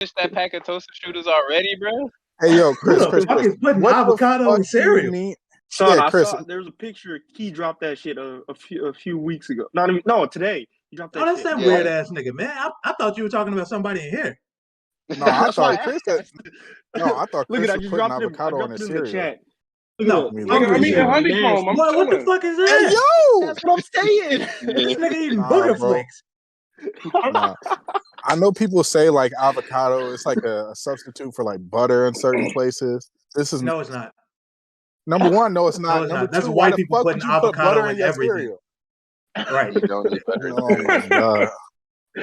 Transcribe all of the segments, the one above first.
finished that pack of toaster strudels already, bro? Hey, yo, Who the Chris, fuck is putting what the avocado fuck in do cereal? you need? Son, Yeah, I Chris. saw there's a picture. He dropped that shit a few weeks ago. Not even today. He dropped that Oh, that's shit. that weird ass nigga, man. I thought you were talking about somebody in here. No, I That's why thought Chris. No, I thought Look Chris at I was just putting dropped it. I avocado on dropped his it in the cereal. chat. No, Nigga, I'm eating honeycomb. I'm what the chilling. fuck is Hey, that? yo! That's what I'm saying. This nigga eating Nah, booger bro. flakes. Nah. I know people say like avocado is like a substitute for like butter in certain places. This is No, it's not. number one. No, it's not. No, it's Number not. That's two, white why the people fuck putting would you put avocado butter in in your everything. cereal? Right. You don't need butter. Oh my god.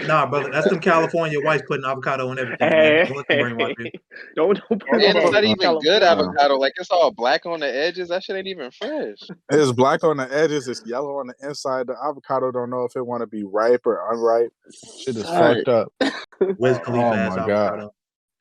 Nah, brother, that's them California whites putting avocado in everything, man. Hey, Don't let them brainwash you. don't put And it's not nobody in even good California. avocado. Like, it's all black on the edges. That shit ain't even fresh. It's black on the edges. It's yellow on the inside. The avocado don't know if it want to be ripe or unripe. Shit is fucked up. Wiz Khalifa ass my God. avocado.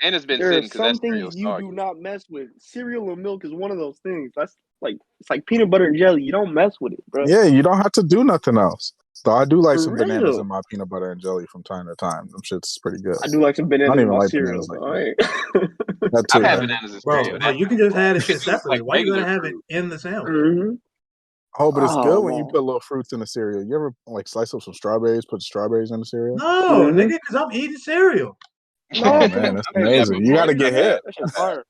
And it's been There are sitting because some that cereal things you do soggy. not mess with. Cereal and milk is one of those things. That's like it's like peanut butter and jelly. You don't mess with it, bro. Yeah, you don't have to do nothing else. So I do like For some bananas real. in my peanut butter and jelly from time to time. Them shit's pretty good. I do like some bananas I don't in even my like cereal. bananas like All that. right. That I've too. had bananas in Bro, cereal. no, you can just have this shit It tastes separately. like Why you gotta regular have fruit. it in the sandwich? Mm-hmm. Oh, but it's good when you man. put little fruits in the cereal. You ever like slice up some strawberries, put strawberries in the cereal? No, nigga, because I'm eating cereal. No, Oh that's what man, I'm that's saying. amazing. You gotta get hip. That shit's fire.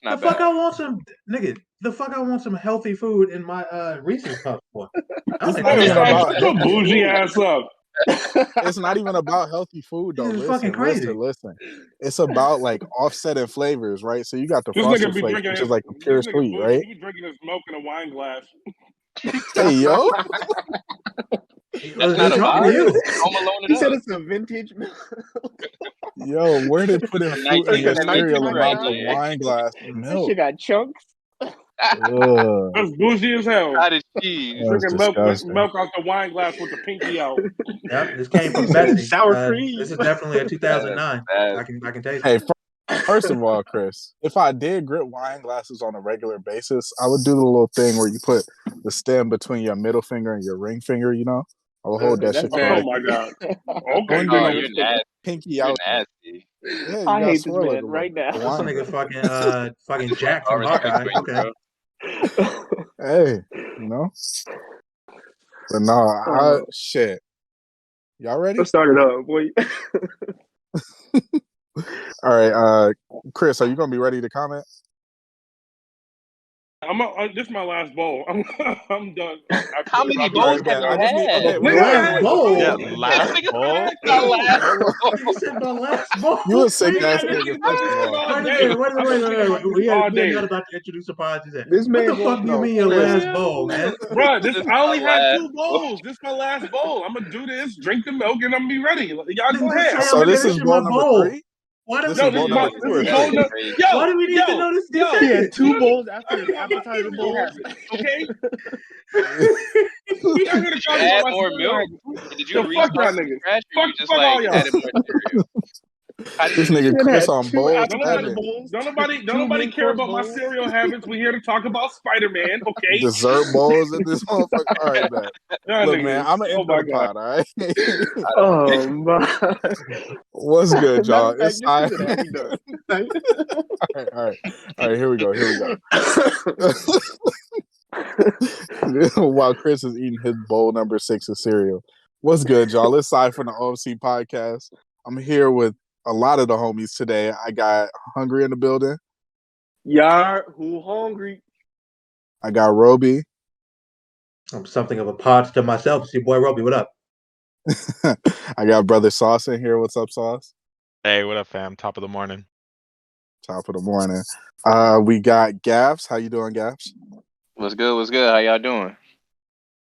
The Not fuck bad. I want some nigga. The fuck I want some healthy food in my Reese's cup for. It's like, not even Shut about your bougie ass up. it's not even about healthy food though. This is fucking crazy. Listen. It's about like offsetting flavors, right? So you got the This frosted nigga be flakes, drinking which his, is like a pure this nigga sweet, bougie, right? he be drinking his milk in a wine glass. Hey yo, That's not a talking vibe. to you. Home Alone He it said up. it's a vintage milk. yo, where they putting fruit in your Like a cereal and not the 1999. wine glass of That milk? shit got chunks. Ugh, That's bougie as hell. Cottage cheese. that's Drinking disgusting. milk out the wine glass with the pinky out. Yep, this came from He said Betsy. sour cream. This is definitely a 2009. I can taste it. Hey, first of all, Chris, if I did grip wine glasses on a regular basis, I would do the little thing where you put the stem between your middle finger and your ring finger, you know? I will hold that shit Oh correctly. my god. Okay, One Oh, thing, you're nasty. pinky You're out. nasty. Yeah, you I gotta hate this swirl it man a little right now. bit. This Wine nigga fucking Jack All from respect Hawkeye. for you, Okay. bro. Hey, you know? But no, shit. Y'all ready? Let's start it up, boy. All right, Chris, are you gonna be ready to comment? this is my last bowl. I'm done. How many bowls have you had? Okay, The last bowl. Yeah, last bowl. My last bowl. You said my last bowl. You a sick ass Wait nigga, first of all. Wait a minute. We are not about to introduce a pod. This What man the fuck do you No, mean your Chris. last bowl, man? Bro, I only my had last 2 bowls. This is my last bowl. I'm gonna do this, drink the milk, and I'm gonna be ready. Y'all go ahead. So this is bowl number 3? Why do This we is need bowl to number know 2 or this? 3? Why do we need to know this? He had 2 bowls after his appetizer bowls. Okay? Y'all hear the You had more milk? Did you fuck y'all restart from niggas. scratch or you just Fuck all like y'all. added more cereal? This nigga Chris on bowls. Don't nobody care about my cereal habits. We're here to talk about Spider-Man, okay? Dessert bowls in this motherfucker. All right, man. Look, man, I'm gonna intro the pod, all right? Oh my! What's good, y'all? It's All all right. Here we go. While Chris is eating his bowl number 6 of cereal. What's good, y'all? It's Sai from the OFC podcast. I'm here with a lot of the homies today. I got Hungri in the building. Y'all who hungry? I got Robi. I'm something of a pod to myself. It's your boy Robi. What up? I got brother Sauce in here. What's up, Sauce? Hey, what up, fam? Top of the morning. Top of the morning. We got Gaffz. How you doing, Gaffz? What's good? How y'all doing?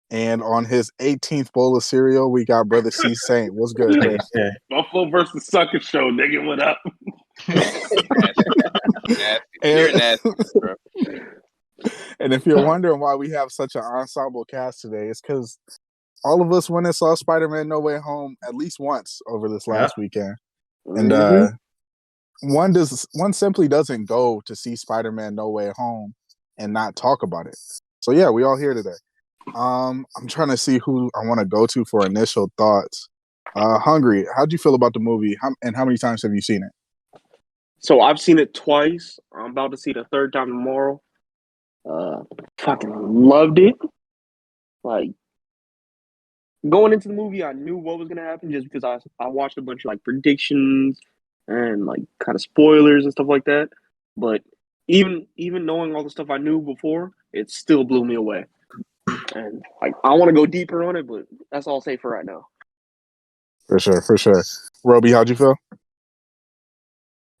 And on his 18th bowl of cereal, we got brother CSaint. What's good, Chris? Buffalo versus Sucker Show, nigga. What up? You're nasty, bro. And if you're wondering why we have such an ensemble cast today, it's because all of us went and saw Spider-Man No Way Home at least once over this last weekend. And one simply doesn't go to see Spider-Man No Way Home and not talk about it. So yeah, we all here today. I'm trying to see who I want to go to for initial thoughts. Hungry, how'd you feel about the movie? And how many times have you seen it? So I've seen it twice. I'm about to see it a third time tomorrow. Fucking loved it. Like going into the movie, I knew what was gonna happen just because I watched a bunch of like predictions and like kind of spoilers and stuff like that. But even knowing all the stuff I knew before, it still blew me away. And like I want to go deeper on it, but that's all I'll say for right now. For sure. Robi, how'd you feel?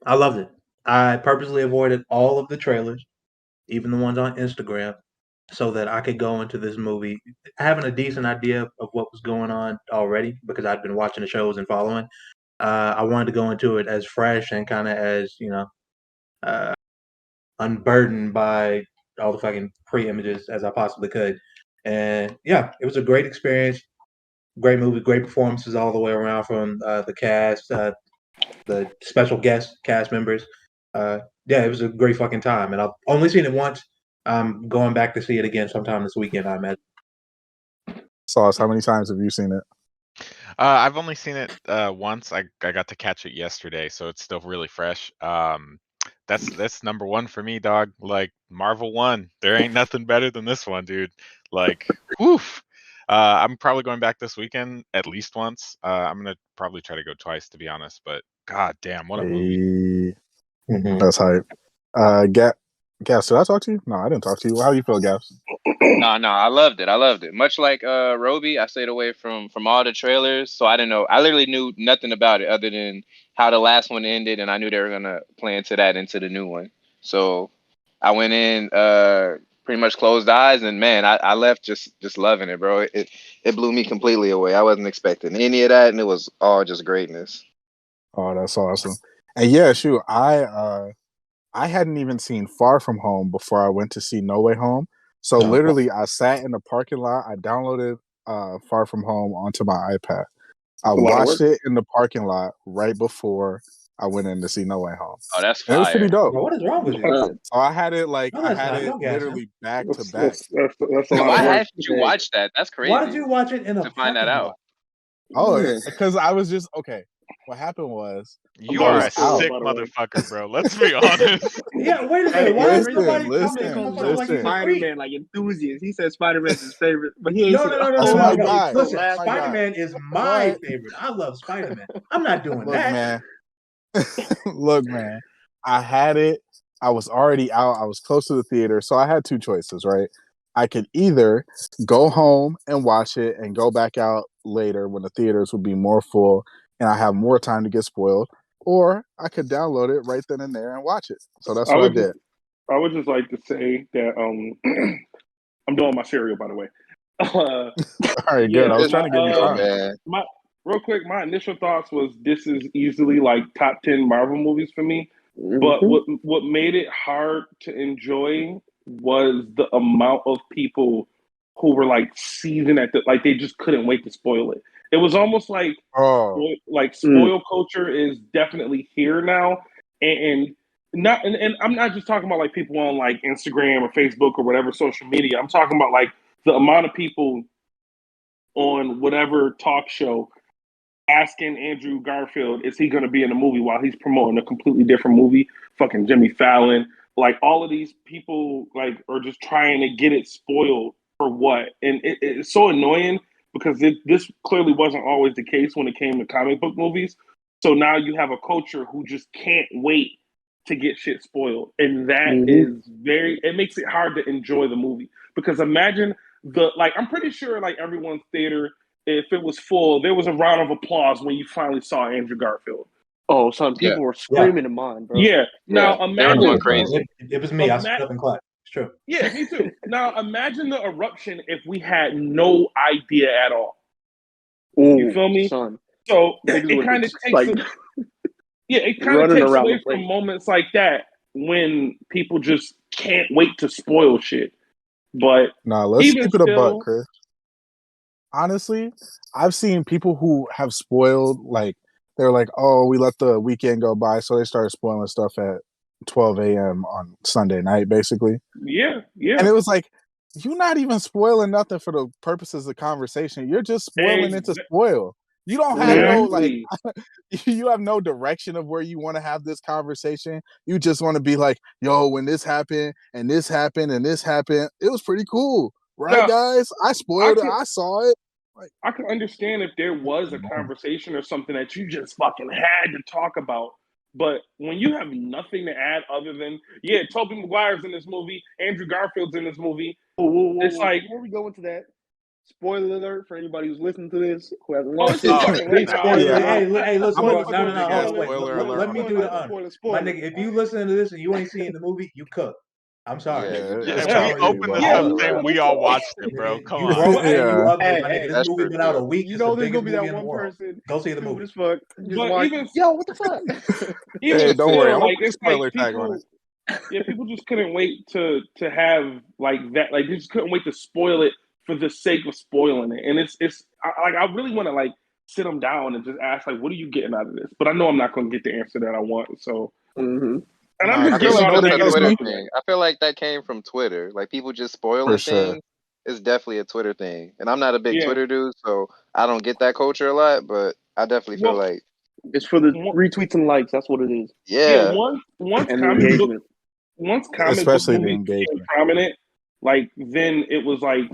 I loved it. I purposely avoided all of the trailers, even the ones on Instagram, so that I could go into this movie having a decent idea of what was going on already because I'd been watching the shows and following. I wanted to go into it as fresh and kind of as, unburdened by all the fucking pre-images as I possibly could. And yeah, it was a great experience. Great movie, great performances all the way around from the cast, the special guest cast members. Yeah, it was a great fucking time, and I've only seen it once. I'm going back to see it again sometime this weekend, I imagine. Sauce, how many times have you seen it? I've only seen it once. I got to catch it yesterday, so it's still really fresh. That's number one for me, dog. Like Marvel 1, there ain't nothing better than this one, dude. Like, woof. I'm probably going back this weekend at least once. I'm gonna probably try to go twice, to be honest. But god damn, what a movie! That's hype. Gaffz, did I talk to you? No, I didn't talk to you. How do you feel, Gaffz? No, I loved it. Much like Robi, I stayed away from all the trailers, so I didn't know. I literally knew nothing about it other than how the last one ended, and I knew they were gonna play into the new one. So I went in pretty much closed eyes, and man, I left just loving it, bro. It blew me completely away. I wasn't expecting any of that, and it was all just greatness. Oh, that's awesome. And yeah, shoot, I hadn't even seen Far From Home before I went to see No Way Home. So literally, I sat in the parking lot. I downloaded Far From Home onto my iPad. I watched it in the parking lot right before I went in to see No Way Home. Oh, that's fire. It was pretty dope. Bro, what is wrong with you? So I had it Don't gas literally back to back. That's a lot Why of work. haven't you watched that? That's crazy. Why did you watch it in a to find that parking out? lot? Oh, because I was just okay. What happened was You are a sick out. motherfucker, bro. Let's be honest. Yeah, wait a minute. Why is nobody listen, coming like he's a freak? Spider-Man, like enthusiast. He said Spider-Man's his favorite, but he ain't No. That's my guy. Listen, That's my Spider-Man is my favorite. I love Spider-Man. I'm not doing that. Look, man. I had it. I was already out. I was close to the theater. So I had two choices, right? I could either go home and watch it and go back out later when the theaters would be more full and I have more time to get spoiled, or I could download it right then and there and watch it. So that's what I did. I would just like to say that I'm doing my cereal, by the way. All right, good. I was trying to give you time. Real quick, my initial thoughts was this is easily like top 10 Marvel movies for me. But what made it hard to enjoy was the amount of people who were like seasoned at like they just couldn't wait to spoil it. It was almost like spoil culture is definitely here now, and I'm not just talking about like people on like Instagram or Facebook or whatever social media. I'm talking about like the amount of people on whatever talk show asking Andrew Garfield, is he going to be in the movie while he's promoting a completely different movie? Fucking Jimmy Fallon. Like, all of these people, like, are just trying to get it spoiled for what? And it's so annoying because this clearly wasn't always the case when it came to comic book movies. So now you have a culture who just can't wait to get shit spoiled. And that is it makes it hard to enjoy the movie. Because imagine I'm pretty sure, like, everyone's theater, if it was full, there was a round of applause when you finally saw Andrew Garfield. Oh, some people were screaming in mine, bro. Yeah. Now imagine crazy. It was me. I stood up and clapped. It's true. Yeah, me too. Now imagine the eruption if we had no idea at all. You feel me? Son. So it kind of takes it kind of takes away from moments like that when people just can't wait to spoil shit. But let's keep it a buck, Chris. Honestly, I've seen people who have spoiled, like, they're like, oh, we let the weekend go by, so they started spoiling stuff at 12 a.m. on Sunday night, basically. Yeah. And it was like, you're not even spoiling nothing for the purposes of conversation. You're just spoiling it to spoil. You don't have no Exactly. you have no direction of where you want to have this conversation. You just want to be like, yo, when this happened and this happened and this happened, it was pretty cool, right, Now, guys? I spoiled it. I saw it. Like, I can understand if there was a conversation or something that you just fucking had to talk about. But when you have nothing to add other than, yeah, Tobey Maguire's in this movie, Andrew Garfield's in this movie, it's like, before we go into that, spoiler alert for anybody who's listening to this who hasn't oh, watched it's it. too fucking late now. Spoiler. Yeah, Hey, look, I'm spoiler. about to No, put big ass hold on, spoiler wait. alert Let on me it. do the honor. My nigga, if you listen to this and you ain't seen the movie, you cook. I'm sorry. Yeah, Yeah, it's we tough for you, opened but this I up get it. saying we all watched it, bro. Come You on. broke and you Yeah. ugly, my nigga. This That's movie true been out a too. week. You It's know the there's biggest gonna be that movie in the one world. person Go see the stupid movie. as fuck. Just But watch. even Yo, what the fuck? even Don't still, worry. I'm gonna like put a it's like spoiler tag on it. people just couldn't wait to have like that. Like they just couldn't wait to spoil it for the sake of spoiling it. And I really want to like sit them down and just ask like, what are you getting out of this? But I know I'm not going to get the answer that I want. So, Mm-hmm. and I'm Nah, just I feel getting Chris, you all like know the what that's it a tells negative Twitter me? out the way. thing. I feel like that came from Twitter. Like people just For spoiling sure. things is definitely a Twitter thing. And I'm not a big Yeah. Twitter dude, so I don't get that culture a lot. But I definitely feel Well, like, It's for the one- retweets and likes. That's what it is, yeah. yeah, Once and the comic book engagement. Especially the movies became engagement. prominent, like then it was like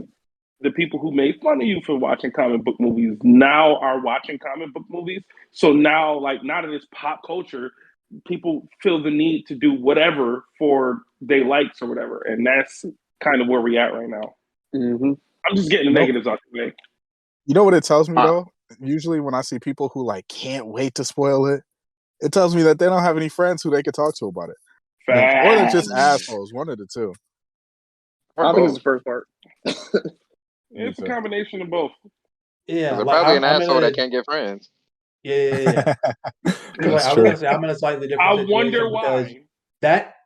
the people who made fun of you for watching comic book movies now are watching comic book movies. So now, like, not in this pop culture, people feel the need to do whatever for they likes or whatever, and that's kind of where we at right now. Mm-hmm. I'm just getting the Nope. negatives out the way. You know what it tells me though? Usually when I see people who like can't wait to spoil it, it tells me that they don't have any friends who they could talk to about it. Or they're just Facts. assholes. One of the two. or I think it's both. the first part. It's a combination of both. Yeah, Because they're like probably an I'm in asshole a that can't get friends. yeah. Because like That's I was true. gonna say, I'm in a slightly I different wonder situation because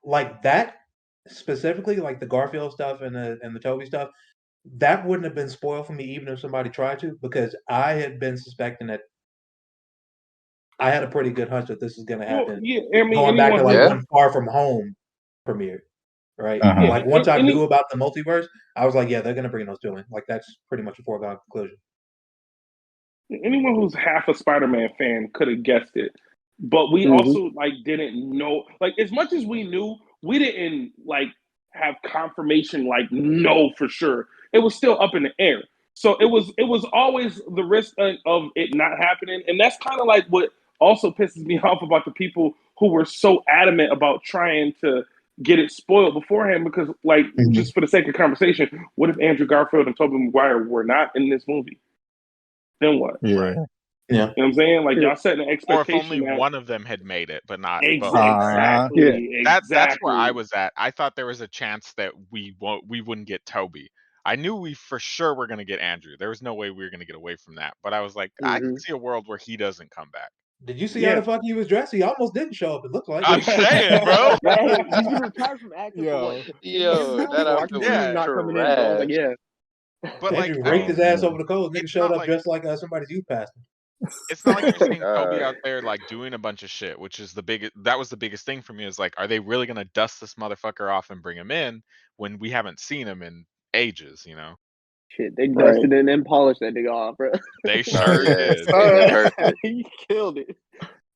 why. that specifically, like the Garfield stuff and the Toby stuff, that wouldn't have been spoiled for me even if somebody tried to, because I had been suspecting that I had a pretty good hunch that this is gonna Well, happen. yeah, I mean, Going back to anyone like who, Yeah. when Far From Home premiered, right? Uh-huh. yeah, Like once I any knew about the multiverse, I was like, yeah, they're gonna bring those two in. Like that's pretty much a foregone conclusion. anyone who's half a Spider-Man fan could have guessed it, but we Mm-hmm. also like didn't know. Like as much as we knew, we didn't like have confirmation. Like no for sure. It was still up in the air. So it was always the risk of it not happening, and that's kind of like what also pisses me off about the people who were so adamant about trying to get it spoiled beforehand. Because like Mhm. just for the sake of conversation, what if Andrew Garfield and Tobey Maguire were not in this movie? Then what? Yeah. Right. Yeah. You know what I'm saying? Like y'all setting an Or if expectation only that one of them had made it, but not both. exactly, That's where I was at. I thought there was a chance that we wouldn't get Toby. I knew we for sure were gonna get Andrew. There was no way we were gonna get away from that. But I was like, I Mm-hmm. can see a world where he doesn't come back. Did you see how Yeah. the fuck he was dressed? He almost didn't show up. It looked like. I'm saying, bro. Hey, he's been retired from acting for what, Yo. 10 years Yo, now? that So I can outfit see was him Yeah. not coming in. So I was like, trash. yeah. But like, Andrew I raked mean, his ass man. over the coals. Nigga it's showed not up like dressed like somebody's youth pastor. it's not like Oh you're my seeing Toby god. out there like doing a bunch of shit, which is that was the biggest thing for me, is like, are they really gonna dust this motherfucker off and bring him in when we haven't seen him in ages, you know? Shit, they Right. dusted and then polished that nigga off, bro. They Oh sure yeah, did. it's perfect. He killed it.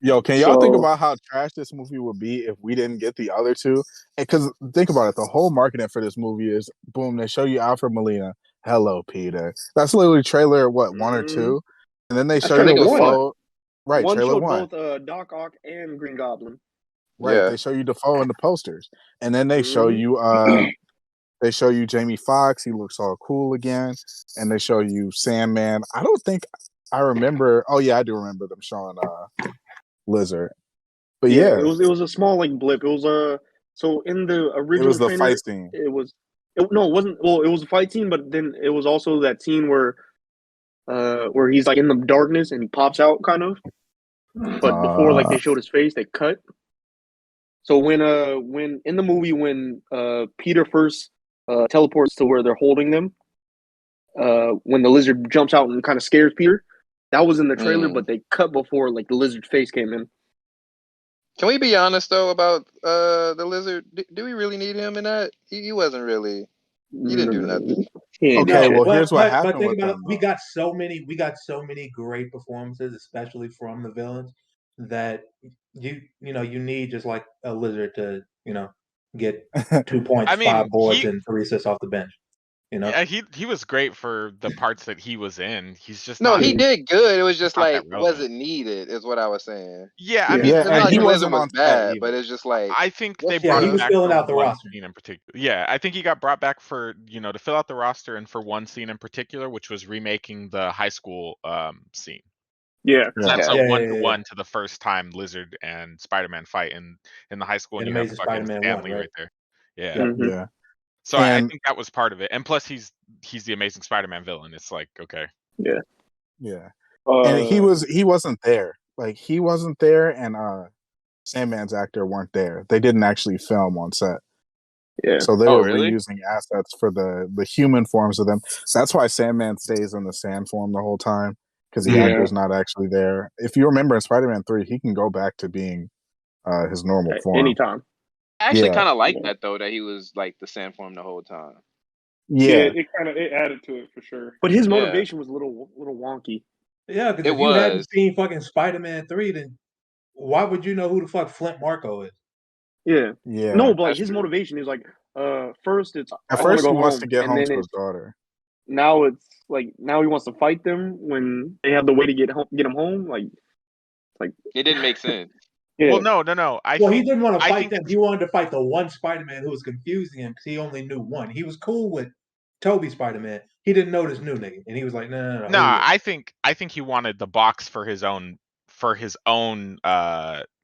Yo, can y'all think So, about how trash this movie would be if we didn't get the other two? Because think about it, the whole marketing for this movie is boom, they show you Alfred Molina. Hello, Peter. That's literally trailer what, one or two? And then they that's show I you think trailer it was one. Defoe. Right, One trailer showed one. both Doc Ock and Green Goblin. Right. Yeah. They show you Defoe in the posters. And then they show Mhm. you Jamie Foxx, he looks all cool again. And they show you Sandman. I don't think I remember. Oh yeah, I do remember them showing Lizard. But yeah, it was a small like blip. It was so in the it original was the trailer, fight scene. it wasn't. Well, it was a fight scene, but then it was also that scene where he's like in the darkness and he pops out kind of. But before like they showed his face, they cut. So when in the movie when Peter first teleports to where they're holding them, when the lizard jumps out and kind of scares Peter, that was in the trailer, but they cut before like the lizard face came in. Can we be honest though about the lizard? Do we really need him in that? He wasn't really. He didn't do nothing. Okay, well, here's what but happened think with about it. them. We got so many great performances, especially from the villains, that you need just like a lizard to get 2 points, I 5 mean, boards, and 3 assists off the bench. yeah, he was great for the parts that he was in. He's just No, not. he did good. It was just not that like relevant. wasn't needed, is what I was saying. Yeah, I mean, Yeah, It's not and like he the lizard wasn't was on set bad, but either. it's just like I think they what's brought he him was back filling for out the one roster. scene in particular. Yeah, I think he got brought back for to fill out the roster and for one scene in particular, which was remaking the high school scene. Yeah. That's okay. a one-to-one to the first time Lizard and Spider-Man fight in the high school, and In you have Amazing fucking Spider-Man 1, Stanley right there. Yeah. Yep. Mhm. Yeah. So I And think that was part of it, and plus he's the Amazing Spider-Man villain. It's like okay. Yeah. yeah. And he wasn't there. Like he wasn't there, and Sandman's actor weren't there. They didn't actually film on set. Yeah. So they Oh, were really? reusing assets for the human forms of them. That's why Sandman stays in the sand form the whole time, because the Yeah. actor's not actually there. If you remember in Spider-Man 3, he can go back to being his normal At form. anytime. I actually Yeah. kind of like Yeah. that though, that he was like the sand form the whole time. Yeah. It added to it for sure. But his Yeah. motivation was a little wonky. Yeah, because It if you hadn't was. seen fucking Spider-Man 3, then why would you know who the fuck Flint Marko is? Yeah. Yeah. No, but like That's his true. motivation is like, first it's At I want to first, go he home, wants to get and home then to his it's daughter. now it's like now he wants to fight them when they have the way to get him home. Like It didn't make sense. yeah. Well, no. He didn't want to I fight think them. He wanted to fight the one Spider-Man who was confusing him because he only knew one. He was cool with Toby Spider-Man. He didn't know this new nigga, and he was like, no. No, I think he wanted the box for his own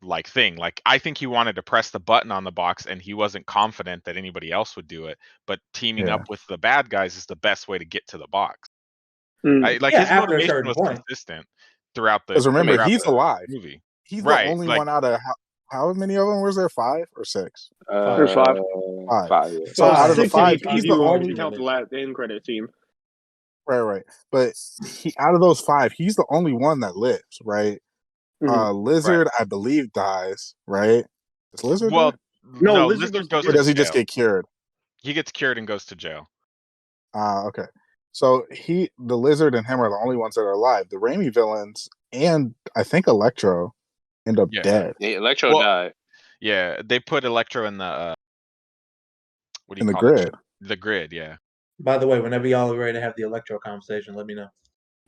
like thing. Like I think he wanted to press the button on the box and he wasn't confident that anybody else would do it, but teaming Yeah. up with the bad guys is the best way to get to the box. Mm. Like Yeah, his after a motivation certain was point. consistent throughout the Because remember, makes he's alive. movie. He's the Right, only like- one out of how many of them was there? 5 or 6? There's 5. 5. Yeah. So out of the 6 5, if he's the you only count the end credit scene. right. But out of those 5, he's the only one that lives, right? Lizard, I believe, dies, right? Is Lizard well, dead? No, Lizard Lizard goes Or to does he just jail. get cured? He gets cured and goes to jail. Okay. So the Lizard and him are the only ones that are alive. The Raimi villains and I think Electro end up dead. Yeah, Electro died. Yeah, they put Electro in the what do you In the call it? grid. The grid, yeah. By the way, whenever y'all are ready to have the Electro conversation, let me know.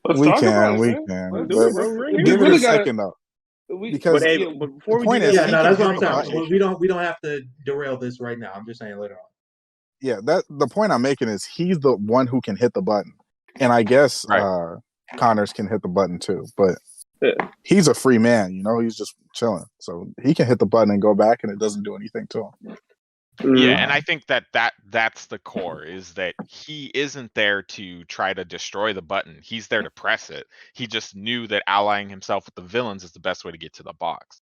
Let's We talk can. about it, man. Let's do it, bro. Right Give We it really a second though. Because But the before we point do is, that, Yeah, no, he that's can what I'm hit the saying. button. We don't have to derail this right now. I'm just saying later on. Yeah, the point I'm making is he's the one who can hit the button, and I guess Right. Connors can hit the button too. But he's a free man, he's just chilling, so he can hit the button and go back, and it doesn't do anything to him. Yeah, and I think that's the core, is that he isn't there to try to destroy the button. He's there to press it. He just knew that allying himself with the villains is the best way to get to the box.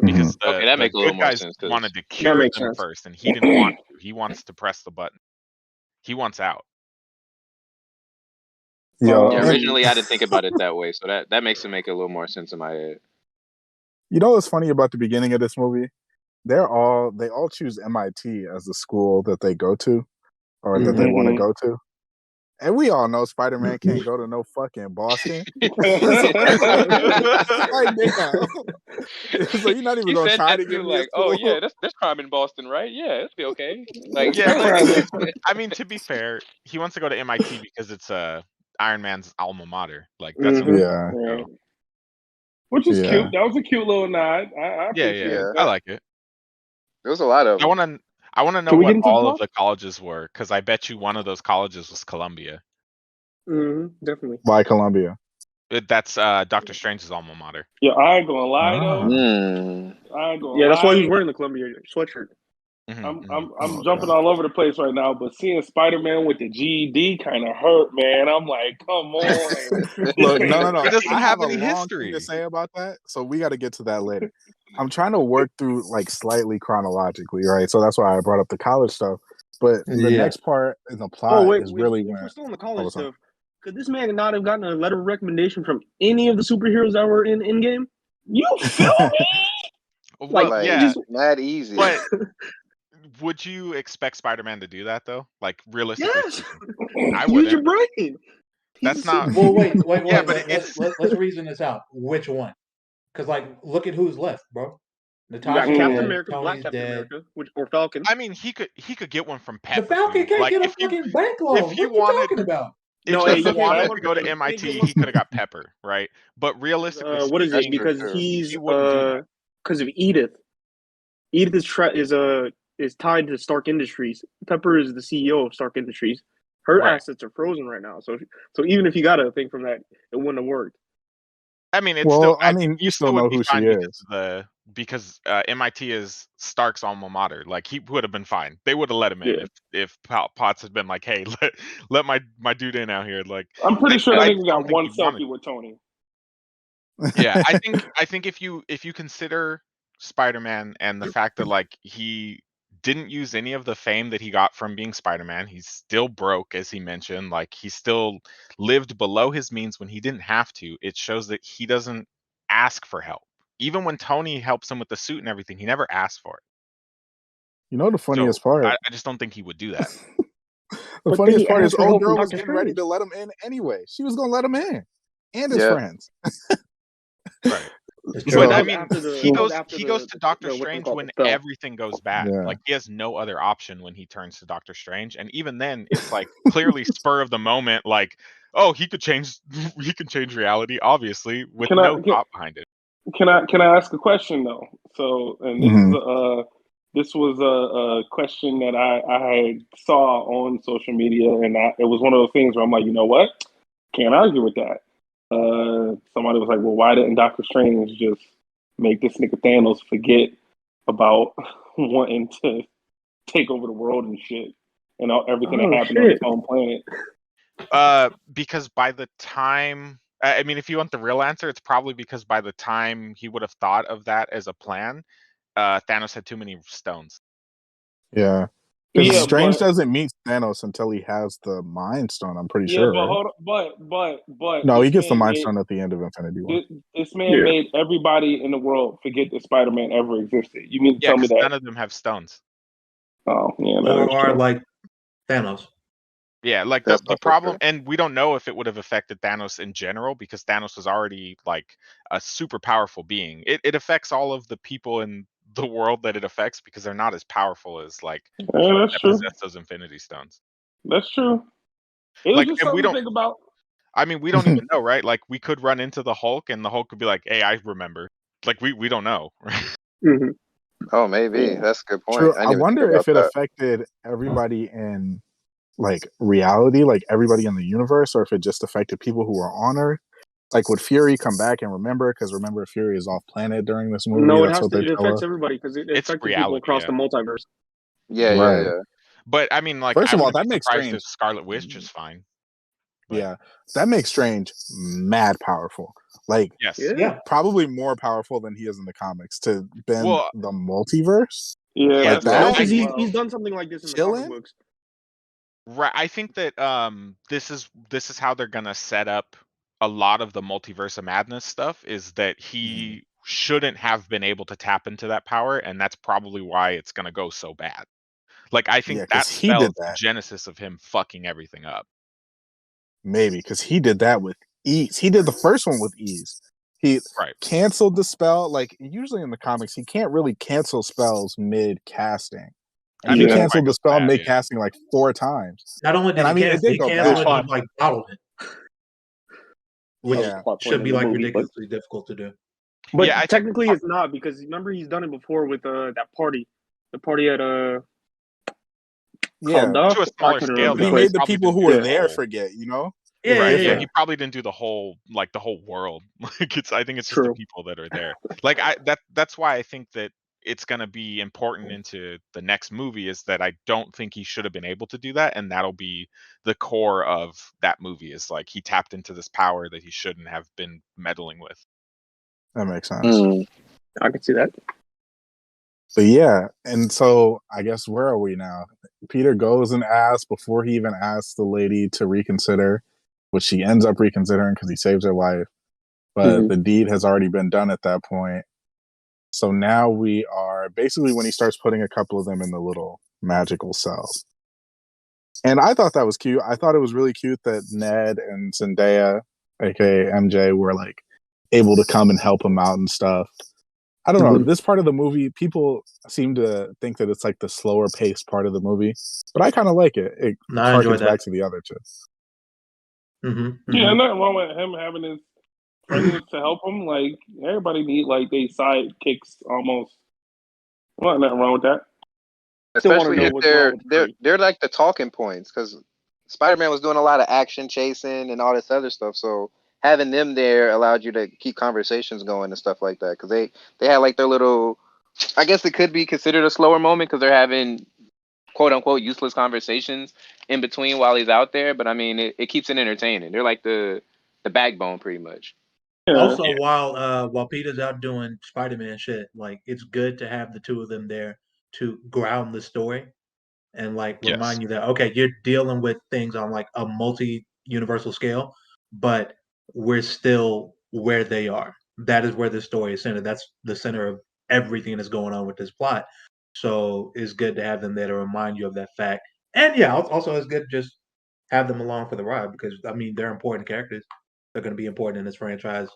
Because Okay, that the makes a little good more guys sense, 'cause- wanted to cure makes them sense. first, and he didn't want to. He wants to press the button. He wants out. Yo, Yeah, and originally I didn't think about it that way, so that makes it make a little more sense in my head. you know what's funny about the beginning of this movie? They all choose MIT as the school that they go to, or that they want to go to. And we all know Spider-Man can't go to no fucking Boston. Like, damn. So you're not even He gonna said try that to give too, me a like, oh school? yeah, there's crime in Boston, right? Yeah, it'll be okay. Like, Yeah, really? I mean, to be fair, he wants to go to MIT because it's Iron Man's alma mater. Like that's what Yeah. Right. Which is Yeah. cute. That was a cute little nod. I appreciate yeah, that. I like it. There was a lot of them. I want to know Can we what get into the all of plot? the colleges were, because I bet you one of those colleges was Columbia. Definitely. By Columbia. That's Doctor Strange's alma mater. Yeah, I ain't gonna lie though. I ain't gonna Yeah, that's lie. why he's wearing the Columbia sweatshirt. I'm jumping all over the place right now, but seeing Spider-Man with the GED kind of hurt, man. I'm like, come on. Look, no. He doesn't I have have any a long history. thing to say about that, so we got to get to that later. I'm trying to work through like slightly chronologically, right? So that's why I brought up the college stuff. But the next part in the plot is really if when we're still in the college what's up? stuff, could this man not have gotten a letter of recommendation from any of the superheroes that were in Endgame? You feel me? Well, Like, yeah, just mad easy. but would you expect Spider-Man to do that though? Like realistically? Yes. speaking? I Use your wouldn't. brain. That's not. Well, wait. Yeah, but Let's reason this out. Which one? Because look at who's left, bro. You got Natasha's Captain dead. America, Black Tony's Captain dead. America, or Falcon. I mean, he could get one from The Pepper. Falcon Dude. can't Like, get a if fucking bank loan. if What he are you wanted, talking about? if No, he hey, wanted one to go to thing, MIT, he could have got Pepper, right? But realistically what is That's it? speaking, true, Because too. he's he wouldn't do that. because of Edith. Edith is tied to Stark Industries. Pepper is the CEO of Stark Industries. Her Right. assets are frozen right now. So even if you got a thing from that, it wouldn't have worked. I mean, it's Well, still. I mean, you still know would be who she fine is. because MIT is Stark's alma mater. Like, he would have been fine. They would have let him in Yeah. if Potts had been like, "Hey, let my dude in out here." Like, I'm pretty sure I that just nigga don't got think one he wanted selfie with Tony. Yeah, I think if you consider Spider-Man and the fact that like he didn't use any of the fame that he got from being Spider-Man, he's still broke, as he mentioned, like he still lived below his means when he didn't have to. It shows that he doesn't ask for help. Even when Tony helps him with the suit and everything, he never asked for it. You know the funniest So part? I just don't think he would do that. The But funniest they part is asked for old help from girl was Doctor getting ready Strange. to let him in anyway. She was gonna let him in. And his Yeah. friends. Right. It's So- true. But I was mean, after the- he that was goes after he the- goes to the- Doctor the- what's it Strange called, when the spell. everything goes bad. Yeah. Like, he has no other option when he turns to Doctor Strange, and even then, it's like clearly spur of the moment. Like, oh, he could change reality, obviously, with Can I- no thought behind it. Can I ask a question though? So, and this was a question that I saw on social media, and it was one of those things where I'm like, you know what? Can't argue with that. Somebody was like, well, why didn't Doctor Strange just make this nigga Thanos forget about wanting to take over the world and shit, and everything that happened on his home planet? Because by the time, I mean, if you want the real answer, it's probably because by the time he would have thought of that as a plan, Thanos had too many stones. Yeah. Because Yeah, Strange but doesn't meet Thanos until he has the Mind Stone, I'm pretty yeah, sure. but Right? hold on, but No, he this gets the man Mind made- Stone at the end of Infinity War. This man made everybody in the world forget that Spider-Man ever existed. You mean to Yeah, tell me because that? none of them have stones. Oh, yeah, no, that's Or true. like Thanos. Yeah, like That's the also problem, true. and we don't know if it would have affected Thanos in general because Thanos was already like a super powerful being. It affects all of the people in the world that it affects because they're not as powerful as like Yeah, people that's that true. possess those Infinity Stones. That's true. It was Like, just and we something to don't. think about. I mean, we don't even know, right? Like, we could run into the Hulk, and the Hulk could be like, "Hey, I remember." Like, we don't know. Mm-hmm. Oh, maybe. Yeah. That's a good point. True. I I didn't even think wonder if it about that. affected everybody in like reality, like everybody in the universe, or if it just affected people who are on Earth. Like, would Fury come back and remember? Because remember, Fury is off planet during this movie. No, That's what they it tell affects us. everybody because it It's affected people reality, across yeah. the multiverse. Yeah, Right. yeah. But I mean, like, First I of all, wouldn't that be makes surprised Strange. if Scarlet Witch is fine. But, Yeah, that makes Strange mad powerful. Like, yes. Yeah. probably more powerful than he is in the comics to bend Well, the multiverse. Yeah, Yeah, that's that? No, wild because as well. he's done something like this in the Chilling? comic books. Right. I think that this is how they're gonna set up a lot of the multiverse of madness stuff, is that he shouldn't have been able to tap into that power, and that's probably why it's gonna go so bad. Like, I think Yeah, 'cause that he spell did is the that. genesis of him fucking everything up. Maybe because he did that with ease. He did the first one with ease. He Right. canceled the spell. Like, usually in the comics, he can't really cancel spells mid casting. And I he mean, that's why it canceled the goes spell bad, mid yeah. casting like 4 times. Not only did And he I mean, it cancel, did he go canceled bad. it and like bottled it, which Yeah. should be like ridiculously difficult to do. But Yeah, I think technically it's not, because remember he's done it before with that party. The party at Yeah. Duff. to a smaller I can't scale, remember But he the though, place. made the probably people didn't who do were the there whole- forget, you know? Yeah, Right, yeah, different. he probably didn't do the whole world. Like, I think it's just True. the people that are there. Like, that's why I think that it's gonna be important into the next movie, is that I don't think he should have been able to do that, and that'll be the core of that movie, is like he tapped into this power that he shouldn't have been meddling with. That makes sense. Mm. I can see that. But yeah, and so I guess where are we now? Peter goes and asks, before he even asks the lady to reconsider, which she ends up reconsidering because he saves her life. But the deed has already been done at that point. So now we are basically when he starts putting a couple of them in the little magical cells. And I thought that was cute. I thought it was really cute that Ned and Zendaya, aka MJ, were like able to come and help him out and stuff. I don't know. This part of the movie, people seem to think that it's like the slower paced part of the movie, but I kind of like it. It I enjoyed harkens that. back to the other two. Yeah, nothing wrong with him having his friends to help him. Like everybody need like they sidekicks almost. Well, nothing wrong with that. Still wanna Especially know if what's wrong with they're Free. they're like the talking points, because Spider-Man was doing a lot of action chasing and all this other stuff. So having them there allowed you to keep conversations going and stuff like that. Because they had like their little, I guess it could be considered a slower moment because they're having quote unquote useless conversations in between while he's out there. But I mean, it keeps it entertaining. They're like the backbone pretty much. Yeah. Also, while Peter's out doing Spider-Man shit, like it's good to have the two of them there to ground the story and like Yes. remind you that okay, you're dealing with things on like a multi-universal scale, but we're still where they are. That is where the story is centered. That's the center of everything that's going on with this plot. So it's good to have them there to remind you of that fact. And yeah, also it's good to just have them along for the ride because I mean they're important characters. They're going to be important in this franchise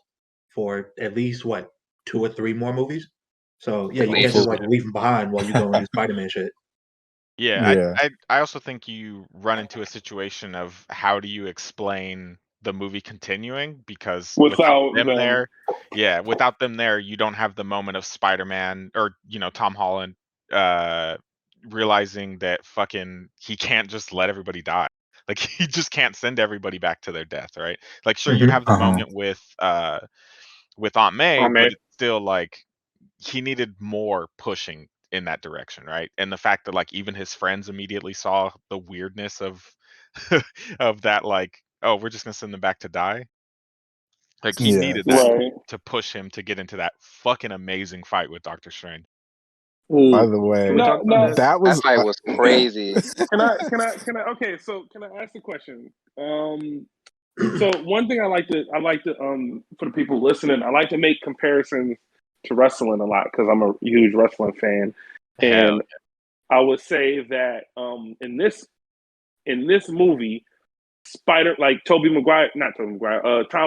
for at least what 2 or 3 more movies. So yeah, At you can't just least. like leave them behind while you go and do Spider-Man shit. Yeah, Yeah. I also think you run into a situation of how do you explain the movie continuing because Without them them. there, without them there, you don't have the moment of Spider-Man or Tom Holland realizing that fucking he can't just let everybody die. Like he just can't send everybody back to their death, right? Like sure you have the moment with Aunt May, but it's still like he needed more pushing in that direction, right? And the fact that like even his friends immediately saw the weirdness of of that, like, oh, we're just gonna send them back to die. Like he Yeah. needed that Right. to push him to get into that fucking amazing fight with Doctor Strange. By the way, Can we talk about this? that was That fight was crazy. Can I? Okay, so can I ask a question? So one thing I like to for the people listening, I like to make comparisons to wrestling a lot because I'm a huge wrestling fan, Hell and I would say that in this movie, Tom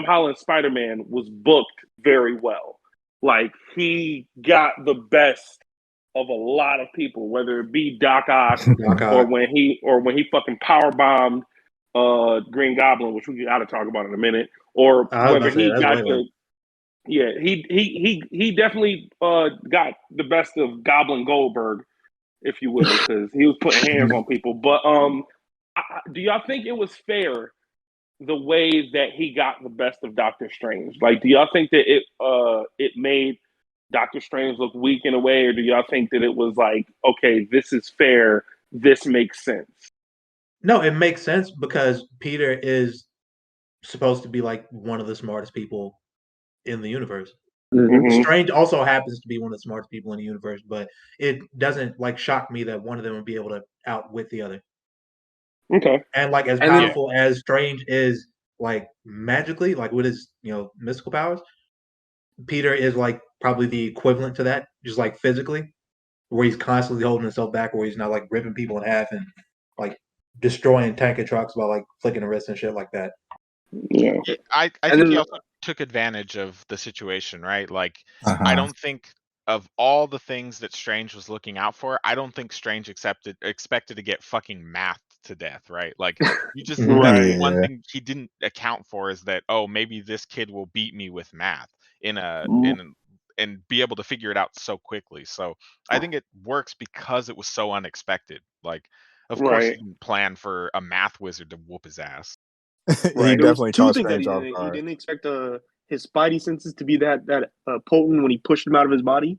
Holland's Spider-Man was booked very well. Like he got the best of a lot of people, whether it be Doc Ock or when he fucking power bombed Green Goblin, which we got to talk about in a minute, or whether he got he definitely got the best of Goblin Goldberg, if you will, because he was putting hands on people. But do y'all think it was fair the way that he got the best of Doctor Strange? Like, do y'all think that it made Doctor Strange look weak in a way, or do y'all think that it was like, okay, this is fair, this makes sense? No, it makes sense because Peter is supposed to be like one of the smartest people in the universe. Strange also happens to be one of the smartest people in the universe, but it doesn't like shock me that one of them would be able to outwit the other. Okay. And like as powerful as Strange is, like magically, like with his mystical powers, Peter is like probably the equivalent to that, just like physically, where he's constantly holding himself back, where he's not like ripping people in half and like destroying tanker trucks by like flicking the wrist and shit like that. Yeah. I think he also took advantage of the situation, right? Like I don't think of all the things that Strange was looking out for, I don't think Strange expected to get fucking mathed to death, right? Like you just Right. that's one thing he didn't account for is that, oh, maybe this kid will beat me with math and be able to figure it out so quickly. So I think it works because it was so unexpected. Like of course he didn't plan for a math wizard to whoop his ass. He There was definitely two caught things that Strange he off didn't. He guard. didn't expect his spidey senses to be that potent when he pushed him out of his body.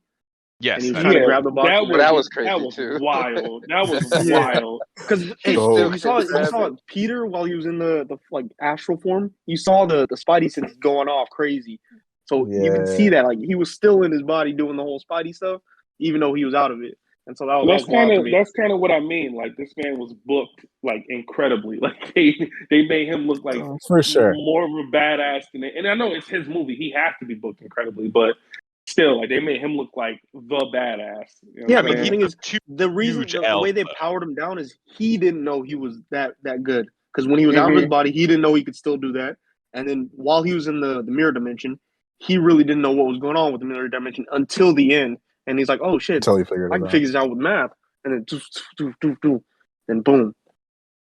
Yes, and he was trying to grab the box. That was crazy that was too. wild. That was wild. Because you saw Peter while he was in the like astral form. You saw the spidey senses going off crazy. So you can see that like he was still in his body doing the whole spidey stuff, even though he was out of it. And so that was wild to me. That's kind of what I mean. Like this man was booked like incredibly. Like they made him look like for sure more of a badass than it. And I know it's his movie; he has to be booked incredibly. But still, like, they made him look like the badass. You know Yeah, what but I'm the saying? thing is, two the reason huge the L's, way they though. powered him down is he didn't know he was that good. Because when he was out of Mhm. his body, he didn't know he could still do that. And then while he was in the mirror dimension, he really didn't know what was going on with the mirror dimension until the end. And he's like, "Oh shit, Until he figured I it can out. figure this out with math." And then and boom.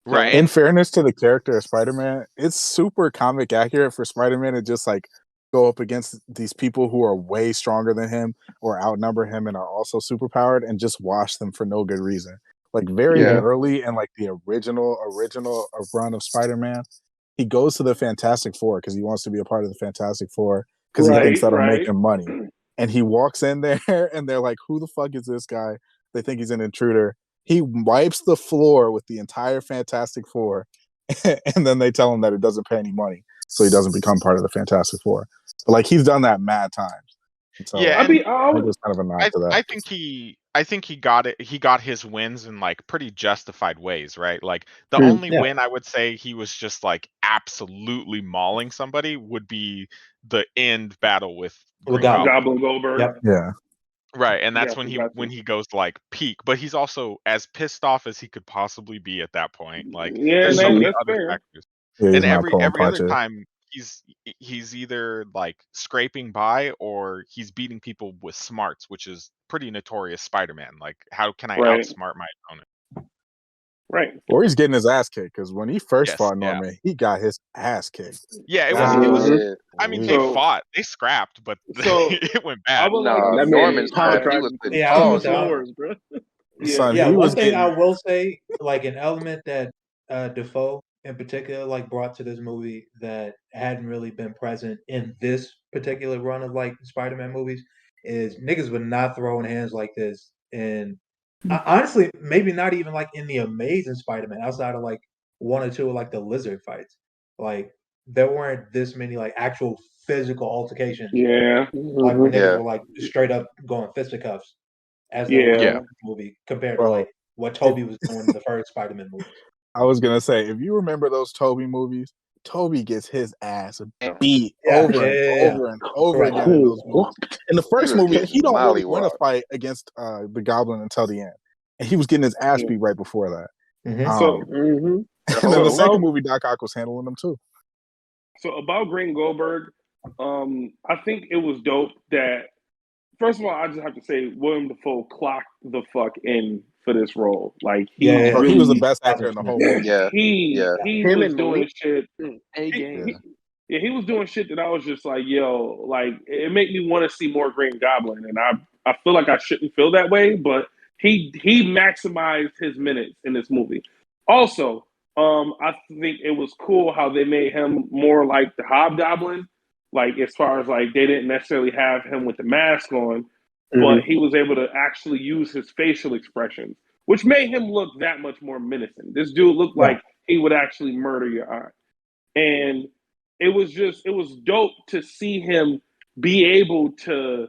Right. In fairness to the character of Spider-Man, it's super comic accurate for Spider-Man to just like go up against these people who are way stronger than him or outnumber him and are also superpowered and just wash them for no good reason. Like very Yeah. early in like the original run of Spider-Man, he goes to the Fantastic Four because he wants to be a part of the Fantastic Four because he thinks that'll make him money. And he walks in there and they're like, "Who the fuck is this guy?" They think he's an intruder. He wipes the floor with the entire Fantastic Four, and then they tell him that it doesn't pay any money, so he doesn't become part of the Fantastic Four. But like he's done that mad times. So Yeah, I and think it's kind of a nod to that. I think he got it. He got his wins in like pretty justified ways, right? Like the Mm, only yeah. win I would say he was just like absolutely mauling somebody would be the end battle with Green Goblin. Goblin. Goblin Goldberg. Yep. Yeah, Right, and that's Yeah, when he goes like peak, but he's also as pissed off as he could possibly be at that point. Like Yeah, there's so Mhm. many that's other fair. factors. yeah, he's And not pulling every other punches. time he's either like scraping by or he's beating people with smarts, which is pretty notorious Spider-Man. Like how can I Right. outsmart my opponent? Right. Or he's getting his ass kicked because when he first Yes, fought yeah. Norman, he got his ass kicked. Yeah, it That's was what he did. I mean they So- fought, they scrapped, but So, it went I bad. would like No, to that say Norman man scrapped. power that- He tried was putting Yeah, I was two gonna paws say, on him. floors, bro. Son, Yeah, he one was thing I getting will say, like an element that Defoe in particular like brought to this movie that hadn't really been present in this particular run of like Spider-Man movies is niggas were not throwing hands like this. And honestly, maybe not even like in the Amazing Spider-Man, outside of like one or two of like the lizard fights. Like there weren't this many like actual physical altercations, Yeah. like where Mhm. niggas Yeah. were like straight up going fisticuffs as there Yeah. were in Yeah. this movie compared to Bro, like what Toby was doing in the first Spider-Man movies. I was gonna say, if you remember those Toby movies, Toby gets his ass beat Yeah, over and yeah. over and over Right. again in those movies. In the He first was movie, getting he don't really win a mollywopped. fight against the Goblin until the end, and he was getting his ass Yeah. beat right before that. Mhm. So, Mhm. And then the So- second movie, Doc Ock was handling them too. So about Green Goldberg, I think it was dope that first of all, I just have to say William Dafoe clocked the fuck in for this role. Like he Yeah. Bro, really he was the best actor in the whole movie. Yeah. he Yeah. he Him was and doing Malik, shit. A game. He was doing shit that I was just like, yo, like it made me want to see more Green Goblin, and I feel like I shouldn't feel that way, but he maximized his minutes in this movie. Also, I think it was cool how they made him more like the Hobgoblin, like as far as like they didn't necessarily have him with the mask on, but he was able to actually use his facial expressions, which made him look that much more menacing. This dude looked Yeah. like he would actually murder your eye. And it was dope to see him be able to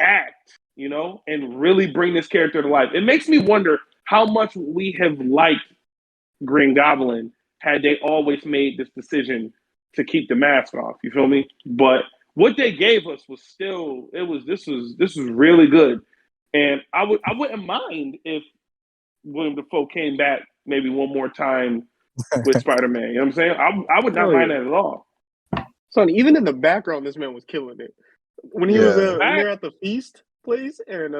act, you know, and really bring this character to life. It makes me wonder how much we have liked Green Goblin had they always made this decision to keep the mask off. You feel me? But what they gave us was still this was really good. And I wouldn't mind if William Dafoe came back maybe one more time with Spider-Man. You know what I'm saying? I would not Oh, mind yeah. that at all. Son, even in the background, this man was killing it. When he was when they're at the feast place and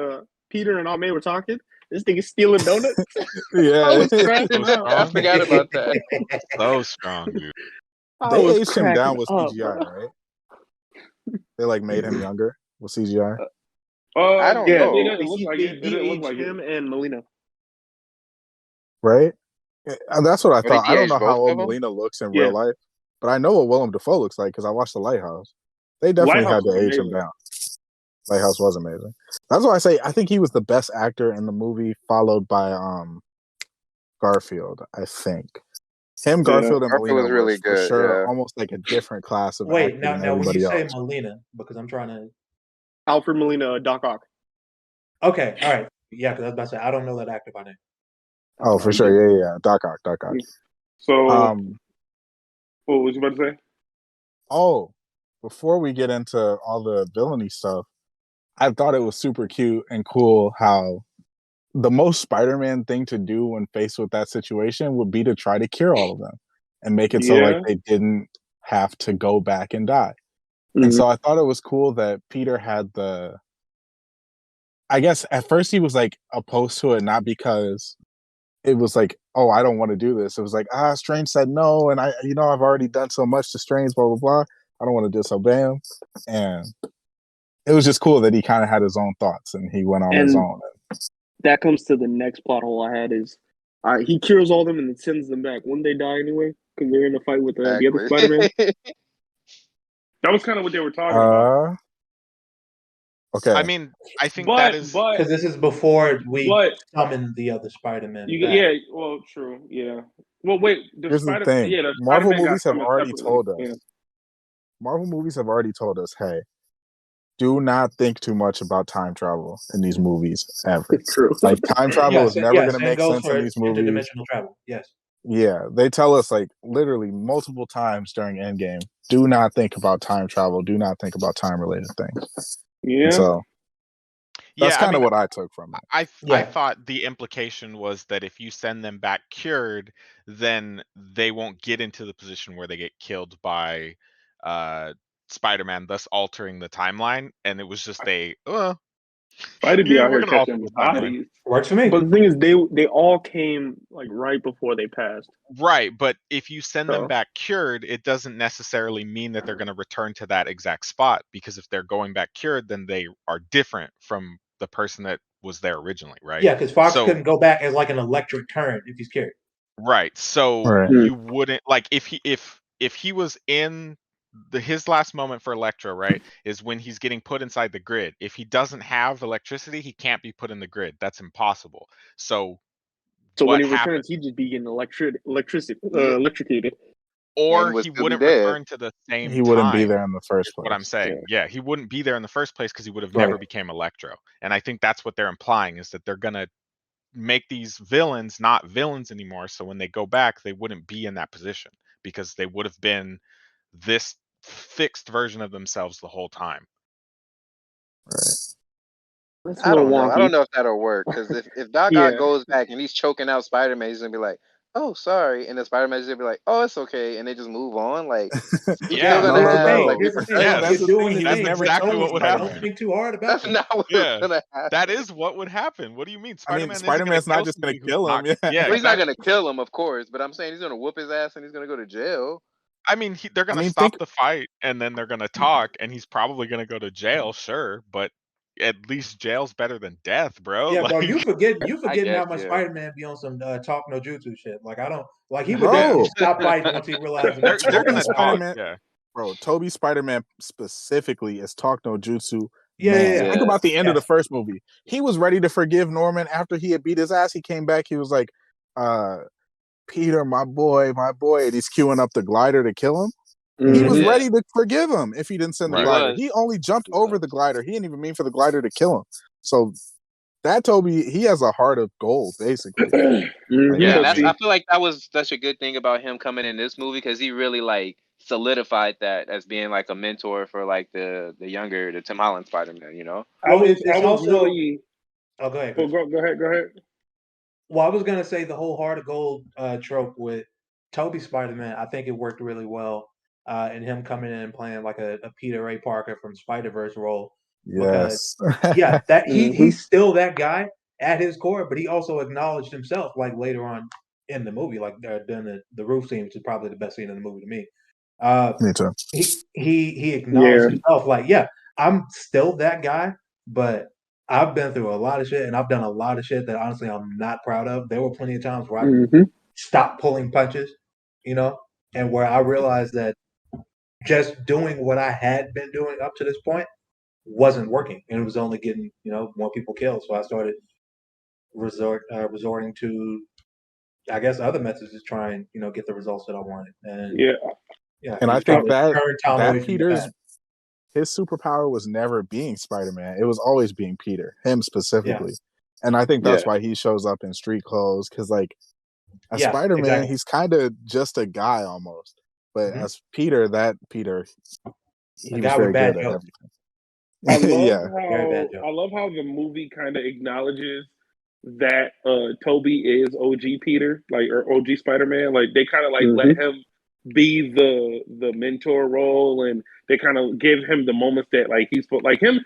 Peter and Aunt May were talking, this thing is stealing donuts. I Yeah, was cracking up. I forgot about that. So strong, dude. I they was aged him down cracking with up, CGI, bro. right? They like made him younger with CGI, I don't Yeah, know. it didn't look like it. It didn't look de-aged like him it. and Melina. right? That's what I But he thought. I don't de-aged know how both old of them? Melina looks in Yeah. real life, but I know what Willem Dafoe looks like because I watched The Lighthouse. They definitely Lighthouse had to was age him amazing. down. Lighthouse was amazing. That's why I say I think he was the best actor in the movie, followed by Garfield. I think him, Garfield, and Garfield Melina was really was for good, sure yeah. almost like a different class of Wait, actor now than when you everybody say else. Melina, because I'm trying to. Alfred Molina, Doc Ock. Okay, all right, yeah, because I was about to say I don't know that actor by name. Oh, for sure, yeah. Doc Ock. So, Um, what was you about to say? Oh, before we get into all the villainy stuff, I thought it was super cute and cool how the most Spider-Man thing to do when faced with that situation would be to try to cure all of them and make it so like they didn't have to go back and die. And so I thought it was cool that Peter had the, I guess at first he was like opposed to it, not because it was like, oh, I don't want to do this. It was like, Strange said no, and I've already done so much to Strange, blah blah blah. I don't want to disobey him, and it was just cool that he kind of had his own thoughts and he went on his own. That comes to the next plot hole I had is, he cures all of them and then sends them back. Wouldn't they die anyway? Because they're in a fight with the other Spider-Man. That was kind of what they were talking about. Okay. I mean, I think that is because this is before we summon the other Spider-Man. Yeah, well, true. Yeah. Well, wait. Here's the thing. Yeah, Marvel movies have already told us. Yeah. Marvel movies have already told us, hey, do not think too much about time travel in these movies ever. True. Like time travel is never going to make sense in these movies. Interdimensional travel. Yes. Yeah, they tell us like literally multiple times during Endgame, do not think about time travel. Do not think about time related things. Yeah. And so that's kind of what I took from it. I thought the implication was that if you send them back cured, then they won't get into the position where they get killed by Spider-Man, thus altering the timeline. And it was just Spidey be out here catching bodies. Works for me. But the thing is, they all came like right before they passed. Right, but if you send them back cured, it doesn't necessarily mean that they're going to return to that exact spot, because if they're going back cured, then they are different from the person that was there originally, right? Yeah, because Fox couldn't go back as like an electric current if he's cured. Right. So you wouldn't like if he was in his last moment for Electro, right, is when he's getting put inside the grid. If he doesn't have electricity, he can't be put in the grid. That's impossible. So when he returns, he'd just be getting electrocuted. Or he wouldn't return to the same time. He wouldn't be there in the first place. What I'm saying. Yeah, he wouldn't be there in the first place because he would have never became Electro. And I think that's what they're implying, is that they're going to make these villains not villains anymore. So when they go back, they wouldn't be in that position because they would have been this fixed version of themselves the whole time. Right. I don't know. I don't know if that'll work, because if Doc Ock goes back and he's choking out Spider-Man, he's gonna be like, "Oh, sorry," and the Spider-Man's gonna be like, "Oh, it's okay," and they just move on. Like, that's exactly what would happen. Don't think too hard about that's not what's gonna happen. That is what would happen. What do you mean? Spider-Man's not just gonna kill him. Well, he's not gonna kill him, of course, but I'm saying he's gonna whoop his ass and he's gonna go to jail. I mean, they're gonna stop the fight and then they're gonna talk, and he's probably gonna go to jail, sure, but at least jail's better than death, bro. Yeah, bro, you forgetting how much Spider-Man be on some talk no jutsu shit. Like he would stop fighting once he realized they're gonna talk. Yeah, bro, Toby Spider-Man specifically is talk no jutsu. Yeah. Think about the end of the first movie. He was ready to forgive Norman after he had beat his ass. He came back. He was like, Peter, my boy, and he's queuing up the glider to kill him. He was ready to forgive him if he didn't send the glider. He only jumped over the glider. He didn't even mean for the glider to kill him. So that Toby, he has a heart of gold, basically. I feel like that was such a good thing about him coming in this movie, because he really like solidified that as being like a mentor for like the Tom Holland Spider-Man. You know, I was also. Oh, go ahead. Go ahead. Well, I was gonna say the whole heart of gold trope with Toby Spider-Man. I think it worked really well. And him coming in and playing like a Peter Ray Parker from Spider-Verse role. Yes. Because, that he's still that guy at his core, but he also acknowledged himself like later on in the movie, like during the roof scene, which is probably the best scene in the movie to me. Me too. He acknowledged himself like, I'm still that guy, but I've been through a lot of shit and I've done a lot of shit that honestly I'm not proud of. There were plenty of times where I stopped pulling punches, and where I realized that just doing what I had been doing up to this point wasn't working, and it was only getting more people killed. So I started resorting to, I guess, other methods to try and get the results that I wanted. And and I think that Peter's his superpower was never being Spider-Man. It was always being Peter, him specifically. And I think that's why he shows up in street clothes, because like as Spider-Man, he's kind of just a guy almost. But as Peter, he was very good at everything. I love Yeah. Very bad how joke. I love how the movie kind of acknowledges that Toby is OG Peter, like or OG Spider-Man. Like they kind of like let him be the mentor role, and they kind of give him the moments that like he's put like him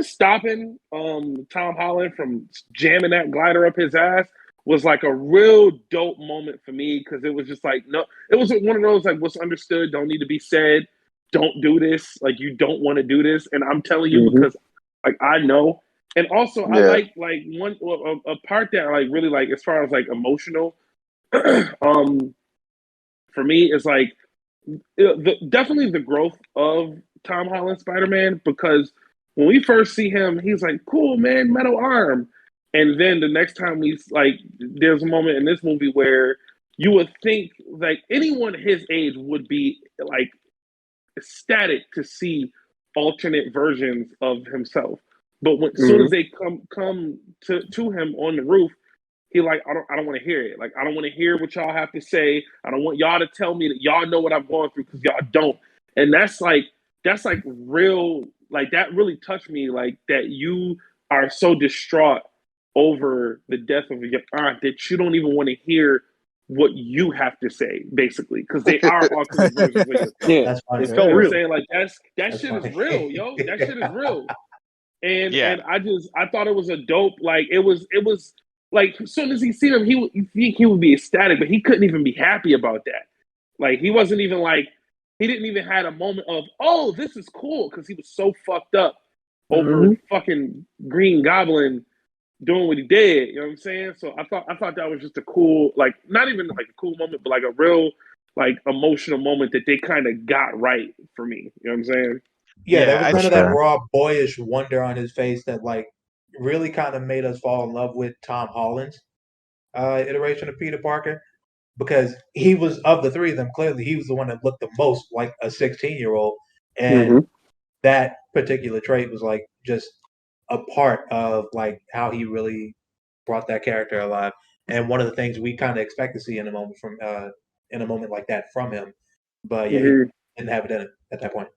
stopping Tom Holland from jamming that glider up his ass was like a real dope moment for me because it was just like no, it was one of those like what's understood don't need to be said. Don't do this. Like you don't want to do this, and I'm telling you because like I know. And also, I like one a part that I like really like as far as like emotional. For me, is like definitely the growth of Tom Holland Spider-Man because when we first see him, he's like, "Cool, man, metal arm," and then the next time we like, there's a moment in this movie where you would think like anyone his age would be like ecstatic to see alternate versions of himself. But when, as soon as they come to him on the roof, he like I don't want to hear it. Like I don't want to hear what y'all have to say. I don't want y'all to tell me that y'all know what I'm going through because y'all don't. And that's like real. Like that really touched me. Like that you are so distraught over the death of your aunt that you don't even want to hear what you have to say, basically, because they are alternate versions of yourself. Yeah, That's funny. it felt real. I'm saying like that That's shit funny. is real, yo. That shit is real. And Yeah. and I thought it was a dope. Like it was like as soon as he seen him, he would be ecstatic, but he couldn't even be happy about that. Like he wasn't even like he didn't even had a moment of oh this is cool because he was so fucked up over fucking Green Goblin doing what he did. You know what I'm saying? So I thought that was just a cool like not even like a cool moment, but like a real like emotional moment that they kind of got right for me. You know what I'm saying? Yeah, there was I none of think that raw boyish wonder on his face that like really kind of made us fall in love with Tom Holland's iteration of Peter Parker because he was of the three of them. Clearly, he was the one that looked the most like a 16-year-old, and that particular trait was like just a part of like how he really brought that character alive. And one of the things we kind of expect to see in a moment like that from him. But yeah, he didn't have it in it at that point.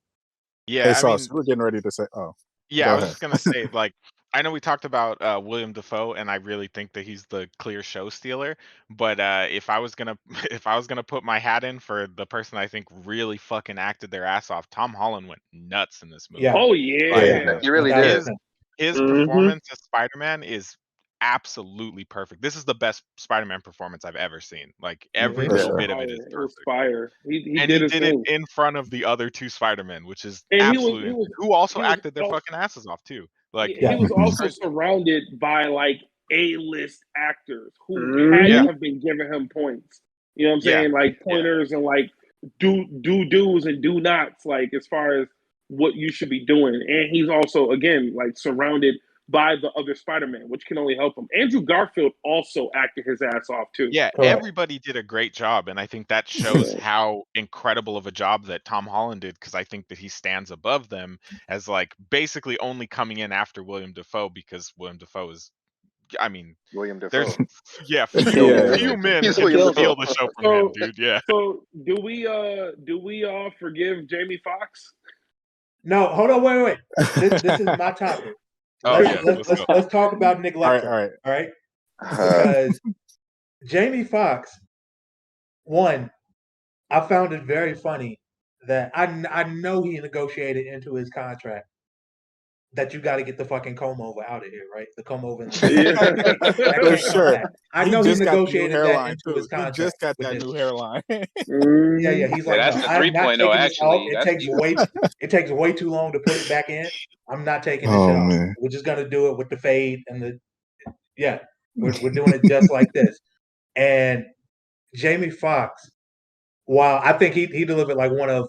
Yeah, Hey, I Sauce, mean, we're getting ready to say. Oh, yeah, go I was ahead. just gonna say, like, I know we talked about William Dafoe, and I really think that he's the clear show stealer. But if I was gonna if I was gonna put my hat in for the person I think really fucking acted their ass off, Tom Holland went nuts in this movie. Yeah. Oh Like yeah. He really did. his performance as Spider-Man is absolutely perfect. This is the best Spider-Man performance I've ever seen. Like every For little sure. bit of it is It was perfect. fire. He And did he his did it thing. in front of the other two Spider-Men, which is And absolutely who also he was acted their fucking asses off too. Like he was also besides- surrounded by like A-list actors who had to have been giving him points. You know what I'm saying? Like pointers and like do's and do nots, like as far as what you should be doing. And he's also again like surrounded by the other Spider-Man, which can only help him. Andrew Garfield also acted his ass off too. Yeah, Correct. everybody did a great job, and I think that shows how incredible of a job that Tom Holland did, because I think that he stands above them as like basically only coming in after William Dafoe, because William Dafoe is, I mean, William Dafoe. few Yeah. men He's can William steal Dafoe. the show from him, dude. Yeah. So do we forgive Jamie Foxx? No, hold on, wait. This is my topic. Let's talk about Nick Lecter. All right. Because Jamie Foxx, one, I found it very funny that I know he negotiated into his contract that you got to get the fucking comb over out of here, right? The comb over. That For can't come sure. back. I know he just got the new negotiated that hairline into too. his He contract. just got with that this. new hairline. Yeah. He's like, that's no, the I'm not 3.0 taking this off. actually. It takes way too long to put it back in. I'm not taking this Oh shit off. man. We're just gonna do it with the fade and the we're doing it just like this. And Jamie Foxx, while I think he delivered like one of,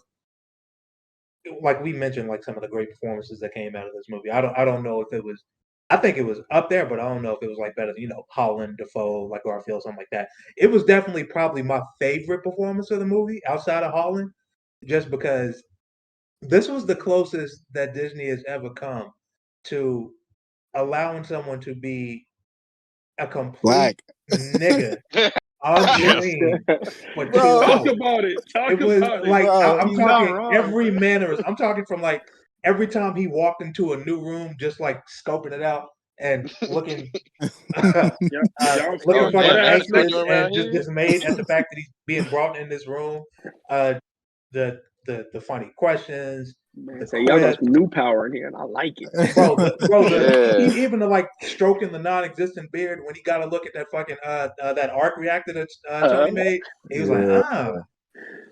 like we mentioned, like some of the great performances that came out of this movie. I don't know if it was, I think it was up there, but I don't know if it was like better than, Holland, Dafoe, like Garfield, something like that. It was definitely probably my favorite performance of the movie outside of Holland, just because this was the closest that Disney has ever come to allowing someone to be a complete Black. nigga on screen for 2 Talk hours. about it. Talk It was about like Bro, I'm he's not talking wrong, every bro. mannerism. I'm talking from like every time he walked into a new room, just like scoping it out and looking, looking fucking anxious and just dismayed at the fact that he's being brought in this room. The funny questions. Man, say y'all got some new power in here, and I like it, even the like stroking the non-existent beard when he got to look at that fucking that arc reactor that Tony made. He was like,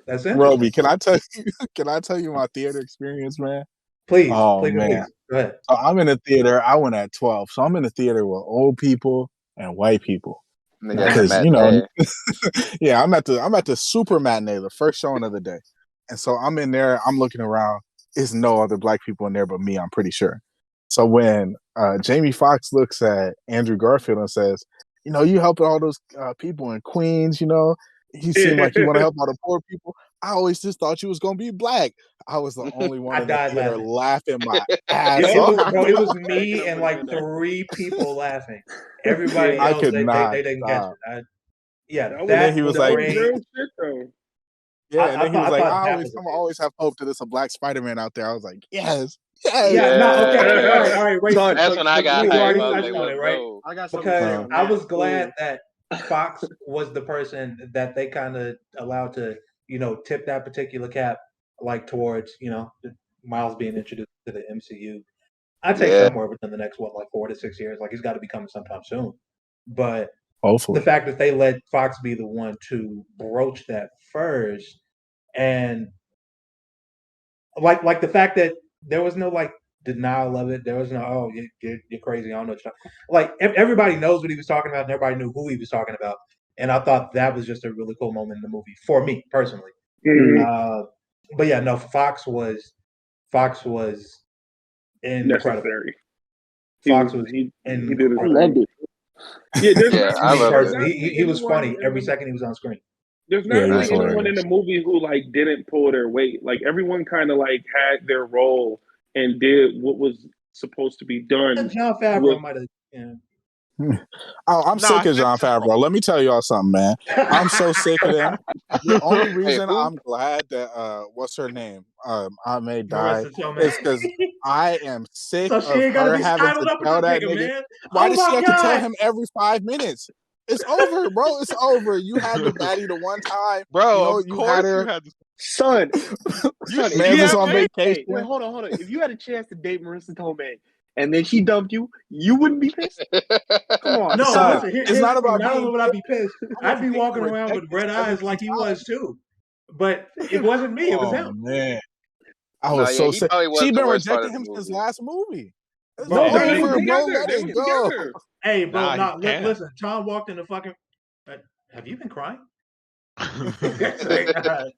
that's interesting. Robi, can I tell you my theater experience, man? Please, man. Please. Go ahead. So I'm in the theater. I went at 12, so I'm in the theater with old people and white people. Because yeah, I'm at the super matinee, the first showing of the day, and so I'm in there. I'm looking around. There's no other black people in there but me. I'm pretty sure. So when Jamie Foxx looks at Andrew Garfield and says, you helping all those people in Queens, you seem like you want to help all the poor people. I always just thought you was gonna be black. I was the only one in the theater laughing my ass off. It was me and like 3 people laughing. Everybody else, I could not they didn't catch it. Then he was like, real shit though. Yeah, and then he was like, I always have hope that there's a black Spider-Man out there. I was like, yes. Okay. All right, right. That's when I got right? I got because I was glad that Fox was the person that they kind of allowed to, tip that particular cap, like towards, Miles being introduced to the MCU. I'd say somewhere within the next 4 to 6 years. Like he's got to be coming sometime soon. But hopefully, the fact that they let Fox be the one to broach that first, and like the fact that there was no denial of it. There was no you're crazy. I don't know what you're talking. Like everybody knows what he was talking about, and everybody knew who he was talking about. And I thought that was just a really cool moment in the movie for me personally. Mm-hmm. But yeah, no, Fox was incredible. Necessary. Fox was he did it. I loved it. Yeah, I love it. He was funny every second he was on screen. There's not really anyone in the movie who didn't pull their weight. Like everyone kind of had their role and did what was supposed to be done. Jon Favreau might have. I'm sick of Jon Favreau. Let me tell y'all something, man. I'm so sick of him. The only reason I'm glad that what's her name? I may die is because I am sick of her having to tell that nigga. Man. Why does she have to tell him every 5 minutes? It's over, bro. It's over. You had the baddie the one time, bro. You had her, son. Man was on vacation. Wait, hold on. If you had a chance to date Marissa Tomei and then she dumped you, you wouldn't be pissed. Come on, no. Son, Listen, it's not about. Not only would I be pissed, I'd be walking around with red eyes like he was too. But it wasn't me. It was him. Man, I was so sick. She's been rejecting him since last movie. Bro, over, bro. Let it go. Hey, bro, listen. Tom walked in the fucking. Have you been crying?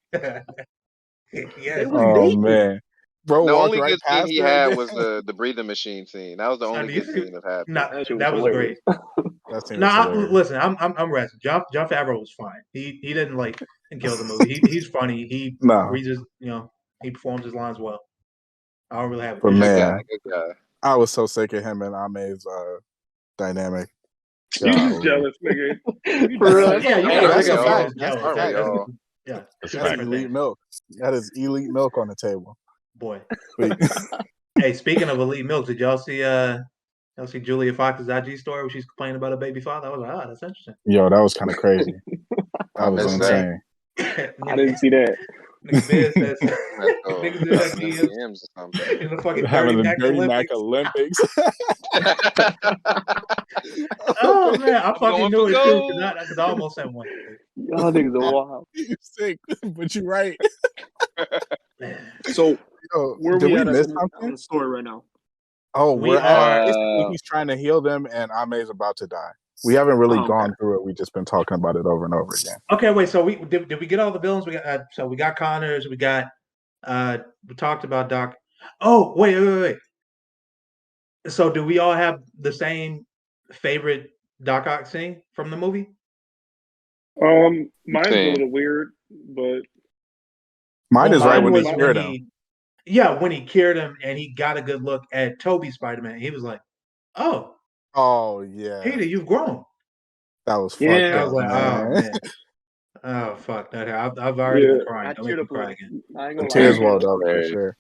Yeah. Oh man, bro. The only good scene he had was the breathing machine scene. That was the only good scene I've had. That was great. Listen, I'm resting. Jon Favreau was fine. He didn't kill the movie. He's funny. He just he performs his lines well. I don't really have. But man, I was so sick of him and Ame's dynamic. You just jealous, nigga. That's a fact. Yeah, that's elite milk. That is elite milk on the table, boy. Hey, speaking of elite milk, did y'all see Julia Fox's IG story where she's complaining about a baby father? I was like, that's interesting. Yo, that was kind of crazy. That was insane. I didn't see that. Niggas in the fucking Dirty Mac Olympics. Oh man, I fucking knew it too because I almost said one. Y'all niggas are wild. You're sick, but you're right. So where did we miss something on the story right now? Oh, we're at he's trying to heal them, and Ame's about to die. We haven't really gone through it. We've just been talking about it over and over again. Okay, wait. So did we get all the villains? We got we got Connors. We got we talked about Doc. Oh, wait. So do we all have the same favorite Doc Ock scene from the movie? Mine's a little weird, but mine is right when he cured him. Yeah, when he cured him and he got a good look at Toby's Spider-Man. He was like, Oh yeah, Peter, you've grown. That was fucked up. I was like, man. Oh fuck! I've already been crying. Don't make me cry again. The tears welled up for sure.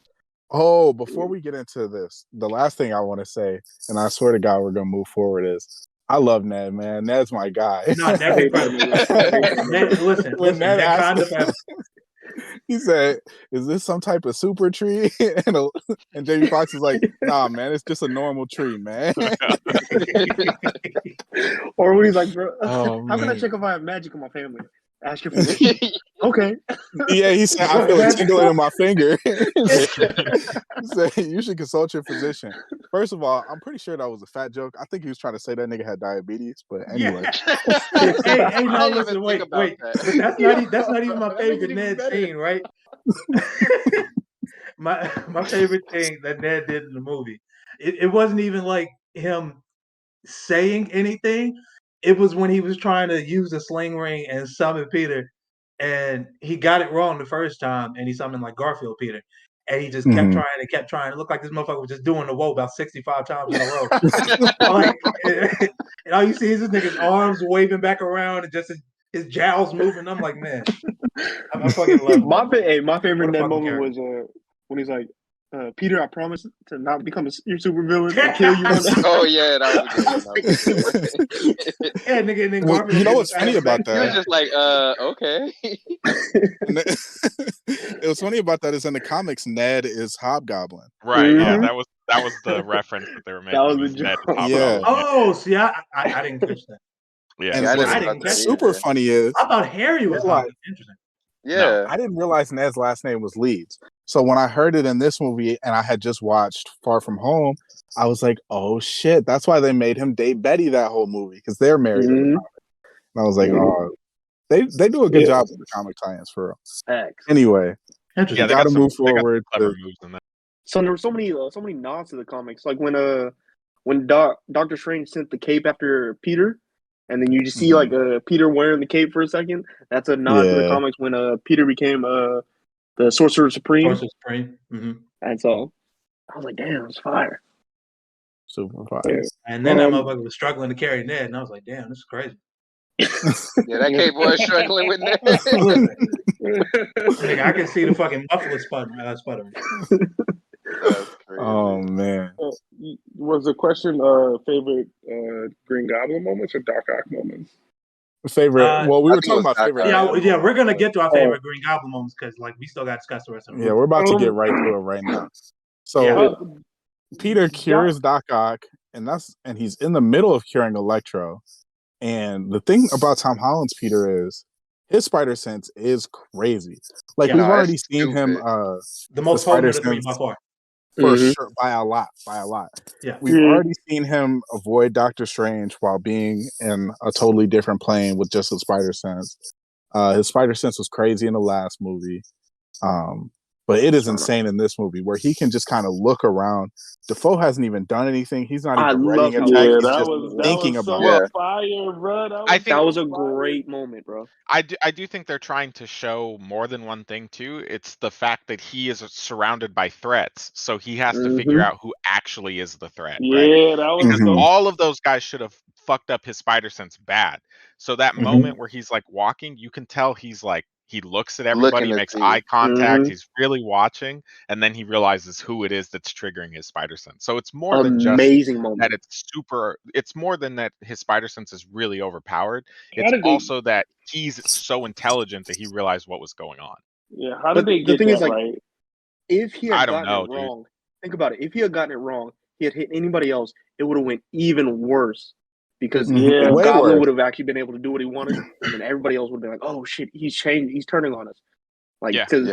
Oh, before we get into this, the last thing I want to say, and I swear to God, we're gonna move forward. Is I love Ned, man. Ned's my guy. No, Ned's incredible. Listen, When Ned Ned asked, kind of. he said, "Is this some type of super tree?" and Jamie Foxx is like, "Nah, man, it's just a normal tree, man." Or when he's like, bro, Oh, how can I man. check if I have magic in my family? Ask your physician. Okay. Yeah, he said, "I feel it tingling in my finger." He said, "You should consult your physician." First of all, I'm pretty sure that was a fat joke. I think he was trying to say that nigga had diabetes, but anyway. Hey, no, I didn't listen, even wait. think about that. That's not even my That makes it favorite even Ned better. scene, right? my favorite thing that Ned did in the movie. It wasn't even like him saying anything. It was when he was trying to use the sling ring and summon Peter, and he got it wrong the first time, and he summoned like Garfield Peter, and he just kept trying and kept trying. It looked like this motherfucker was just doing the woe about 65 times in a row. Like, and all you see is this nigga's arms waving back around and just his jowls moving. I'm like, man, I fucking love him. My favorite What a Ned fucking moment character. was when he's like, Peter, I promise to not become your super villain and kill you one day. Oh yeah, that was a good one. Yeah, nigga, and then Well, Garfield you know did what's the funny same about thing. He was that? just like, okay. And it was funny about that is in the comics, Ned is Hobgoblin. Right. Yeah. Mhm. That was the reference that they were making. That was was the Ned joke. Yeah. Hobgoblin. Oh, see, I didn't catch that. Yeah. And Yeah, I what's didn't I know about didn't that catch that. super either. funny is I thought Harry was Hobgoblin. Interesting. Yeah. I didn't realize Ned's last name was Leeds. So when I heard it in this movie and I had just watched Far From Home, I was like, oh shit, that's why they made him date Betty that whole movie, because they're married in the Mhm. comic. And I was like, oh, they do a good job with the comic tie-ins for real. Facts. Anyway, Interesting. Yeah, we they got got to move they got forward. some clever moves in that. So there were so many nods to the comics. Like when Doctor Strange sent the cape after Peter, and then you just see like Peter wearing the cape for a second. That's a nod to the Yeah. comics when Peter became the Sorcerer Supreme. Sorcerer Supreme. Mm-hmm. And so I was like, damn, it's fire. Super fire. Yeah. And then that motherfucker was struggling to carry Ned, and I was like, damn, this is crazy. Yeah, that cape was struggling with that. Listen, nigga, I can see the fucking muffler sputtering. That's crazy. Oh man. Was the question favorite Green Goblin moments or Doc Ock moments? Favorite. Well, we I were think it talking was about Doc favorite. Ock. Yeah, we're gonna get to our favorite Green Goblin moments because like we still got to discuss the rest of the movie. Yeah, we're about to get right to it right now. So Yeah. Peter cures Doc Ock, and he's in the middle of curing Electro. And the thing about Tom Holland's Peter is his spider sense is crazy. Like Yeah. we've No, already that's seen him stupid. the most spider potent of the three sense by far. for sure, by a lot. Yeah. We've already seen him avoid Doctor Strange while being in a totally different plane with just a spider sense. His spider sense was crazy in the last movie. But it is insane in this movie where he can just kind of look around. Defoe hasn't even done anything. He's not even ready to attack. He's just thinking about it. Fire, bro. I think that was a great moment, bro. I do think they're trying to show more than one thing too. It's the fact that he is surrounded by threats, so he has to figure out who actually is the threat, right? Yeah, that was Because dope. all of those guys should have fucked up his spider sense bad. So that moment where he's like walking, you can tell he's like he looks at everybody, Looking to makes see. eye contact, he's really watching, and then he realizes who it is that's triggering his spider sense. So it's more than just amazing moment. that it's more than that his spider sense is really overpowered. How It's did they- also that he's so intelligent that he realized what was going on. Yeah, how did they the get thing that is, like, right? if he I had don't gotten know, it dude. wrong, think about it. If he had gotten it wrong, he had hit anybody else, it would have went even worse. Because the Way Goblin worse. would have actually been able to do what he wanted, and then everybody else would have been like, "Oh shit, he's changed. He's turning on us." Like, Yeah. cause,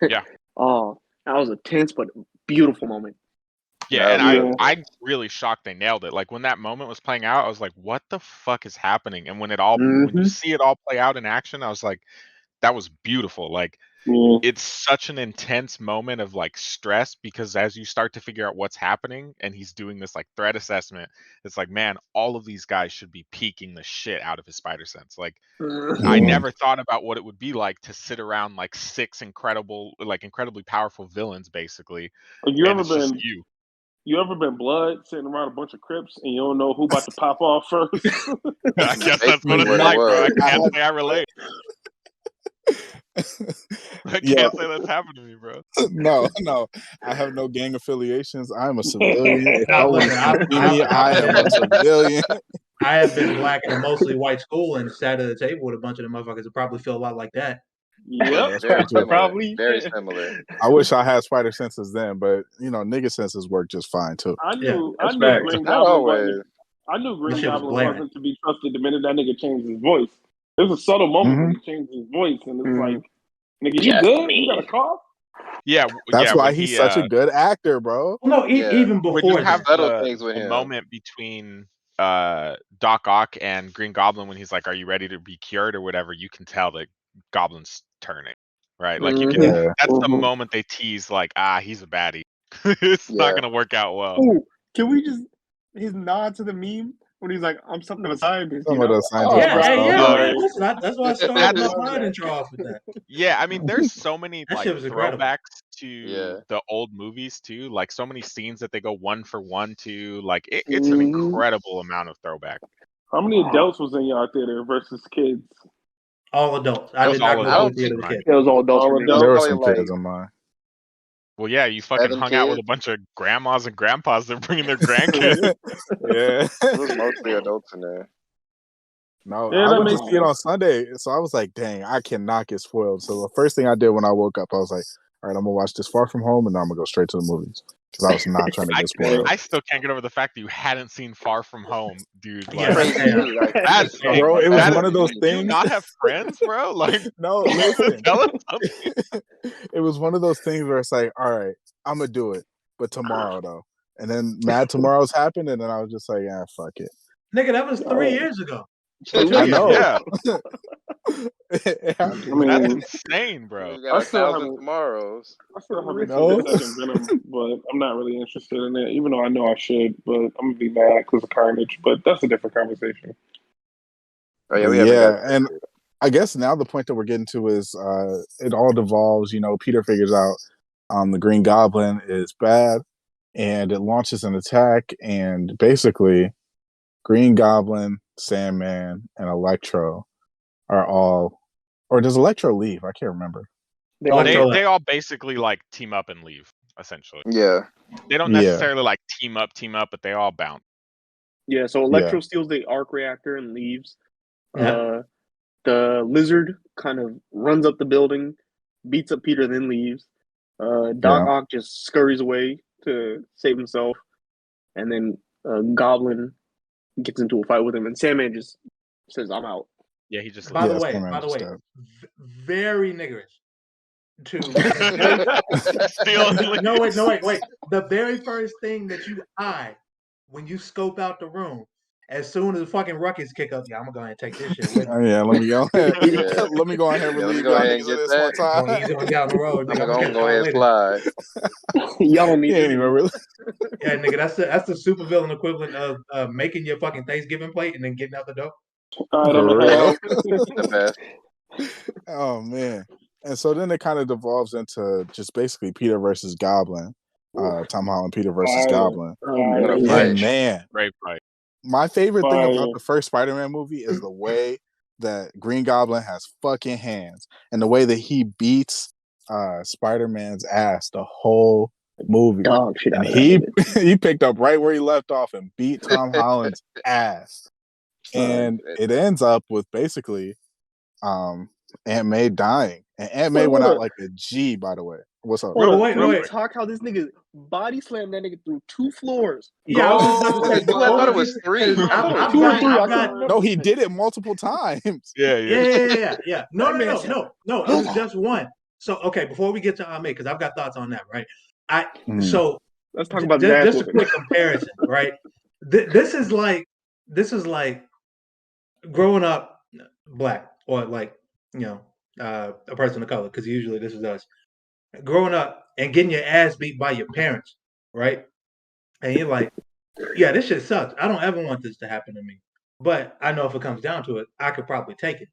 Yeah. Oh, that was a tense but beautiful moment. Yeah, and Yeah. I'm really shocked they nailed it. Like when that moment was playing out, I was like, "What the fuck is happening?" And when when you see it all play out in action, I was like, "That was beautiful." Like Yeah. it's such an intense moment of like stress because as you start to figure out what's happening and he's doing this like threat assessment, it's like, man, all of these guys should be peeking the shit out of his spider sense. Like I never thought about what it would be like to sit around like six incredibly powerful villains basically. You And it's just you. You ever been blood sitting around a bunch of Crips and you don't know who about to pop off first? I guess that's what it's what it like, bro. I was. can't say I relate. I Yo, can't say that's happened to me, bro. no, I have no gang affiliations. I am a civilian. If No, y'all want listen, to see me, I am a civilian. I have been black in a mostly white school and sat at a table with a bunch of the motherfuckers that probably feel a lot like that. Yep, Very similar. probably. Very similar. I wish I had spider senses then, but nigga senses work just fine too. I knew that's Green Not Goblin always. wasn't. I knew Green That shit was Goblin blaring. wasn't to be trusted the minute that nigga changed his voice. There's a subtle moment when he changed his voice, and it's like, nigga, you good? You got a cough? Yeah, That's why when he's such a good actor, bro. Well, no, Yeah. even when before you have that. Subtle things with the him. moment between Doc Ock and Green Goblin when he's like, "Are you ready to be cured?" or whatever, you can tell that Goblin's turning, right? Like you can. Yeah. That's the moment they tease, like, he's a baddie. It's not gonna work out well. Ooh, can we just his nod to the meme when he's like, "I'm something of a scientist." Some of those scientists. Yeah, right. Listen, that's why I started my pod intro off with that. Yeah, I mean, there's so many That like shit was incredible. throwbacks to the old movies too. Like so many scenes that they go one for one to. Like it's an incredible amount of throwback. How many adults was in your theater versus kids? All adults. I did not go to the theater with kids. It was all adults. All adults. There were Probably some like kids on mine. Well, yeah, you fucking 7 hung out with kids. a bunch of grandmas and grandpas that bringing their grandkids. Yeah. It was mostly adults in there. No, Yeah, I that went to makes see it on sense. Sunday, so I was like, dang, I cannot get spoiled. So the first thing I did when I woke up, I was like, all right, I'm gonna watch this Far From Home, and then I'm gonna go straight to the movies because I was not trying to get spoiled. I still can't get over the fact that you hadn't seen Far From Home, dude. Yeah, Like, Crazy. Like, that's Bro, it was that one is- of those do you things. not have friends, bro? Like, No, listen. tell us something. It was one of those things where it's like, all right, I'm gonna do it, but tomorrow though. And then Mad Tomorrow's happened, and then I was just like, yeah, fuck it. Nigga, that was 3 years ago. I know. Yeah, It happened. I mean, that's insane, bro. You got I still 1,000 haven't- tomorrows. I still haven't No. seen the second Venom, but I'm not really interested in it, even though I know I should. But I'm gonna be mad because of Carnage. But that's a different conversation. Oh yeah, we haven't got and I guess now the point that we're getting to is it all devolves. Peter figures out the Green Goblin is bad, and it launches an attack, and basically Green Goblin, Sandman, and Electro are all, or does Electro leave? I can't remember. They all basically like team up and leave, essentially. Yeah. They don't necessarily like team up, but they all bounce. Yeah, so Electro steals the arc reactor and leaves. Yeah. The lizard kind of runs up the building, beats up Peter, then leaves. Doc Ock just scurries away to save himself, and then Goblin gets into a fight with him, and Sandman just says, "I'm out." Yeah, he just. By the way, very niggerish. No, wait. The very first thing that you eye when you scope out the room, as soon as the fucking ruckus kick up, I'm gonna go ahead and take this shit with me. Oh, yeah, let me go ahead. Let me go ahead and relieve y'all niggas of this one time. Easy on you down the road. I'm gonna go ahead and slide. Y'all don't need to even really. Yeah, nigga, that's the supervillain equivalent of making your fucking Thanksgiving plate and then getting out the door. The best. Oh man. And so then it kind of devolves into just basically Peter versus Goblin. Tom Holland, Peter versus Goblin. And man, great fight. My favorite thing about the first Spider-Man movie is the way that Green Goblin has fucking hands and the way that he beats Spider-Man's ass the whole movie. Dog shit. And he picked up right where he left off and beat Tom Holland's ass. And it ends up with basically Aunt May dying. And Aunt May went out like a G, by the way. What's up? Wait. Talk how this nigga body slammed that nigga through 2 floors. Yeah, I thought it was 3. No, he did it multiple times. Yeah. No. It was just one. So, okay, before we get to Aunt May, because I've got thoughts on that, right? So let's talk about just a quick comparison, right? This is like growing up black or like a person of color, because usually this is us. Growing up and getting your ass beat by your parents, right? And you're like, yeah, this shit sucks. I don't ever want this to happen to me. But I know if it comes down to it, I could probably take it.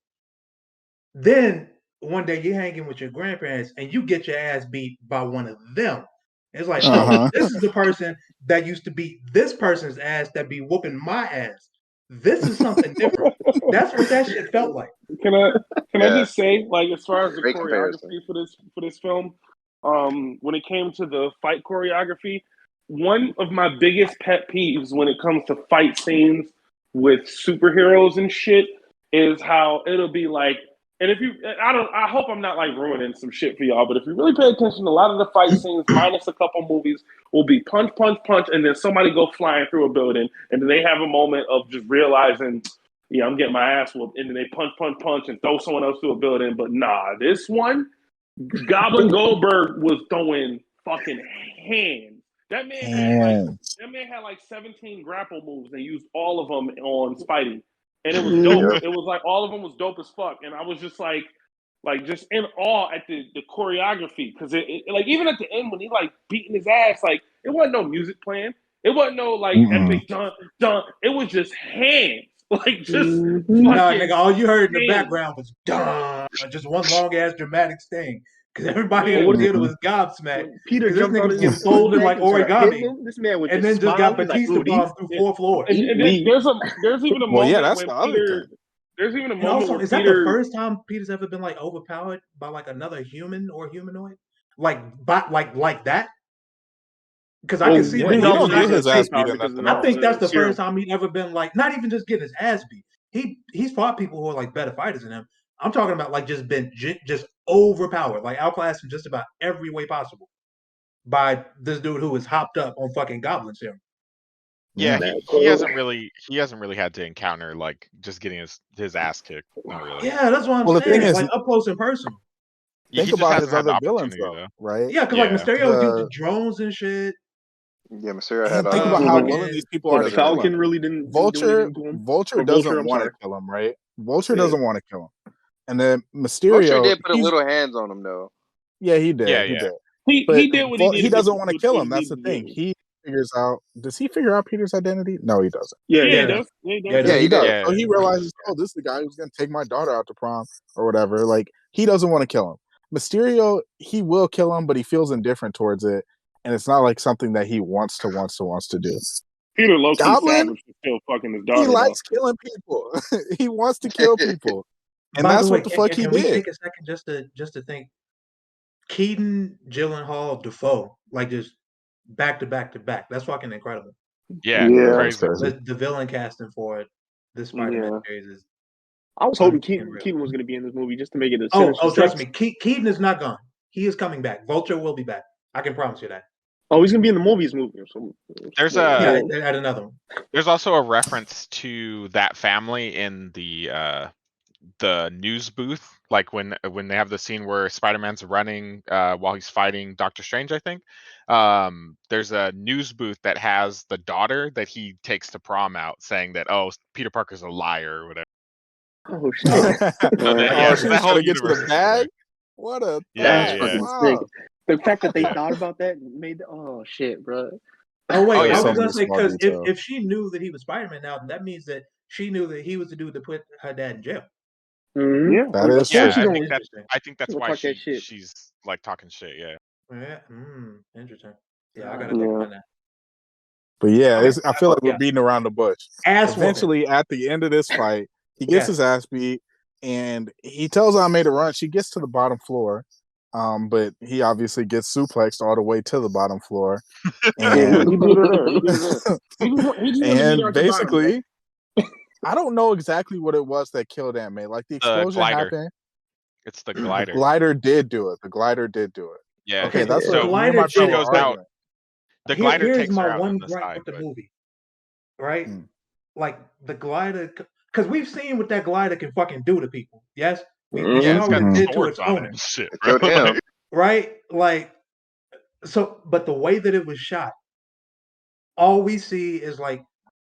Then one day you're hanging with your grandparents and you get your ass beat by one of them. It's like, oh, this is the person that used to beat this person's ass that be whooping my ass. This is something different. That's what that shit felt like. Can I Yeah. just say, like, as far as the Great choreography for this film, when it came to the fight choreography, one of my biggest pet peeves when it comes to fight scenes with superheroes and shit is how it'll be like, and if you, I hope I'm not like ruining some shit for y'all, but if you really pay attention, a lot of the fight scenes, minus a couple movies, will be punch, punch, punch, and then somebody go flying through a building, and then they have a moment of just realizing, yeah, I'm getting my ass whooped, and then they punch, punch, punch, and throw someone else through a building. But nah, this one, Goblin Goldberg was throwing fucking hands. That man had like 17 grapple moves and used all of them on Spidey, and it was dope. It was like all of them was dope as fuck, and I was just like just in awe at the choreography, because it like even at the end when he like beating his ass, like it wasn't no music playing, it wasn't no like epic dun dun, it was just hands, like just nah, nigga, all you heard in the background was dun, just one long ass dramatic sting. Because everybody in the theater was gobsmacked. Peter this jumped nigga out was of getting his folded like origami, this man was and then just got Batista bombed through 4 floors. And there's even a moment when Peter. There's even a And moment also, where is that the first time Peter's ever been like overpowered by like another human or humanoid, like that? Because I can see he don't get his ass beat in nothing. I think that's the first time he'd ever been like, not even just getting his ass beat. He's fought people who are like better fighters than him. I'm talking about like just been just overpowered, like outclassed in just about every way possible by this dude who was hopped up on fucking goblin serum. Yeah, he hasn't really had to encounter like just getting his ass kicked. Not really. Yeah, that's what I'm saying. The thing is, like up close and personal. Think about his other villains though, right? Yeah, because like Mysterio used drones and shit. Yeah, Mysterio had. Think about how willing these people are to kill him. Really didn't. Vulture doesn't want to kill him, right? Vulture doesn't want to kill him, and then Mysterio. Vulture did put a little hands on him though. Yeah, he did. Yeah, he did. He did what he did. He doesn't want to kill him. That's the thing. He figures out. Does he figure out Peter's identity? No, he doesn't. Yeah, he does. Yeah, he does. So he realizes, oh, this is the guy who's going to take my daughter out to prom or whatever. Like, he doesn't want to kill him. Mysterio, he will kill him, but he feels indifferent towards it, and it's not like something that he wants to do. Peter low-key Goblin, savage is still fucking his daughter. He likes killing people. He wants to kill people, and that's what the fuck he did. Can we take a second just to think? Keaton, Gyllenhaal, Defoe, like just back to back to back. That's fucking incredible. Yeah, crazy. The villain casting for it, this Spider-Man series is. I was hoping Keaton was going to be in this movie just to make it a. Trust me, Keaton is not gone. He is coming back. Vulture will be back. I can promise you that. Oh, he's going to be in the Morbius movie or something. There's add another one. There's also a reference to that family in the news booth, like when they have the scene where Spider-Man's running while he's fighting Doctor Strange, I think. There's a news booth that has the daughter that he takes to prom out, saying that, oh, Peter Parker's a liar or whatever. Oh shit! She's trying to get to the bag. What a wow. The fact that they thought about that made shit, bro. Oh wait, I was gonna say, because if she knew that he was Spider-Man now, that means that she knew that he was the dude that put her dad in jail. Mm-hmm. Yeah, that is true. I think that's why she's like talking shit. Yeah. Interesting. Yeah, I gotta think about that. But yeah, I feel like we're beating around the bush. Eventually, at the end of this fight, he gets his ass beat, and he tells Aunt May to run. She gets to the bottom floor, but he obviously gets suplexed all the way to the bottom floor. And, and basically, I don't know exactly what it was that killed Aunt May. Like the explosion happened. It's the glider. The glider did do it. Yeah. Okay, that's what the glider goes out. The glider Here's takes her my out one on the gripe side, with the movie, right? Like the glider, because we've seen what that glider can fucking do to people. Yes, we it's got did to swords its on owner. it and shit, bro. Right? Like, so, but the way that it was shot, all we see is like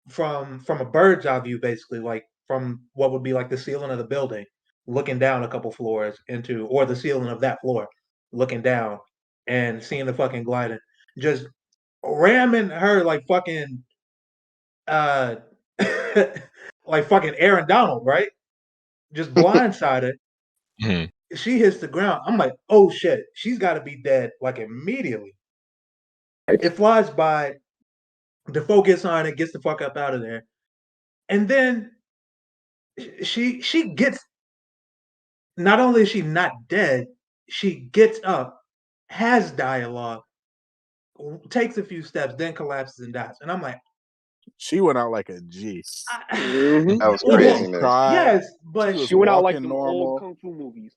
from a bird's eye view, basically, like from what would be like the ceiling of the building, looking down a couple floors into, or the ceiling of that floor, looking down and seeing the fucking glider, just ramming her like fucking like fucking Aaron Donald, right? Just blindsided. She hits the ground. I'm like, oh shit, she's got to be dead like immediately. It flies by. Defoe gets on it, gets the fuck up out of there, and then she gets. Not only is she not dead, she gets up, has dialogue, takes a few steps, then collapses and dies. And I'm like, she went out like a G. Mhm. That was She crazy, didn't man. cry. yes, but She was She went out like walking them normal. old kung fu movies.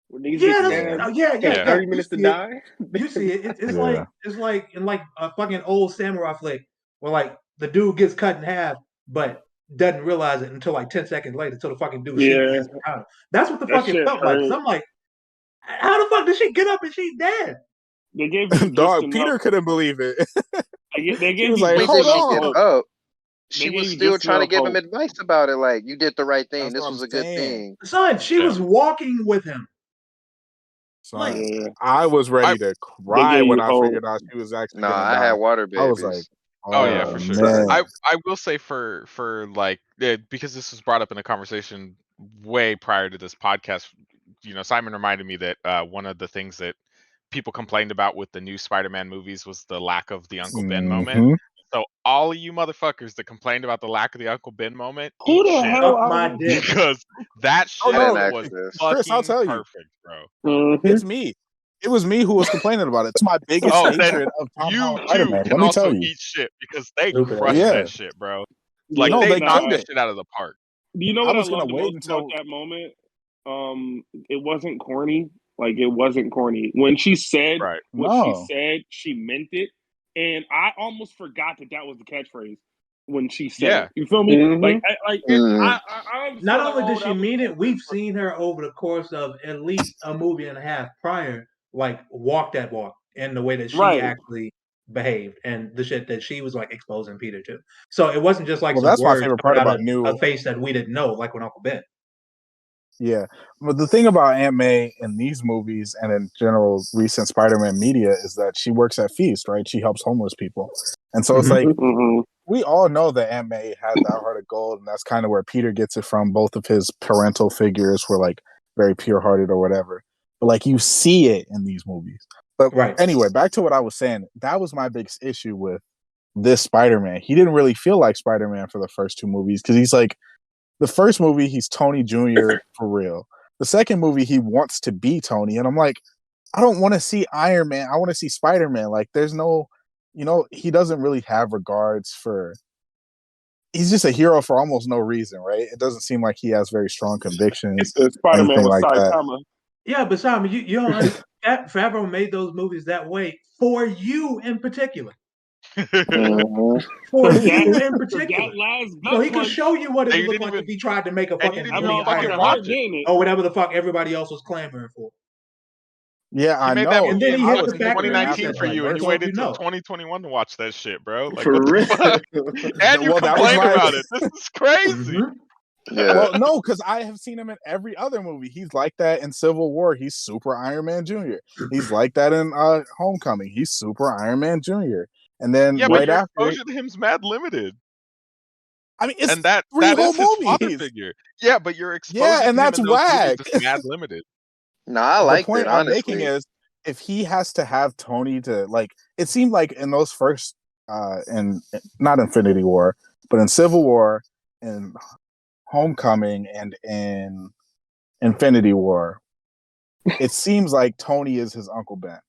Where niggas yeah, get stabbed, yeah. 30 You minutes to see it. die. You see it. It's Yeah. like in like a fucking old samurai flick where like the dude gets cut in half, but doesn't realize it until like 10 seconds later, until the fucking dude Yeah. shoots around. That's what the That fuck it shit felt like. hurt. So I'm like, how the fuck did she get up and she's dead? They gave you just Dog, enough. Peter couldn't believe it. They He gave was you like, Wait, just hold did she enough get on. hope. up? They She gave was you still just trying to enough give him hope. advice about it. Like, you did the right thing. That's This what was I'm a good saying. thing. Son, she was walking with him. Son, Yeah. I was ready to cry gave when you I hope. figured out she was actually Nah, gonna I had die. water I was like, babies. Oh yeah, for sure. man. I will say for like because this was brought up in a conversation way prior to this podcast. You know, Simon reminded me that one of the things that people complained about with the new Spider-Man movies was the lack of the Uncle Ben moment. Mhm. So all of you motherfuckers that complained about the lack of the Uncle Ben moment, Who eat the shit. hell Up out my of dick. Because that Oh, shit no, I didn't was ask this. Chris, I'll fucking tell you. perfect, bro. Mhm. It's me. It was me who was complaining about it. It's my biggest Oh, then hatred of Tom you Holland too Spider-Man. can Let me tell also you. eat shit because they Stupid crushed Yeah. that shit, bro. Like No, they they knocked killed that it. shit out of the park. You know I what I was gonna love the wait most about until that moment? It wasn't corny. Like it wasn't corny. When she said Right. what she no. said, she meant it. And I almost forgot that was the catchphrase when she said Yeah. it. You feel me? Mhm. I was Not so like, only did oh, she that was mean it, perfect. we've seen her over the course of at least a movie and a half prior, like walk that walk in the way that she Right. actually behaved and the shit that she was like exposing Peter to. So it wasn't just like Well, some that's my words favorite coming part out about of New. a face that we didn't know, like with Uncle Ben. Yeah. But the thing about Aunt May in these movies and in general recent Spider-Man media is that she works at Feast, right? She helps homeless people. And so it's like, Mhm. we all know that Aunt May had that heart of gold, and that's kind of where Peter gets it from. Both of his parental figures were like very pure-hearted or whatever. But like you see it in these movies. But Right. anyway, back to what I was saying. That was my biggest issue with this Spider-Man. He didn't really feel like Spider-Man for the first two movies because he's like, the first movie, he's Tony Jr. for real. The second movie, he wants to be Tony. And I'm like, I don't want to see Iron Man. I want to see Spider-Man. Like, there's no, he doesn't really have regards for, he's just a hero for almost no reason, right? It doesn't seem like he has very strong convictions, It's Spider-Man anything with like that. Saitama. Yeah, but Simon, you don't understand. Favreau made those movies that way for you in particular. Mhm. For That- you in that particular. last So gut he could punch, show you what it And would you look didn't like even if he tried to make a and you fucking didn't that even green fucking Iron motherfucker Man hurt, watch it. didn't it? or whatever the fuck everybody else was clamoring for. Yeah, He I made that know. And movie then in he I hit was the fucking back of the 2019 reset for like, button you, and and you told you waited till no. 2021 to watch that shit, bro. Like, For what the real. fuck? And you well, that was complain my. about it. This is crazy. Mhm. Yeah. Well, no, because I have seen him in every other movie. He's like that in Civil War. He's Super Iron Man Jr. He's like that in Homecoming. He's Super Iron Man Jr. And then Yeah, but right your after, exposure to him's mad limited. I mean, it's And that three whole is his father movies. figure. Yeah, but your Yeah, exposure and to him that's in those movies whack. is mad limited. No, I The liked it, point I'm making honestly. is if he has to have Tony to like, it seemed like in those first, in not Infinity War, but in Civil War, in Homecoming, and in Infinity War, it seems like Tony is his Uncle Ben.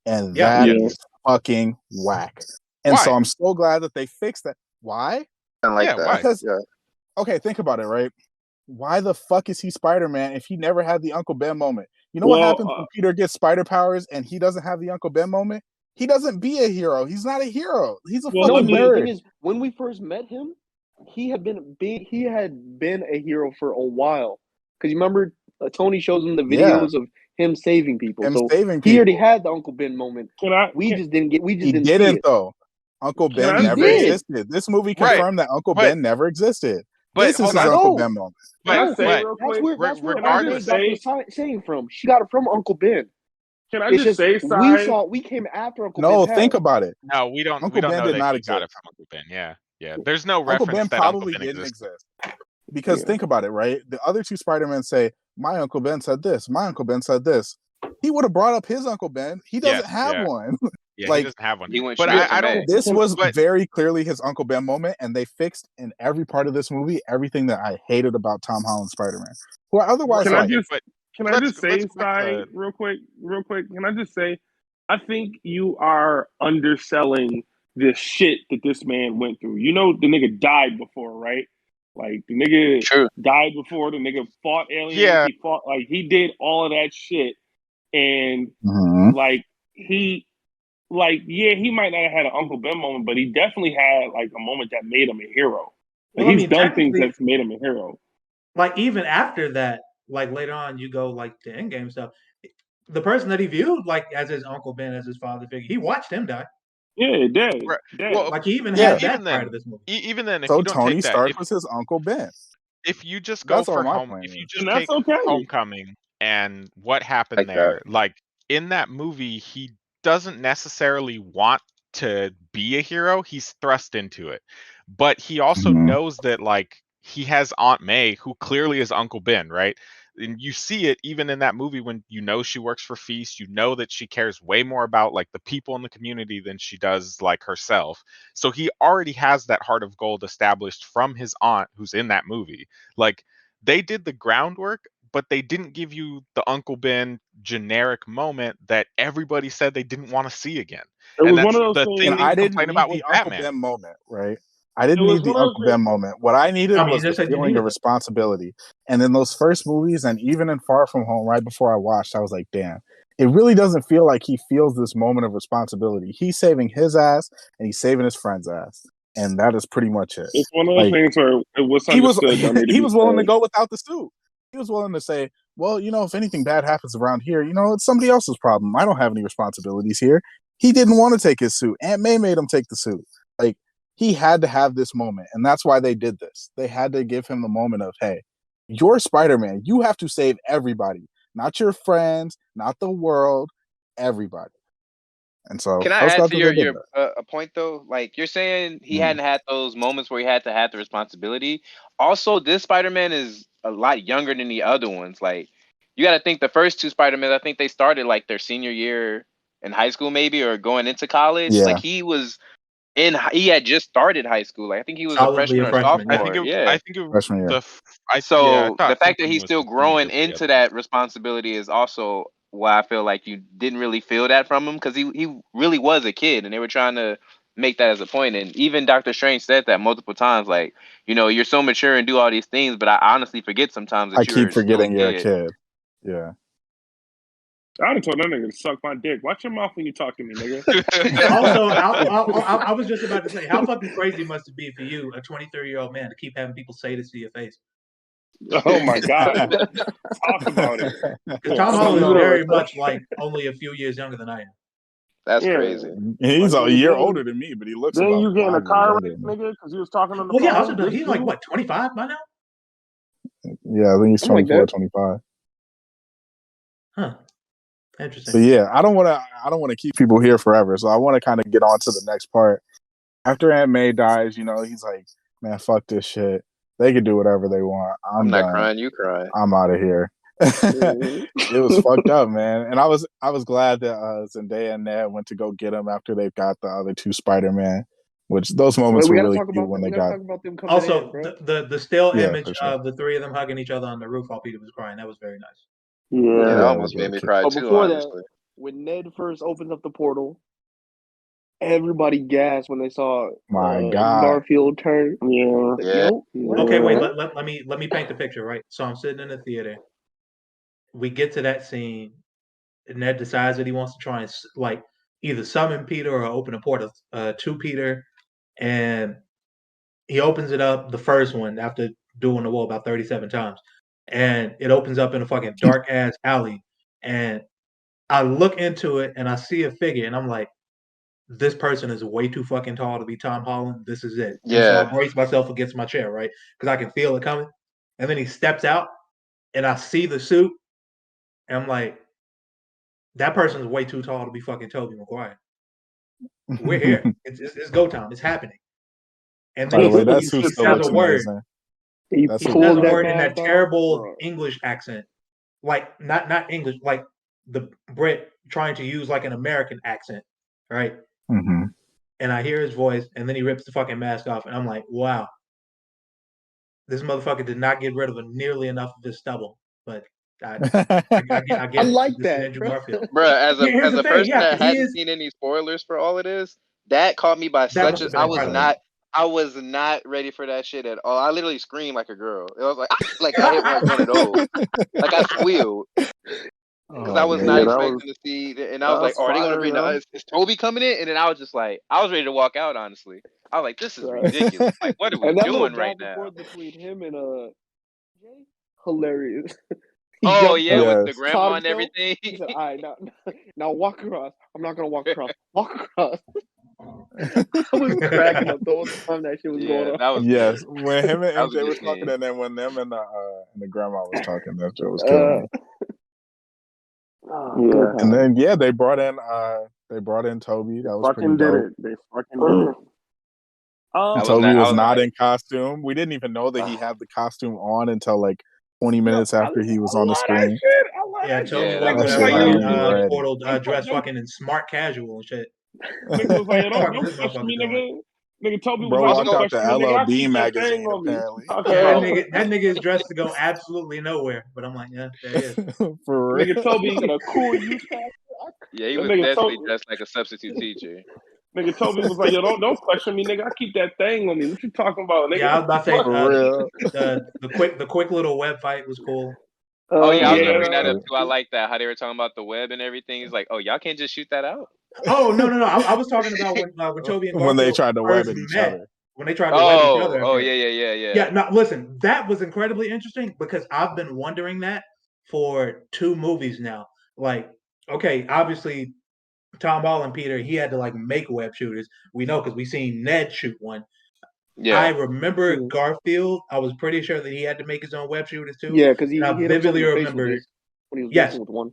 And Yeah. that Yeah. is fucking whack. And Why? so I'm so glad that they fixed that. Why? I like Yeah, that. why? Because, Yeah. okay, think about it, right? Why the fuck is he Spider-Man if he never had the Uncle Ben moment? You know what happens when Peter gets spider powers and he doesn't have the Uncle Ben moment? He doesn't be a hero. He's not a hero. He's a No, fucking but the nerd. thing is, when we first met him, he had been a hero for a while. Because you remember, Tony shows him the Yeah. videos of him saving people. Him So saving he already people. had the Uncle Ben moment. We just didn't He see didn't it. though. Uncle Ben I never say- existed. This movie Right. confirmed that Uncle But- Ben never existed. But This is hold his on. Uncle No. Ben moment. Can I No, say but- real That's quick? where regardless- Aunt May got the saying from. She got it from Uncle Ben. Can I It's just say, we came after Uncle No, Ben. think about it. No, we don't Uncle Ben know did that not he got it exist. from Uncle Ben. Yeah. Yeah. There's no Uncle reference Ben that Uncle probably Ben didn't existed. exist. Because think about it, right? The other two Spider-Men say, my Uncle Ben said this, my Uncle Ben said this. He would have brought up his Uncle Ben. He doesn't have one. Yeah, he like doesn't have one. He went But straight to I May. don't. this was But very clearly his Uncle Ben moment, and they fixed in every part of this movie everything that I hated about Tom Holland Spider-Man. Who I otherwise Can I like. just but can I let's just say, go back Sai, to real quick? Can I just say, I think you are underselling the shit that this man went through. You know, the nigga died before, right? Like the nigga True. died before. The nigga fought aliens. yeah. He fought he did all of that shit, and Mhm. like he might not have had an Uncle Ben moment, but he definitely had like a moment that made him a hero. Like, Well, I he's mean, done things technically, that's made him a hero. like even after that, like later on, you go like to Endgame stuff. The person that he viewed like as his Uncle Ben, as his father figure, he watched him die. Yeah, dead, Right. dead. Well, Like he even Yeah. had even that part of then, this movie. even then, if So you don't Tony take that, Stark was his Uncle Ben. if you just go That's all for my home, plan if you is. just And that's take okay. Homecoming and what happened Like that. there, like in that movie, he doesn't necessarily want to be a hero. He's thrust into it, but he also Mhm. knows that like he has Aunt May, who clearly is Uncle Ben, right? And you see it even in that movie when you know she works for Feast. You know that she cares way more about like the people in the community than she does like herself. So he already has that heart of gold established from his aunt who's in that movie. Like they did the groundwork, but they didn't give you the Uncle Ben generic moment that everybody said they didn't want to see again. It And was one that's of those the And thing that things. I you didn't complain need about with the Uncle Batman. Ben moment, right? I It didn't was need the one of Uncle those Ben things. moment. What I needed I mean, you was the just said you feeling needed of it. responsibility. And in those first movies, and even in Far From Home, right before I watched, I was like, damn, it really doesn't feel like he feels this moment of responsibility. He's saving his ass and he's saving his friend's ass. And that is pretty much it. It's one of those Like, things where what's he was understood don't need to he be was willing to said. go without the suit. He was willing to say, well, if anything bad happens around here, it's somebody else's problem. I don't have any responsibilities here. He didn't want to take his suit. Aunt May made him take the suit. Like, he had to have this moment, and that's why they did this. They had to give him the moment of, hey, you're Spider-Man. You have to save everybody, not your friends, not the world, everybody. And so Can I I was add glad to that they did your that. a point though? Like you're saying, he Mm. hadn't had those moments where he had to have the responsibility. Also, this Spider-Man is a lot younger than the other ones. Like you got to think the first two Spider-Man, I think they started like their senior year in high school, maybe, or going into college. Like Yeah. he had just started high school. Like I think he was a Solidly freshman a or freshman, yeah. sophomore. Yeah. Freshman year. I So the thought fact that Homecoming he's was still his senior growing with the into others. that responsibility is also why I feel like you didn't really feel that from him, because he really was a kid and they were trying to make that as a point. And even Dr. Strange said that multiple times, like, you're so mature and do all these things, but I honestly forget sometimes I that keep you're still a forgetting you're a kid. kid. Yeah. I done told that nigga to suck my dick. Watch your mouth when you talk to me, nigga. Also, I was just about to say, how fucking crazy must it be for you, a 23-year-old man, to keep having people say this to your face? Oh my god. Talk about it. Because Tom I Holland is know. very much like only a few years younger than I am. That's Yeah. crazy. He's Like, a year then, older than me, but he looks then about you get in a 5 years car younger wreck, than me. nigga, because you was talking on the Well, yeah, phone. he's like, what, 25 by now? Yeah, I think he's Something like 24, that. 25. Huh. Interesting. So yeah, I don't want to keep people here forever. So I want to kind of get on to the next part. After Aunt May dies, he's like, man, fuck this shit. They can do whatever they want. I'm I'm not done. crying, you cry. I'm out of here. It was fucked up, man. And I was glad that Zendaya and Ned went to go get him after they got the other two Spider-Man, which those moments we were gotta really talk cute about when that. they We gotta got. talk about them coming Also, in, bro. the still Yeah, image for sure. of the three of them hugging each other on the roof while Peter was crying, that was very nice. Yeah, that Yeah. Yeah, it almost was made really me cute. cry But too, before that, honestly. when Ned first opens up the portal, everybody gasped when they saw My God. Garfield turn. Yeah. Yeah. What? Okay, wait, What? let me paint the picture, right? So I'm sitting in the theater. We get to that scene, and Ned decides that he wants to try and like either summon Peter or open a portal to Peter, and he opens it up, the first one, after doing the wall about 37 times, and it opens up in a fucking dark ass alley, and I look into it and I see a figure, and I'm like, this person is way too fucking tall to be Tom Holland. This is it. And so I Yeah. brace myself against my chair, right? Because I can feel it coming. And then he steps out, and I see the suit, and I'm like, that person's way too tall to be fucking Tobey Maguire. We're here. It's go time. It's happening. And then By the way, that he suit still says looks a word. amazing. He That He suit says looks a pulled that word amazing. in that mask off, terrible bro. English accent, like not English, like the Brit trying to use like an American accent, right? Mm-hmm. And I hear his voice, and then he rips the fucking mask off, and I'm like, wow, this motherfucker did not get rid of nearly enough of his stubble. But I get I it. like This is that, Andrew bro. Garfield. Bro, as a Here's as the a thing, person yeah, that because he hasn't is. seen any spoilers for all it is, that caught me by That such must a. have been incredible. I was not ready for that shit at all. I literally screamed like a girl. It was like I hit like one of those. Like I squealed because I Oh was not man. expecting to see, and I that was like, was "Oh, are they gonna fire, bring yo. is Toby coming in?" And then I was just like, I was ready to walk out. Honestly, I was like, "This is Right. ridiculous. Like, what are we And that little doing right back and now?" forth between him and Jay, hilarious. He Oh jumped yeah, up, with the Yes. grandma caught and himself. everything. He said, "All right, now walk across. I'm not gonna walk across. Walk across." I was cracking up the whole time that shit was going Yeah, on. that was Yes. good. When him and That was a MJ good was talking, scene. and then when them and the grandma was talking, that shit was killing me. Yeah, And then they brought in Toby. That was pretty fucking did dope. it. They fucking did it. And I was Toby not. I was was not not. in costume. We didn't even know that he had the costume on until like 20 minutes after he was I on the love that screen. shit. I love Yeah, that Toby shit. Yeah, that walked was That through Nigga was that shit like, crazy. yo, had fucking me ready. portal don't, dressed don't, fucking in smart casual and shit. nigga was like, yo, Fuck don't this question me, motherfucker doing? nigga. Nigga Toby was Bro like, walked don't Also, out the question me, nigga. I LLB keep that thing magazine on me. apparently. Yeah, oh, that nigga is dressed to go absolutely nowhere. But I'm like, yeah, there he is. For real. Nigga He Toby, said a cool youth pastor. yeah, he that was nigga definitely Toby, dressed like a substitute teacher. nigga Toby was like, yo, don't question me, nigga. I keep that thing on me. What you talking about, Yeah, I nigga? was about to say For real. the quick little web fight was cool. Oh yeah, I was Yeah, gonna that Yeah, was bring that up cool. too. I like that how they were talking about the web and everything. He's like, oh, y'all can't just shoot that out. Oh no! I was talking about when Toby and When they Garfield tried to web first at each met. other. When they tried to web each other at Oh first. yeah. Yeah, now listen, that was incredibly interesting because I've been wondering that for 2 movies now. Like, okay, obviously Tom Ball and Peter, he had to like make web shooters. We know because we seen Ned shoot one. I Yeah. remember Garfield. I was pretty sure that he had to make his own web shooters too. Yeah, because he And I hit himself in vividly the face with remember, his when he was yes, working with one.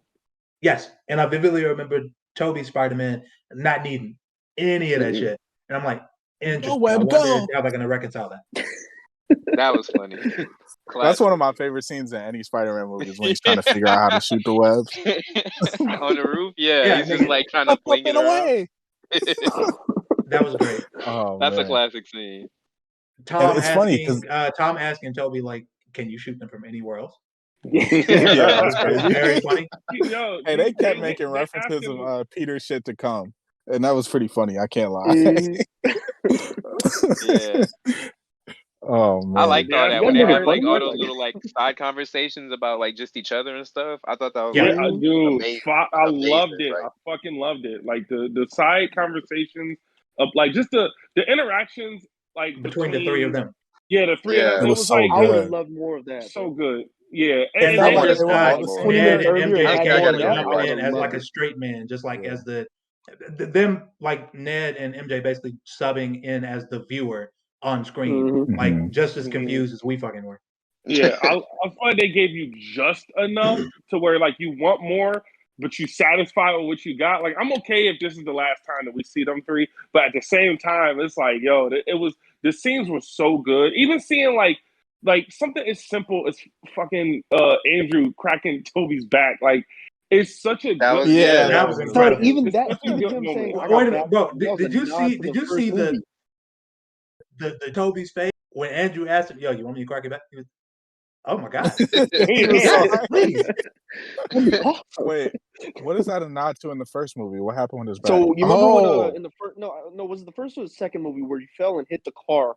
yes, and I vividly remember Toby Spider-Man not needing any of that Mhm. shit. And I'm like, Go interesting. I web, wonder go. how they're gonna reconcile that. That was funny. That's one of Classic. my favorite scenes in any Spider-Man movie is when he's trying to figure out how to shoot the webs. On the roof, yeah, Yeah, he's just nigga, like trying to Up fling it and around. away. that was great. Oh That's a man. classic scene. And it's funny because Tom asking Toby like, can you shoot them from anywhere else? yeah, Yeah. that was That was crazy. very funny. yo, Hey, they kept making they references asked him, of Peter's shit to come. And that was pretty funny, I can't lie. Yeah. Oh man. I liked all Yeah, that that when they nigga had like funny, all like- those little like side conversations about like just each other and stuff. I thought that was Yeah. like dude, amazing. I loved Amazing, it. right? I fucking loved it. Like the side conversations of like just the interactions like Between the 3 of them. Yeah, the 3 of them. Yeah. It was so like I would have good. loved more of that. so good. Yeah, And felt then like just they were all the 20 same. Ned minutes and earlier, MJ had Honestly, kind I of more gotta of go that, I jumping would in have as loved like a it. straight man, just like Yeah. as them like Ned and MJ basically subbing in as the viewer on screen, Mhm. like Mhm. just as confused as we fucking were. Yeah, I feel like they gave you just enough to where like you want more, but you satisfied with what you got. Like I'm okay if this is the last time that we see them 3, but at the same time, it's like yo, the scenes were so good. Even seeing like something as simple as fucking Andrew cracking Toby's back, like it's such a That good was Yeah, That was incredible. Even It's that such a scene, good him saying, moment. "I Wait got a minute, back," bro. that was a Did you nod see? to Did the you first see movie. the Toby's face when Andrew asked him, "Yo, you want me to crack it back?" He was, "Oh my god, He was yes, so please." Wait, what is that a nod to in the first movie? What happened with his back? So you remember Oh, when in the first was it the first or the second movie where he fell and hit the car?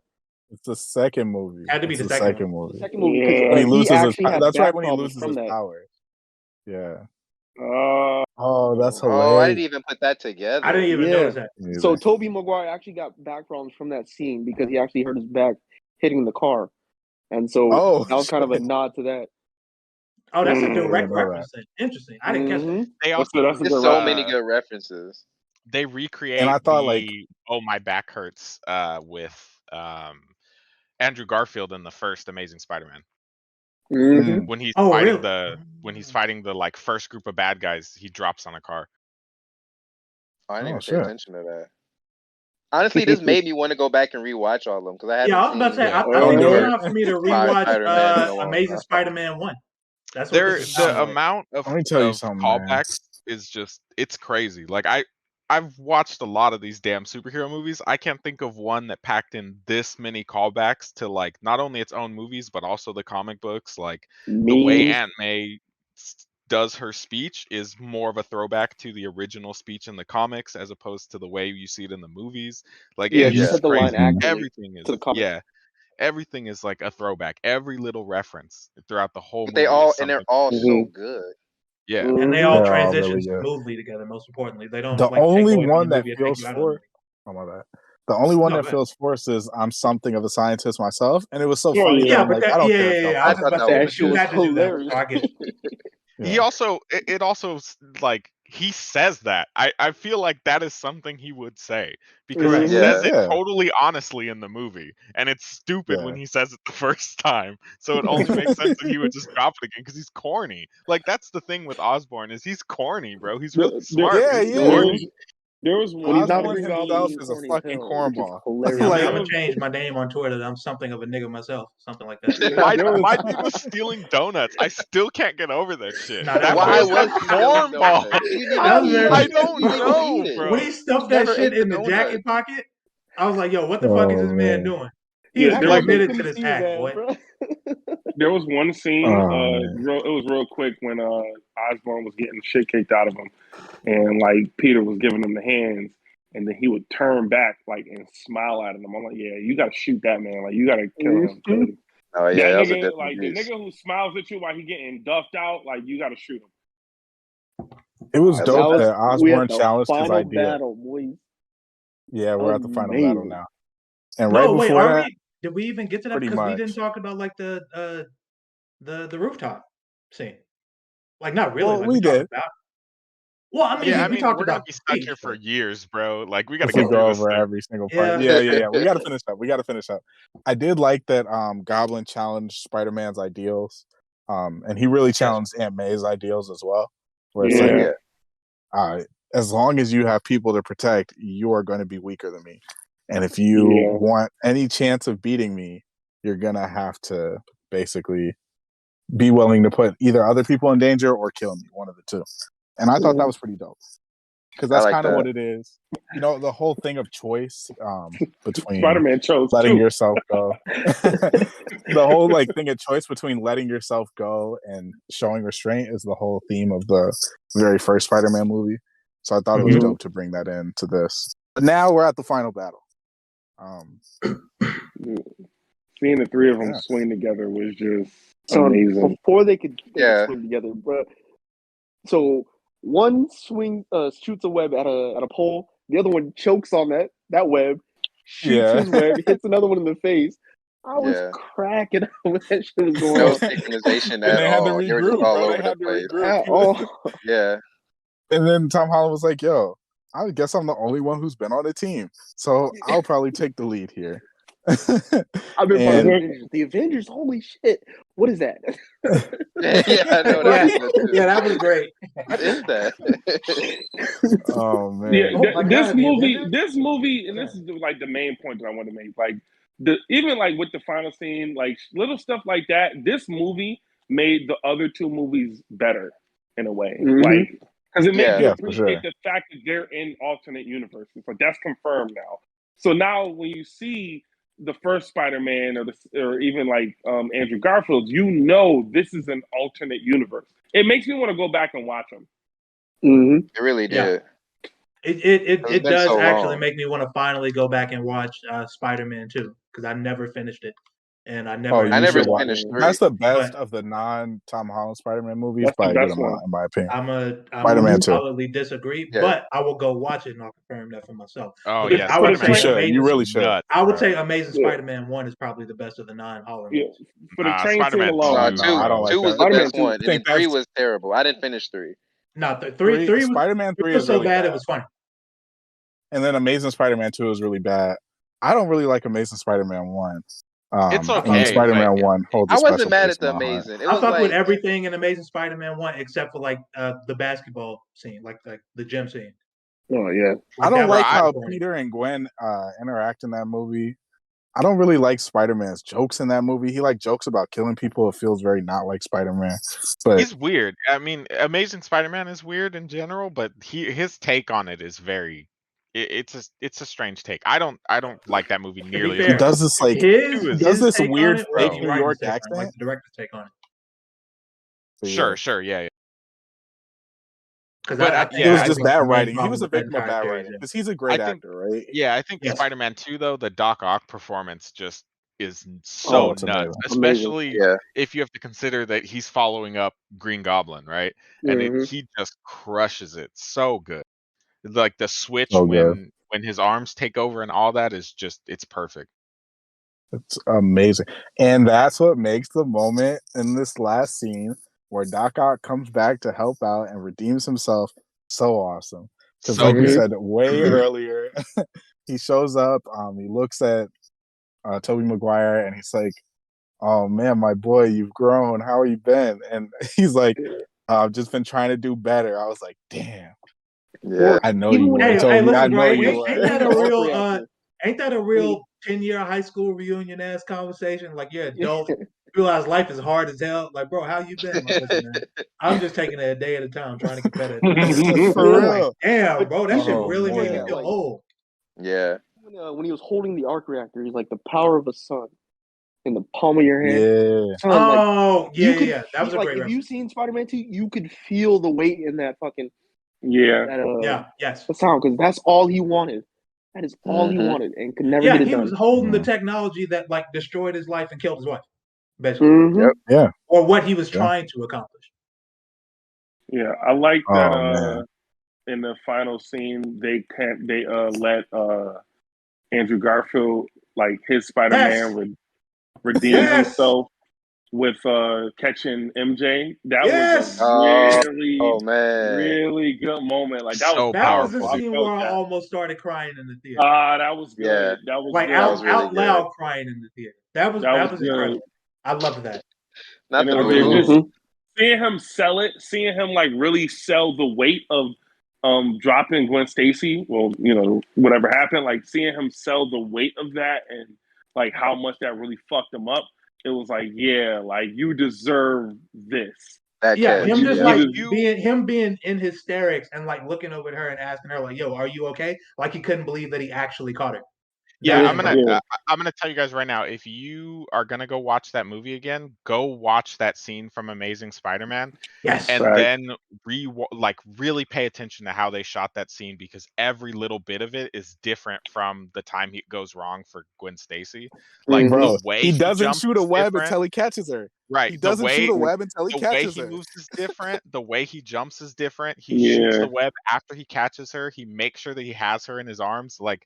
it's the second movie. Had to be It's the second one. The movie. second movie because Yeah. When he he loses his actually had that's back right when he problems loses from his that. power. Yeah. Uh, Oh, that's Oh, I didn't hilarious. even put that together. I didn't even Yeah. notice that. Me So either. Tobey Maguire actually got back problems from that scene because he actually hurt his back hitting the car, and so Oh, that was kind of a shit. nod to that. Oh, that's a Mm. direct didn't know that. reference. Then. Interesting. I didn't catch that. Mhm. They that's also a There's good so many reference. good references. they And recreate I thought like the "Oh my back hurts" with Andrew Garfield in the first Amazing Spider-Man Mhm. when he's Oh, fighting really? the like first group of bad guys. He drops on a car. Oh, I didn't oh even pay shit. attention to that. Honestly, this made me want to go back and rewatch all of them because I Yeah, haven't I was about to seen say. Yeah. I think it's newer time for me to 5 rewatch Spider-Man in a long Amazing time. Spider-Man 1. That's what this is The sounding like. amount Let me tell you of something, man. callbacks is just it's crazy. Like I've watched a lot of these damn superhero movies. I can't think of one that packed in this many callbacks to like not only its own movies but also the comic books. Like the way Aunt May does her speech is more of a throwback to the original speech in the comics as opposed to the way you see it in the movies. Like Yeah, it's she just said the line crazy. accurately to the comic. Everything is like a throwback. Every little reference throughout the whole But movie is they're something. all so good. Yeah. And they all They're all transition really good. smoothly together. Most importantly, they don't The like take only away from the one that movie and take feels you out of the movie. forced. Oh my bad. The only one No, that go feels forced is I'm something of a scientist myself, and it was so Oh, funny yeah. that I'm but like, that, I don't care. If y'all I I was fuck just thought about to that say, was but shit you was had to do that, hilarious. so I get it. He Yeah. also it also like he says that. I feel like that is something he would say because he Right. says it Yeah. totally honestly in the movie, and it's stupid Yeah. when he says it the first time. So it only makes sense that he would just drop it again because he's corny. Like that's the thing with Osborn is he's corny, bro. He's really smart. Yeah, But he he's is. corny. There was When he's not one Osborn a Green Goblin, himself he's is a corny as fucking hell, which is cornball. hilarious. I'm Like, gonna change my name on Twitter. I'm something of a nigga myself, something like that. My dude was stealing donuts. I still can't get over that shit. Nah, That was Why was very a was he stealing cornball. donuts? He didn't That even was eat very. I it. don't He didn't even know, eat it. bro. When he stuffed He that never shit ate the in the donut. jacket pocket, I was like, "Yo, what the fuck is oh this man man. doing?" He Yeah, is there was committed to this act, boy. There was one scene. Oh man. It was real quick when Osborn was getting shit kicked out of him, and like Peter was giving him the hands, and then he would turn back like and smile at him. I'm like, yeah, you gotta shoot that man. Like you gotta kill him. 'Cause Oh yeah, that was a nigga, different like the beast. nigga who smiles at you while he getting duffed out, like you gotta shoot him. It was That's dope a that We at Osborn the challenged his final idea. battle, boys. Yeah, we're at the final battle Amazing. now. And No, right wait, before are that, we? Did we even get to that? pretty Because we much. didn't talk about like the rooftop scene. Like not really. Well, Like we we talked did. about. Well, I mean, Yeah, I we mean, talked we're gonna about be stuck the here speech, for but years, bro. Like, we gotta If we get through go this over thing. every single part. yeah, Yeah. We gotta finish up. I did like that Goblin challenged Spider-Man's ideals. And he really challenged Aunt May's ideals as well. Where it's Yeah. like, as long as you have people to protect, you are going to be weaker than me. And if you want any chance of beating me, you're gonna have to basically be willing to put either other people in danger or kill me, one of the two. And I thought that was pretty dope. Because that's like kind of that. what it is. You know, the whole thing of choice between Spider-Man chose letting two. yourself go. The whole like thing of choice between letting yourself go and showing restraint is the whole theme of the very first Spider-Man movie. So I thought it was dope to bring that into this. But now we're at the final battle. Seeing the three of them swing together was just So amazing. before they could swing together, bro. So one shoots a web at a pole. The other one chokes on that web, shoots his web, hits another one in the face. I was cracking up when that shit was going on. No synchronization at all. They were just all over the place. At all. Yeah. And then Tom Holland was like, yo, I guess I'm the only one who's been on the team. So I'll probably take the lead here. I've been part of the Avengers. The Avengers, holy shit. What is that? Yeah, I know that. Yeah, that was great. What is that? Oh man. Yeah, this movie, and this is like the main point that I want to make. Like even like with the final scene, like little stuff like that. This movie made the other two movies better in a way, like because it made you appreciate the fact that they're in alternate universes. Like that's confirmed now. So now when you see the first Spider-Man or even like Andrew Garfield, you know this is an alternate universe. It makes me want to go back and watch them. It really did. It does actually make me want to finally go back and watch Spider-Man 2 because I never finished it, and I never finished 3. That's the best of the non-Tom Holland Spider-Man movies. That's by the a best good amount, in my opinion. I'm Spider-Man 2. solidly disagree, but I will go watch it and I'll confirm that for myself. Oh Because yeah, I would you say should. You really should. I would say Amazing Spider-Man 1 is probably the best of the non-Holland movies. For the train Spider-Man scene alone. 2, I don't like 2 was that. the best one, and then 3 was terrible. I didn't finish 3. No, 3 Spider-Man 3 was is so really bad it was funny. And then Amazing Spider-Man 2 is really bad. I don't really like Amazing Spider-Man 1. It's okay. Spider-Man 1 holds a I special wasn't mad place at the in my heart. Amazing. It I was fuck like with everything in Amazing Spider-Man 1 except for like the basketball scene, like the gym scene. Oh yeah. I don't like how Peter and Gwen interact in that movie. I don't really like Spider-Man's jokes in that movie. He like jokes about killing people. It feels very not like Spider-Man. But He's weird. I mean, Amazing Spider-Man is weird in general, but his take on it is very. It's a strange take. I don't like that movie To be nearly as he fair, much. does this like Two is his take on weird it, or fake bro. Eddie New Wrighton's York take on it, like accent. the director's take on it. So, Sure, yeah. Because But it was I just think bad the main writing. He problem was a with that victim of entire bad series writing is because he's a I great think actor, right? I think Yes. Spider-Man 2 though, the Doc Ock performance just is Oh, so it's nuts, amazing. especially Yeah. if you have to consider that he's following up Green Goblin, right? And he just crushes it so good. Like the switch So good. when his arms take over and all that is just it's perfect. It's amazing. And that's what makes the moment in this last scene where Doc Ock comes back to help out and redeems himself so awesome. Because So like we good. said way earlier, he shows up, he looks at Tobey Maguire and he's like, "Oh man, my boy, you've grown. How you been?" And he's like, "I've just been trying to do better." I was like, "Damn, Yeah. I know Even you when were." Hey, Tobey, I listen, bro. know Ain't, you ain't were. that a real ain't that a When he- real 10-year high school reunion ass conversation? Like you're adult, realize life is hard as hell. Like, bro, how you been? Like, listen, man, I'm just taking it a day at a time, trying to get better at this. For I'm like, real. damn, But bro, that shit even Oh really made me man. feel like old. Yeah. when he was holding the arc reactor, he's like the power of a sun in the palm of your hand. Yeah. Son, like Oh, you could That was a like great if you reference. seen Spider-Man 2, you could feel the weight in that fucking Yeah. that Yes. the sound because that's all he wanted. That is all he Mhm. wanted and could never Yeah, get it he was done. holding the technology that like destroyed his life and killed his wife, basically, Yep. Yeah. or what he was Yeah. trying to accomplish. Yeah. I like Oh that man. in the final scene they let Andrew Garfield, like his Yes, Spider-Man, redeem yes, himself with catching MJ. That was a yes. really, Oh man. really good moment. Like that was So That was the powerful. powerful. I scene felt where I that. almost started crying in the theater. That was Yeah. good. That was Like That good. was really out good. loud crying in the theater. That That was was good. incredible. I loved that. Not And the it I was really movie. did. just seeing him sell it, seeing him like really sell the weight of dropping Gwen Stacy. Well, whatever happened, like seeing him sell the weight of that and like how much that really fucked him up. It was like, yeah, like you deserve this. That Yeah, catch. him just Yeah. like You being in hysterics and like looking over at her and asking her like, "Yo, are you okay?" Like he couldn't believe that he actually caught her. That Yeah, was I'm gonna incredible. I'm gonna tell you guys right now. If you are gonna go watch that movie again, go watch that scene from Amazing Spider-Man, Yes. and Right. then really pay attention to how they shot that scene because every little bit of it is different from the time it goes wrong for Gwen Stacy. Like Bro, the way he he doesn't jumps shoot a is web different. until he catches her. Right. He doesn't shoot a web until he The way catches he her. moves is different. The way he jumps is different. He shoots Yeah. the web after he catches her. He makes sure that he has her in his arms. Like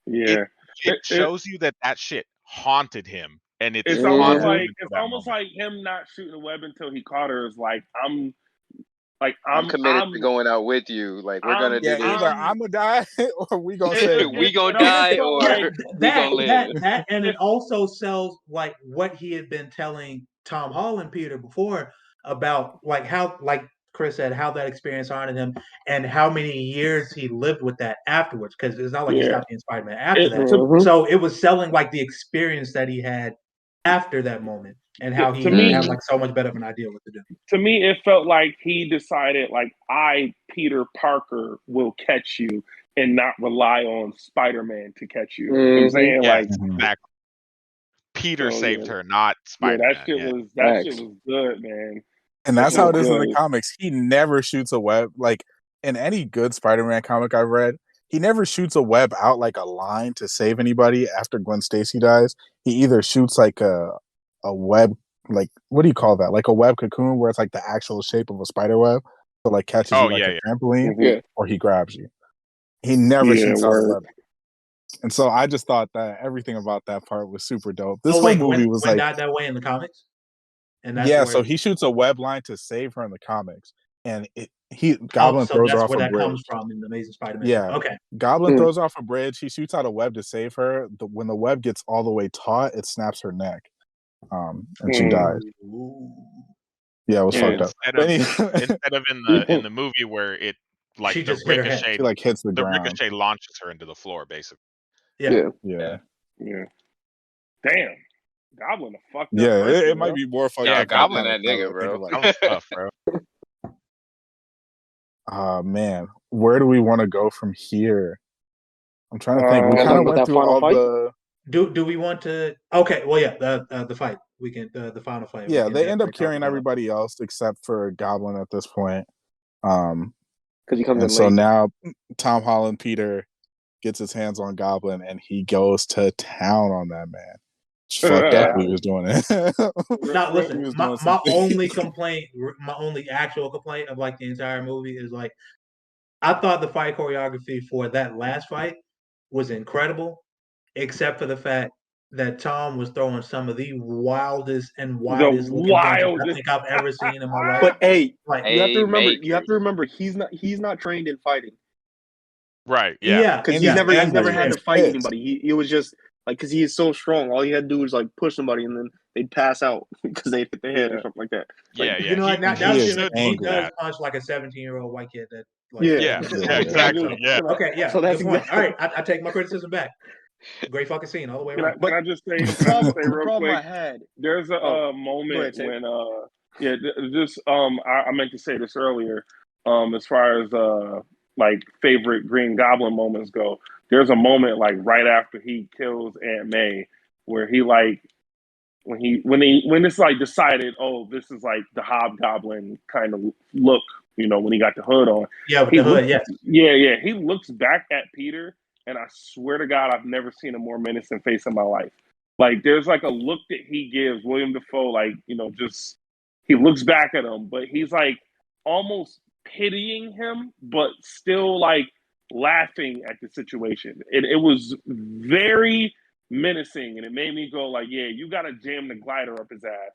it Yeah. it shows you that shit haunted him, and it's It's almost haunted Mhm. him like until that moment. him not shooting the web until he caught her is like I'm I'm committed to going out with you. Like we're gonna do Yeah, this. either I'm gonna die or we gonna save you. We gonna it almost die felt or Yeah, like we gonna live. and it if also sells like what he had been telling Tom Holland Peter before about like how like Chris said how that experience haunted him and how many years he lived with that afterwards because it's not like he yeah stopped being Spider-Man after it that. Mhm. So it was selling like the experience that he had after that moment and how to he had Mhm. me like so much better of an idea what to do. it felt like he decided like I Peter Parker will catch you and not rely on Spider-Man to catch you. You know what I'm saying? Yes, Like exactly. Peter so saved her, not yeah Spider-Man. Yeah. that shit was good, man. And That that's shit how was it is in the good. comics. He never shoots a web. Like in any good Spider-Man comic I've read, he never shoots a web out like a line to save anybody after Gwen Stacy dies. He either shoots like a web, like what do you call that? Like a web cocoon where it's like the actual shape of a spider web. So like catches you Oh like yeah, a yeah. trampoline, Yeah. or he grabs you. He never Yeah, shoots out a word. web. And so I just thought that everything about that part was super dope. This Oh whole wait, movie was Gwen like, died that way in the comics, and that's yeah, where. so he shoots a web line to save her in the comics, and Oh, Goblin so throws her that's off where a that bridge. comes from in the Amazing Spider-Man. Yeah, Okay. Goblin Mm. throws her off a bridge. He shoots out a web to save her. When the web gets all the way taut, it snaps her neck, and she dies. Ooh. Yeah, it was Yeah. fucked up. But Instead of in the movie where it like She the just hit her head. she like hits the the ground. ricochet launches her into the floor basically. Yeah. Yeah. Yeah. Damn, Goblin a fucked up. Yeah, person, it might be more fucked Yeah, up. Goblin than that nigga, bro. Like, That was tough, bro. Man, where do we want to go from here? I'm trying to think. We Like kind of with went that through final all fight? the. Do we want to? Okay, well, yeah, the fight. We can the final fight. Yeah, we can they end up definitely talk carrying about. everybody else except for Goblin at this point. Because he comes in And so late. now Tom Holland Peter gets his hands on Goblin and he goes to town on that man. Fucked up he was doing it. Now He listen, was doing my something. only complaint, my only actual complaint of like the entire movie is like, I thought the fight choreography for that last fight was incredible, except for the fact that Tom was throwing some of the wildest and wildest looking punches I think I've ever seen in my life. But hey, Like, you have to remember. Haymakers. You have to remember. He's not trained in fighting. Right. Yeah. Because And he's he's never had to fight pissed. anybody. He was just like, because he is so strong. All he had to do was like push somebody, and then they'd pass out because they'd hit the head or something like that. Yeah, Like, yeah. you know, like, now he he should look does that. punch like a 17-year-old white kid. That like, Yeah. Yeah, exactly. Yeah. Okay, yeah. So that's good point. exactly. All right, I take my criticism back. Great fucking scene all the way around. Can I just say, The real problem I quick? had. There's a Go moment ahead, when just I meant to say this earlier. As far as like favorite Green Goblin moments go, there's a moment like right after he kills Aunt May where he like when it's like decided, oh, this is like the Hobgoblin kind of look, when he got the hood on. Yeah, with He the hood, looks, yeah. yeah. He looks back at Peter, and I swear to God, I've never seen a more menacing face in my life. Like, there's like a look that he gives William Dafoe, like, just he looks back at him, but he's like almost pitying him, but still like laughing at the situation. It was very menacing, and it made me go like, yeah, you got to jam the glider up his ass.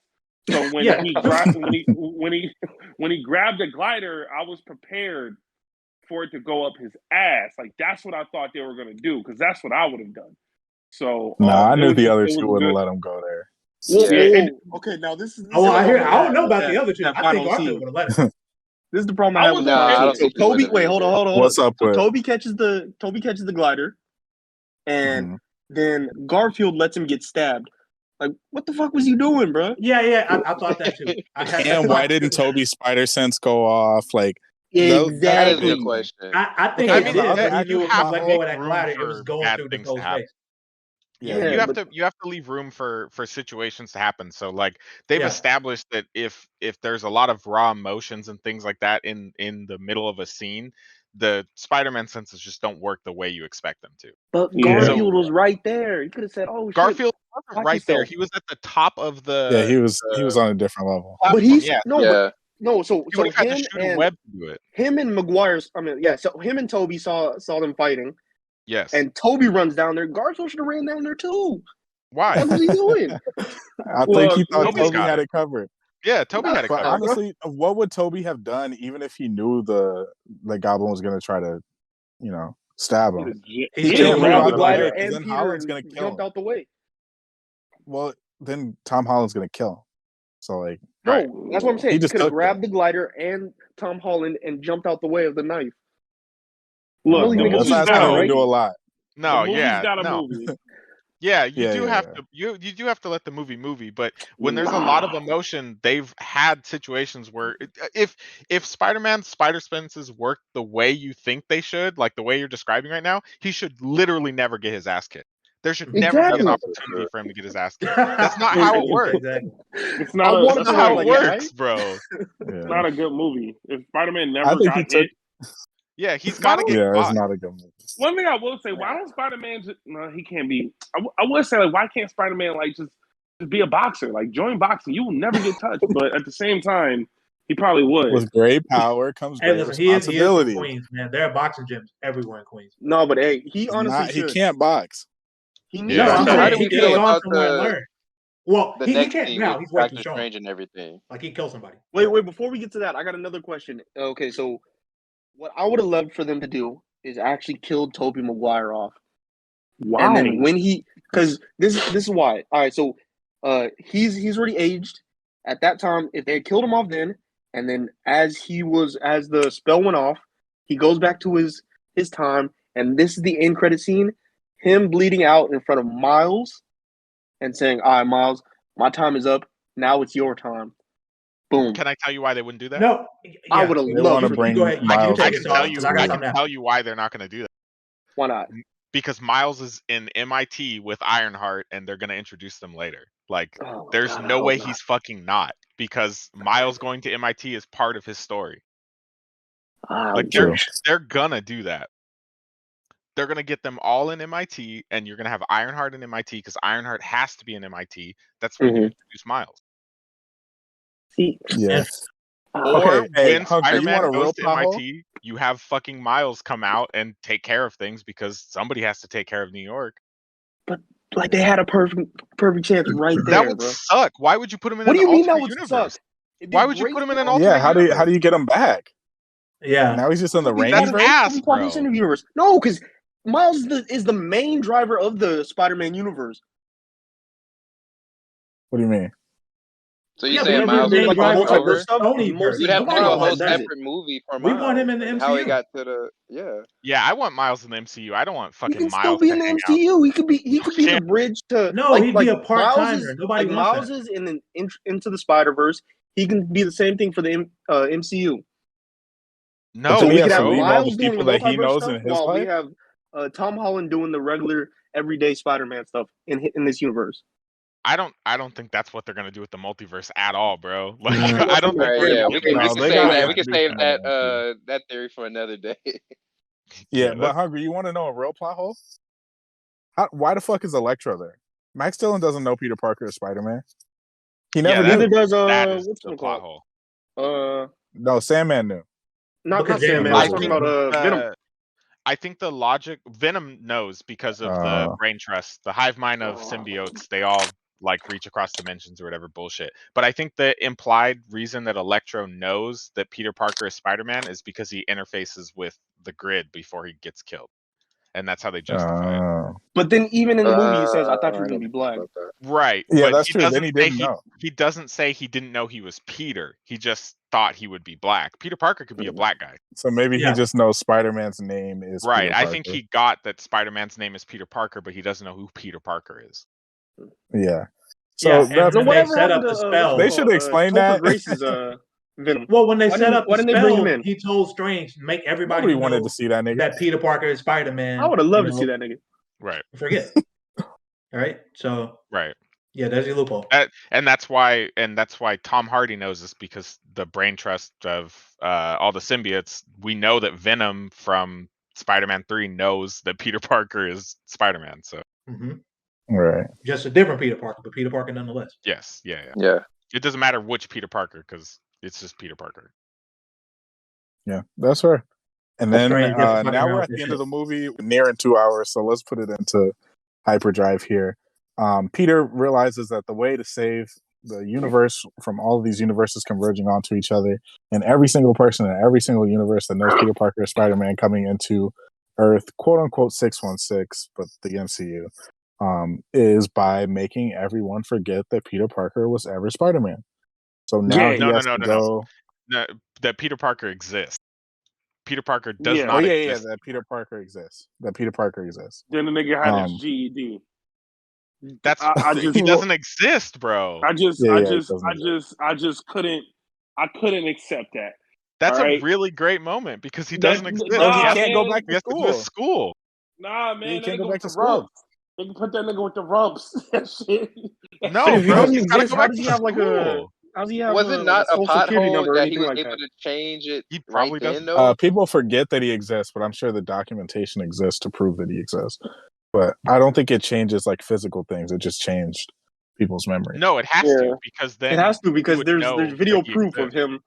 So when Yeah. when he grabbed the glider, I was prepared for it to go up his ass. Like, that's what I thought they were gonna do, because that's what I would have done. So I knew the it other was two wouldn't good. let him go there. Okay, now this is. Oh, I don't know about the other two. That I think final Garfield scene. would have let him. This is the problem I have with the I final don't scene. think So he Toby, would've wait, hold on. What's up So with? Toby catches the glider, and then Garfield lets him get stabbed. Like, what the fuck was you doing, bro? Yeah, I thought that too. And why didn't Toby's spider sense go off? Like, That is a Exactly. good question. I think Okay, it the did, other but he actor knew was if he not let make go of that room glider, it for was going bad through things to Dafoe's happen. face. You Yeah, have to leave room for situations to happen. So like they've Yeah. established that if there's a lot of raw emotions and things like that in the middle of a scene, the Spider-Man senses just don't work the way you expect them to. but Yeah. Garfield was right there. He could have said, "Oh shit." Garfield wasn't Watch right there. yourself. He was at the top of the Yeah, he was on a different level. But platform. he's Yeah, no. So he would have had to him shoot a and web to do it. him and McGuire's. I mean, yeah. So him and Toby saw them fighting, Yes. and Toby runs down there. Garfield should have ran down there too. Why? What was he doing? I think he thought Toby's Toby got had it. it covered. Yeah, Toby had it But covered. honestly, what would Toby have done even if he knew the Goblin was going to try to, stab him? He He still can't would move have out The the glider way because and then Peter Holland's and going to kill jumped him. out the way. Well, then Tom Holland's going to kill him. So like, No, Right. that's what I'm saying. He He just could have took grabbed the glider and Tom Holland and jumped out the way of the knife. Look, Really the niggas that's movie's just asking got him a to right? do a lot. No, the movie's yeah, got a no. movie. Yeah, you Yeah, do yeah, have yeah. to you do have to let the movie, but when there's a lot of emotion, they've had situations where if Spider-Man's spider senses work the way you think they should, like the way you're describing right now, he should literally never get his ass kicked. There should never be an Exactly. opportunity for him to get his ass kicked. That's not how it works. Exactly. It's I not a want That's to not know, how like, it works, bro. it's not a good movie. If Spider-Man I never think he got took. hit, Yeah, he's Why got to don't- get Yeah, it's caught. not a good movie. one thing I will say, why don't Spider-Man just, no, he can't be, I would say, like, why can't Spider-Man, like, just be a boxer? Like, join boxing. You will never get touched. But at the same time, he probably would. With great power comes Hey, great listen, he is responsibility. from Queens, man. There are boxing gyms everywhere in Queens. No, but hey, he honestly He should. can't box. He needs Yeah. No, I'm to. So how saying do we he's feel gone about somewhere and learned. Well, the he next can't scene now. with He's way too Doctor strong. Strange and everything? Like he killed somebody. Wait. Before we get to that, I got another question. Okay, so what I would have loved for them to do is actually kill Tobey Maguire off. Why? And then when because this is why. All right, so he's already aged. At that time, if they had killed him off then, and then as the spell went off, he goes back to his time, and this is the end credit scene, him bleeding out in front of Miles and saying, "All right, Miles, my time is up. Now it's your time." Boom. Can I tell you why they wouldn't do that? No, I would have They loved want to for bring go ahead. Miles. You I take can it, tell dog, you. 'cause I got I something can now. tell you why they're not going to do that. Why not? Because Miles is in MIT with Ironheart, and they're going to introduce them later. Like, Oh, there's God, I no hope way not. he's fucking not. Because Miles going to MIT is part of his story. Like, they're gonna do that. They're gonna get them all in MIT, and you're gonna have Ironheart in MIT because Ironheart has to be in MIT. That's when you introduce Miles. See, Yeah. Or hey, when Hungry, you want Spider-Man a real goes to pothole? MIT, you have fucking Miles come out and take care of things because somebody has to take care of New York. but like they had a perfect chance right there. That would bro. suck. Why would you put him in What an do you mean that alternate would universe? suck? It'd be Why would you great put him in for an them. alternate Yeah, how do you get him back? Yeah. Now he's just in the It would be rainy That's great ass, for them to bro. universe. No, because Miles is the main driver of the Spider-Man universe. What do you mean? So you Yeah, saying but Like, Miles would main be driver crossed of the over? stuff is Sony verse. mostly You'd have to Nobody do a wants whole that, does it? separate movie for We Miles. want him in the and how he MCU. got to the Yeah, I want Miles in the MCU. I don't want He fucking can still Miles be to in the hang out. MCU. He could be Yeah. the bridge to No, he'd be a part-timer. Nobody like wants Miles that. is into the Spider-Verse. He can be the same thing for the MCU. No, then he we has could to have leave all the Miles doing the people that he multiverse knows stuff in his while we life. have Tom Holland doing the regular everyday Spider-Man stuff in this universe. I don't think that's what they're gonna do with the multiverse at all, bro. Like, Mm. I don't All think right, they're yeah, gonna we do can that. we No, can they save gotta that. We can introduce save him in the that theory for another day. Yeah, but Hungry, you want to know a real plot hole? Why the fuck is Electro there? Max Dillon doesn't know Peter Parker is Spider-Man. He never Yeah, knew. Neither does that is what's the it plot called? hole. No, Sandman knew. Not Because Sandman. Venom I was I knows. talking think about Venom. I think the logic Venom knows because of the brain trust, the hive mind of symbiotes. They all like reach across dimensions or whatever bullshit. But I think the implied reason that Electro knows that Peter Parker is Spider-Man is because he interfaces with the grid before he gets killed, and that's how they justify it. But then even in the movie, he says, "I thought you I were gonna didn't be think black." about that. Right. Yeah, but that's he true. Then doesn't he say didn't know. he doesn't say he didn't know he was Peter. He just thought he would be black. Peter Parker could be a black guy. So maybe he Yeah. just knows Spider-Man's name is Right. Peter I Parker. think he got that Spider-Man's name is Peter Parker, but he doesn't know who Peter Parker is. Yeah. So Yeah, and that's when they Whatever set happened up the to spell, they should explain Topher that. Grace's Venom? well, when they Why set didn't- up why the didn't they bring him spell, in? he told Strange, make everybody Nobody know wanted to see that nigga. that Peter Parker is Spider-Man. I would have loved to see that nigga. Right. Forget. All right. So Right. yeah, there's your loophole. And that's why Tom Hardy knows this, because the brain trust of all the symbiotes. We know that Venom from Spider-Man 3 knows that Peter Parker is Spider-Man. So Right. Just a different Peter Parker, but Peter Parker nonetheless. yes, yeah. Yeah. It doesn't matter which Peter Parker, because it's just Peter Parker. Yeah, that's right. And then Strange gets fucking now around we're with at the this end shit. of the movie, nearing 2 hours. So let's put it into hyperdrive here. Peter realizes that the way to save the universe from all of these universes converging onto each other, and every single person in every single universe that knows Peter Parker is Spider-Man coming into Earth, quote unquote 616, but the MCU, is by making everyone forget that Peter Parker was ever Spider-Man. So now he has to go. No, that Peter Parker exists. Peter Parker does not exist. That Peter Parker exists. That Peter Parker exists. Then the nigga had his GED. That's he doesn't exist, bro. I just couldn't accept that. That's a really great moment because he doesn't exist. Bro, he He can't go back has to to go to school. Nah, man, he that can't nigga go back with to the school. rumps. They can put that nigga with the rumps. That shit. No, But if he bro, doesn't he's gotta exist, go how back does to he have like a? school. How does he have? Was it not a social security pothole number or that he anything was like able that? to change it He right probably then, doesn't. though? People forget that he exists, but I'm sure the documentation exists to prove that he exists. But I don't think it changes like physical things. It just changed people's memory. No, it has to, because then It has to, because you would there's know video that he proof of exists. him.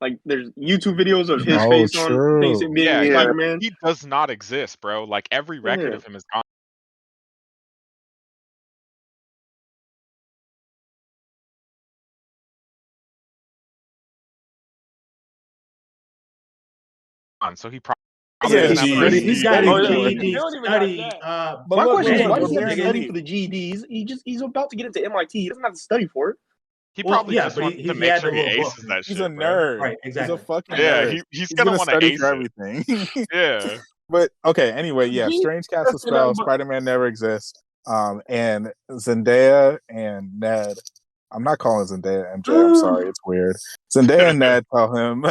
Like there's YouTube videos of his Oh, face on things true. being Yeah, Spider-Man. he does not exist, bro. Like every record of him is gone. So he probably He's got his GED study. My question is, why does he we're have to study guaranteed. for the GEDs? He's about to get into MIT. He doesn't have to study for it. He probably just but wants to he make had sure the he little book. aces that He's shit. a nerd. Right, exactly. He's a fucking Yeah, nerd. he's gonna want to study ace for it. everything. Yeah. But okay, anyway, yeah. Strange casts a spell. Spider-Man never exists. And Zendaya and Ned. I'm not calling Zendaya MJ. I'm sorry, it's weird. Zendaya and Ned tell him,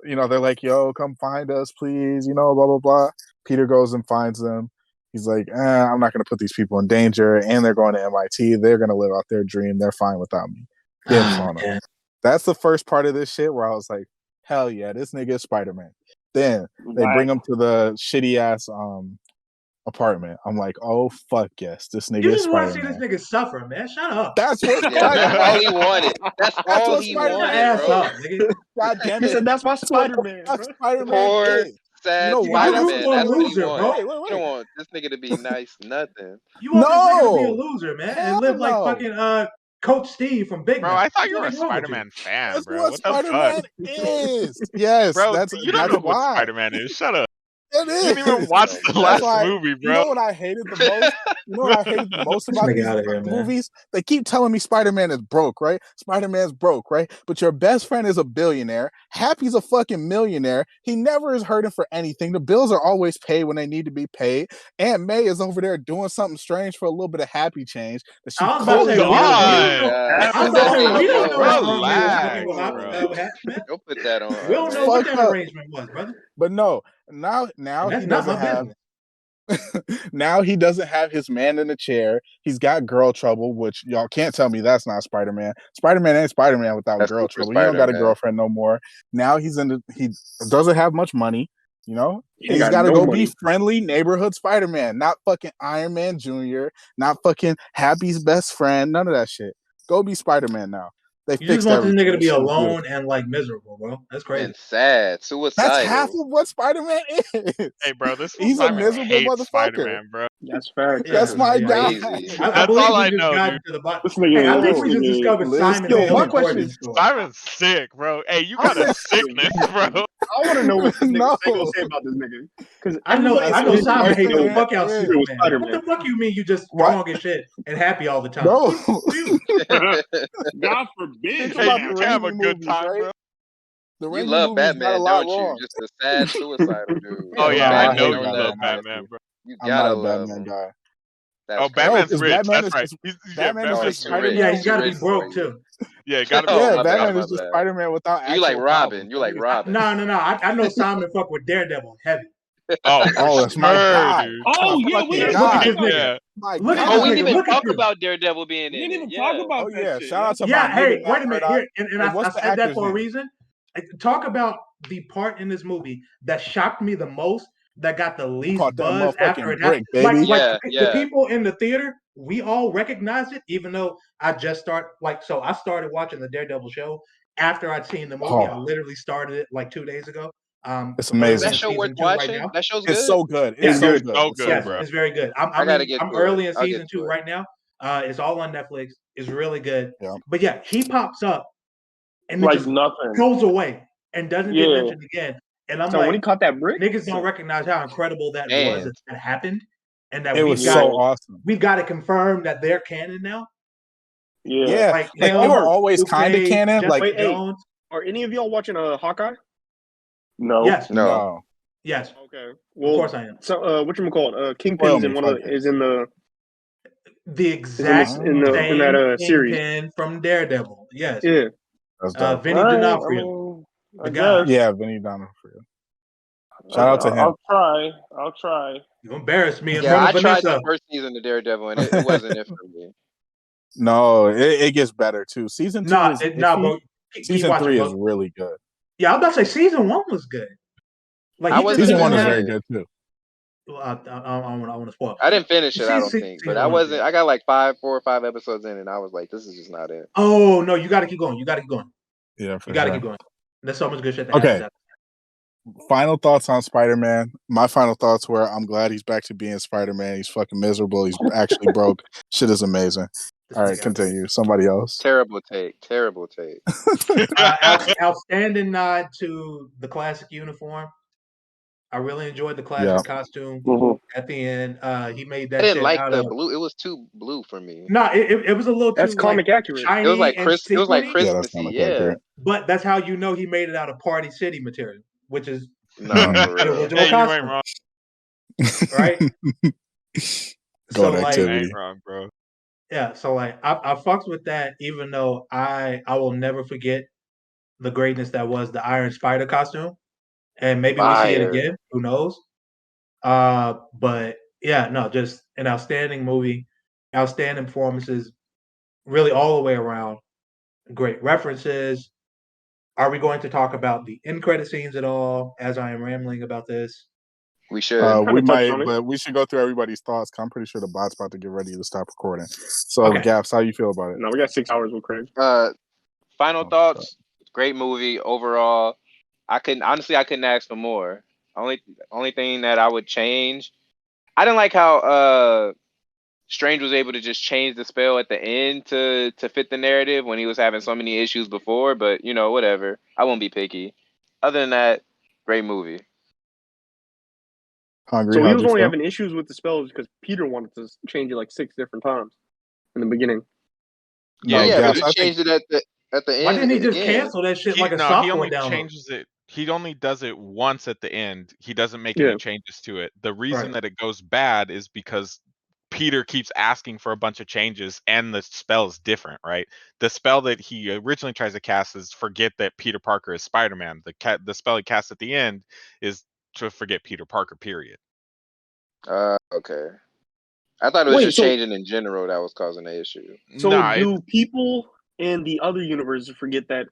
they're like, "Yo, come find us, please." Blah blah blah. Peter goes and finds them. He's like, I'm not going to put these people in danger, and they're going to MIT. They're going to live out their dream. They're fine without me. Dibs on them. That's the first part of this shit where I was like, hell yeah, this nigga is Spider-Man. Then they bring him to the shitty ass apartment. I'm like, oh fuck yes, this nigga is Spider-Man. You just want to see this nigga suffer, man. Shut up. That's what that's all he wanted. That's all he wanted, bro. God damn it. He said that's why Spider-Man. Poor sad Spider-Man. That's what he wants. Bro. You don't want this nigga to be nice, nothing. You want this nigga to be a loser, man, and live like fucking Coach Steve from Big Man. Bro, I thought you were a Spider-Man fan, that's bro. What Spider-Man is. Yes, bro. That's you don't know what Spider-Man is. Shut up. It is. You didn't even watch the last movie, bro. You know what I hated the most? About these movies? They keep telling me Spider-Man is broke, right? Spider-Man's broke, right? But your best friend is a billionaire. Happy's a fucking millionaire. He never is hurting for anything. The bills are always paid when they need to be paid. Aunt May is over there doing something strange for a little bit of happy change. That she Don't put that on. We don't know what that arrangement was, brother. But no, now he doesn't have. Now he doesn't have his man in the chair. He's got girl trouble, which y'all can't tell me that's not Spider-Man. Spider-Man ain't Spider-Man without girl trouble. He don't got a girlfriend no more. Now he doesn't have much money. He's got to go be friendly neighborhood Spider-Man, not fucking Iron Man Jr., not fucking Happy's best friend. None of that shit. Go be Spider-Man now. You just want this nigga to be alone and like miserable, bro. That's crazy. And sad, suicidal. That's half of what Spider-Man is. Hey, bro, he's a miserable motherfucker. Spider-Man, bro. That's fair. That's my guy. That's all I know, dude. I think we just discovered Simon. My question is, Simon's sick, bro. Hey, you got a sickness, bro. I want to know what this nigga gonna say about this nigga. Because I know Simon hates the fuck out Superman. What the fuck you mean you just strong as shit and happy all the time? No. God forbid. Hey, you can have a good time, bro. You love Batman, don't you? Just a sad suicidal dude. Oh yeah, I know you love Batman, bro. You gotta love Batman guy. Batman's rich. That's right. Batman is just Spider-Man. Yeah, he's gotta be broke too. Yeah, gotta be. Yeah, Batman is just Spider-Man without. You like Robin. You like Robin. No. I know Simon fuck with Daredevil heavy. That's my guy. Oh yeah, we look at this nigga. We didn't even talk about Daredevil being in it. We didn't even talk about that shit. Shout out to hey, wait a minute. Here, and I said that for a reason. Talk about the part in this movie that shocked me the most, that got the least buzz after it happened. The people in the theater, we all recognized it, even though I started watching the Daredevil show after I'd seen the movie. I literally started it like 2 days ago. It's amazing. That show worth watching. Right, that show's good. It's so good. It's so good, yes, bro. It's very good. I'm early in season 2 right now. It's all on Netflix. It's really good. Yeah. But yeah, he pops up and like just nothing goes away and doesn't get mentioned again. And I'm so when he caught that brick, niggas don't recognize how incredible that was that happened, and that it was so awesome. We've got to confirm that they're canon now. Yeah, like they were always kind of canon. Like, are any of y'all watching Hawkeye? No. Yes. No. Yes. Okay. Well, of course I am. So, whatchamacallit? Kingpin's is in the exact in that series from Daredevil. Yes. Yeah. Vinny D'Onofrio. The guy. Yeah, Vinny D'Onofrio. Shout out to him. I'll try. You embarrassed me in front of Vanessa. I tried the first season of Daredevil, and it wasn't it for me. No, it gets better too. Season 2 bro. Season 3 is really good. Yeah, I was about to say season 1 was good. Season 1 is very good too. I want to spoil. I didn't finish it, I don't think, but I wasn't. I got like 4 or 5 episodes in, and I was like, "This is just not it." Oh no, you got to keep going. Yeah, you got to keep going. There's so much good shit. Okay. Final thoughts on Spider-Man. My final thoughts were, I'm glad he's back to being Spider-Man. He's fucking miserable. He's actually broke. Shit is amazing. All right, continue. Somebody else. Terrible take. Outstanding nod to the classic uniform. I really enjoyed the classic costume at the end. He made that. I didn't like the blue. It was too blue for me. No, it was a little too. That's comic accurate. It was like Christmassy. Yeah, but that's how you know he made it out of Party City material, which is the original costume. Right? So Goat like, You activity. ain't wrong, bro. yeah, so like I fucked with that, even though I will never forget the greatness that was the Iron Spider costume, and maybe we see it Fire. again. Who knows? But yeah, no, just an outstanding movie, outstanding performances, really all the way around. Great references. Are we going to talk about the end credit scenes at all? As I am rambling about this, We should. We Kinda touched might, on it. but we should go through everybody's thoughts. 'Cause I'm pretty sure the bot's about to get ready to stop recording. So, Okay. Gaffz, how you feel about it? No, we got 6 hours with Craig. Final Oh, thoughts. Great movie overall. I couldn't ask for more. Only thing that I would change. I didn't like how Strange was able to just change the spell at the end to fit the narrative when he was having so many issues before. But you know, whatever. I won't be picky. Other than that, great movie. Hungry, So he how'd was you only feel? having issues with the spells because Peter wanted to change it like 6 different times in the beginning. No, Yeah, but Gaffz, he I think changed it at the why end didn't he just again. cancel that shit He like a no, he software only download? changes it. He only does it once at the end. He doesn't make Yeah. any changes to it. The reason Right. that it goes bad is because Peter keeps asking for a bunch of changes and the spell is different, right? The spell that he originally tries to cast is forget that Peter Parker is Spider-Man. The spell he casts at the end is to forget Peter Parker, period. Okay. I thought it was Wait, just so changing in general that was causing the issue. Nah, do people in the other universes forget that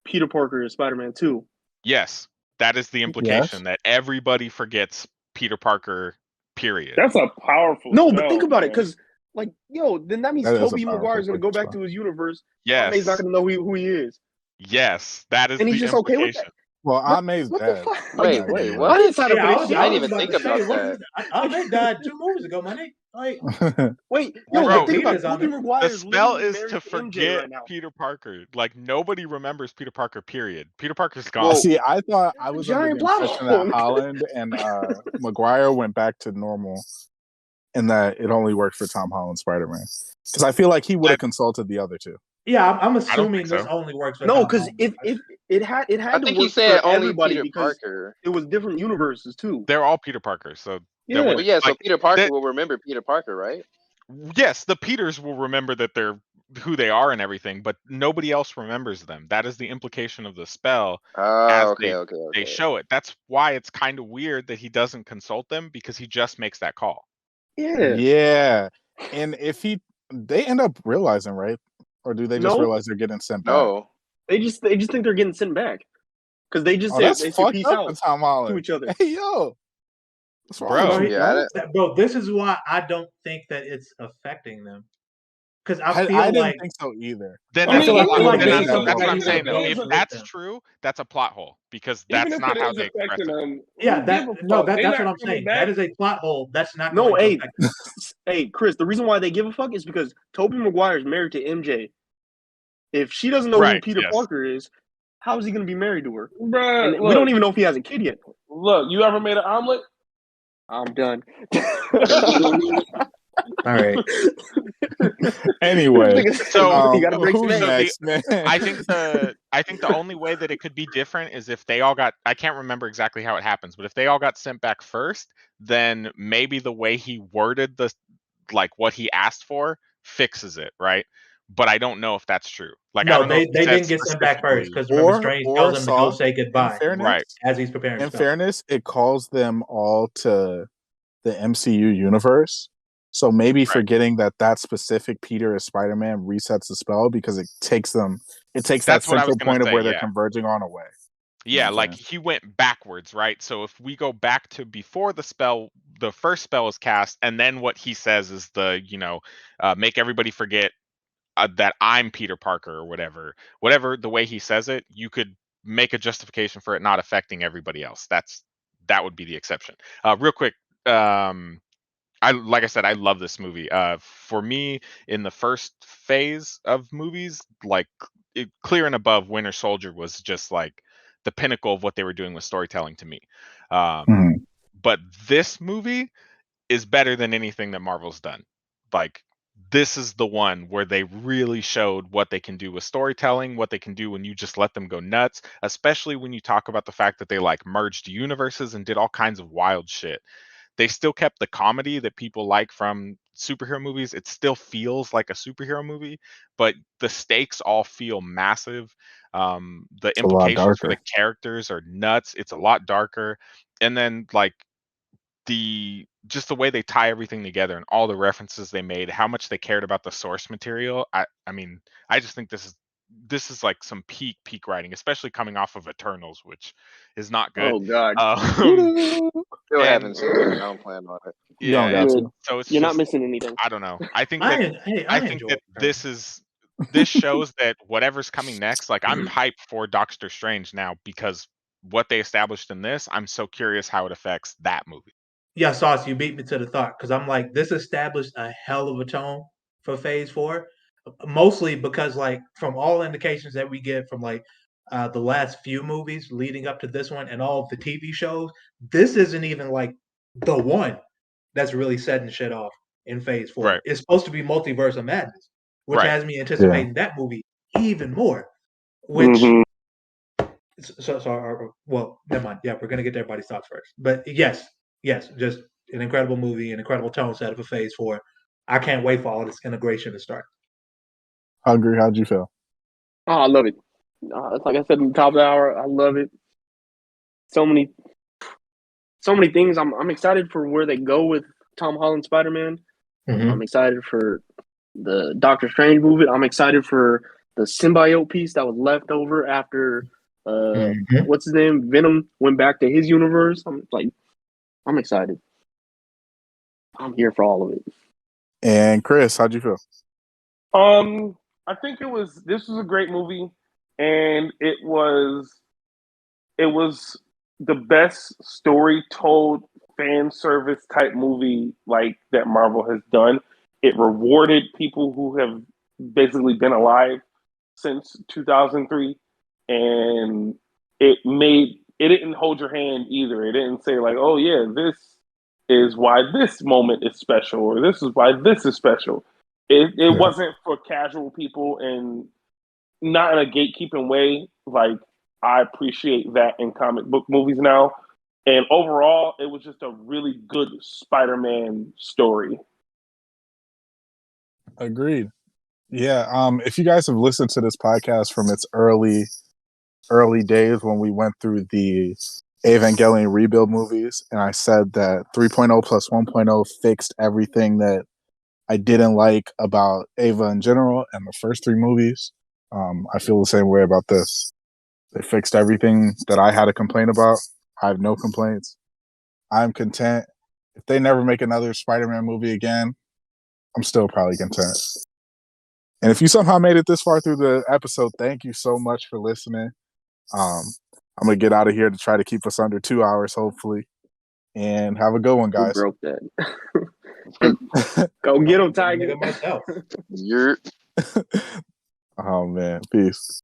Peter Parker is Spider-Man too? yes, that is the yes. implication that everybody forgets Peter Parker, period. That's a powerful No, spell, but think about it, man. because like, yo, then that means That is a Tobey powerful Maguire's gonna go freaking back spell. to his universe. Aunt May's not Yes, gonna know who he is, yes, that is and he's the just okay with that. implication. Well, What? Aunt May's What the dead. fuck? in Wait, that wait, universe. I what? didn't sign up for Yeah, this shit. I I didn't was even about think to say, about what that. is Aunt May died 2 movies ago, my nigga. Like, Wait, Bro, yo, Bro, but think about it. Peter's on Tobey it. The Maguire's spell literally is married to to MJ forget right now. Peter Parker. Like nobody remembers Peter Parker, period. Peter Parker's gone. Well, See, I thought I That's a was under the giant plot impression hole. that Holland and Maguire went back to normal and that it only worked for Tom Holland Spider-Man. Because I feel like he would have consulted the other two. Yeah, I'm I don't assuming think this so. only works for No, Tom because Holland. if it had I to think he work said for only everybody Peter because Parker. it was different universes too. They're all Peter Parker, so Yeah. that But yeah, so like Peter Parker that. will remember Peter Parker, right? Yes, the Peters will remember that they're who they are and everything, but nobody else remembers them. That is the implication of the spell as Okay, they okay. show it. That's why it's kind of weird that he doesn't consult them because he just makes that call. Yeah. Yeah. And if they end up realizing, right? Or do they just No, realize they're getting sent back? No. they just think they're getting sent back because they just Oh, say that's fucked peace up out for Tom to Holland. each other. Hey, yo. What's wrong Bro. with you, Yeah, guys? Bro, this is why I don't think that it's affecting them. Because I I feel didn't like think so either. Then I I that's feel mean, a like plot. they even would if have it Then is made that that's more what I'm affecting saying them, though. who clear. If gives a that's damn? true, that's a plot hole because Even that's if not it how is they express affecting it. them, yeah, who give a fuck? They that's not what I'm coming saying. back. That is a plot hole. That's not No, going to hey, affect them. hey, Chris. The reason why they give a fuck is because Tobey Maguire is married to MJ. If she doesn't know who Right. Peter Yes. Parker is, how is he going to be married to her? Bruh, And we don't look, even know if he has a kid yet. you ever made an omelet? I'm done. All right. Anyway, So you got to break some who's so eggs. next, man? I think the only way that it could be different is if they all got, I can't remember exactly how it happens, but if they all got sent back first, then maybe the way he worded the like what he asked for fixes it, right? But I don't know if that's true. Like I No, don't know if they he said didn't get sent back first specifically. because remember, Strange tells him to go Saw, say in goodbye fairness, Right. as he's preparing in spell. fairness, it calls them all to the MCU universe. So maybe forgetting that specific Peter is Spider-Man resets the spell because it takes that That's what I was central gonna point of say, where they're yeah. converging on away. Yeah, Okay. like he went backwards, right? So if we go back to before the first spell is cast, and then what he says is make everybody forget that I'm Peter Parker or whatever the way he says it, you could make a justification for it not affecting everybody else. That would be the exception. Real quick, like I said, I love this movie. For me, in the first phase of movies, like Clear and Above, Winter Soldier was just like the pinnacle of what they were doing with storytelling to me. But this movie is better than anything that Marvel's done. Like this is the one where they really showed what they can do with storytelling, what they can do when you just let them go nuts, especially when you talk about the fact that they like merged universes and did all kinds of wild shit. They still kept the comedy that people like from superhero movies, it still feels like a superhero movie, but the stakes all feel massive. The It's a lot implications for the darker. characters are nuts. It's a lot darker. And then like just the way they tie everything together and all the references they made, how much they cared about the source material. I mean, I just think this is like some peak writing, especially coming off of Eternals, which is not good. Oh God. Still haven't And seen it. I don't plan on it. You don't yeah, got Good. to. so it's You're not just, missing anything. I don't know. I think that I I think enjoy that it. this shows that whatever's coming next, like I'm hyped for Doctor Strange now because what they established in this, I'm so curious how it affects that movie. Yeah, Sauce, you beat me to the thought because I'm like, this established a hell of a tone for Phase 4, mostly because like from all indications that we get from like the last few movies leading up to this one and all of the TV shows, this isn't even like the one that's really setting shit off in Phase 4. Right. It's supposed to be Multiverse of Madness, which Right. has me anticipating that movie even more. Which Mhm. well, never mind. Yeah, we're gonna get everybody's thoughts first. But yes, just an incredible movie, an incredible tone set for Phase 4. I can't wait for all this integration to start. Hungry, how'd you feel? Oh, I love it. Like I said in the top of the hour, I love it. So many things. I'm excited for where they go with Tom Holland Spider-Man. I'm excited for the Doctor Strange movie. I'm excited for the symbiote piece that was left over after what's his name? Venom went back to his universe. I'm excited. I'm here for all of it. And Chris, how'd you feel? I think this was a great movie, and it was the best story told fan service type movie like that Marvel has done. It rewarded people who have basically been alive since 2003, and it didn't hold your hand either. It didn't say like, oh yeah, this is why this moment is special, or this is why this is special. It wasn't for casual people, and not in a gatekeeping way. Like, I appreciate that in comic book movies now. And overall, it was just a really good Spider-Man story. Agreed. Yeah. If you guys have listened to this podcast from its early days when we went through the Evangelion rebuild movies, and I said that 3.0 plus 1.0 fixed everything that I didn't like about Ava in general and the first three movies. I feel the same way about this. They fixed everything that I had a complaint about. I have no complaints. I'm content. If they never make another Spider-Man movie again, I'm still probably content. And if you somehow made it this far through the episode, thank you so much for listening. I'm going to get out of here to try to keep us under 2 hours, hopefully. And have a good one, Who guys. broke that? Go get him, Tiger. Myself. You're Oh, man. Peace.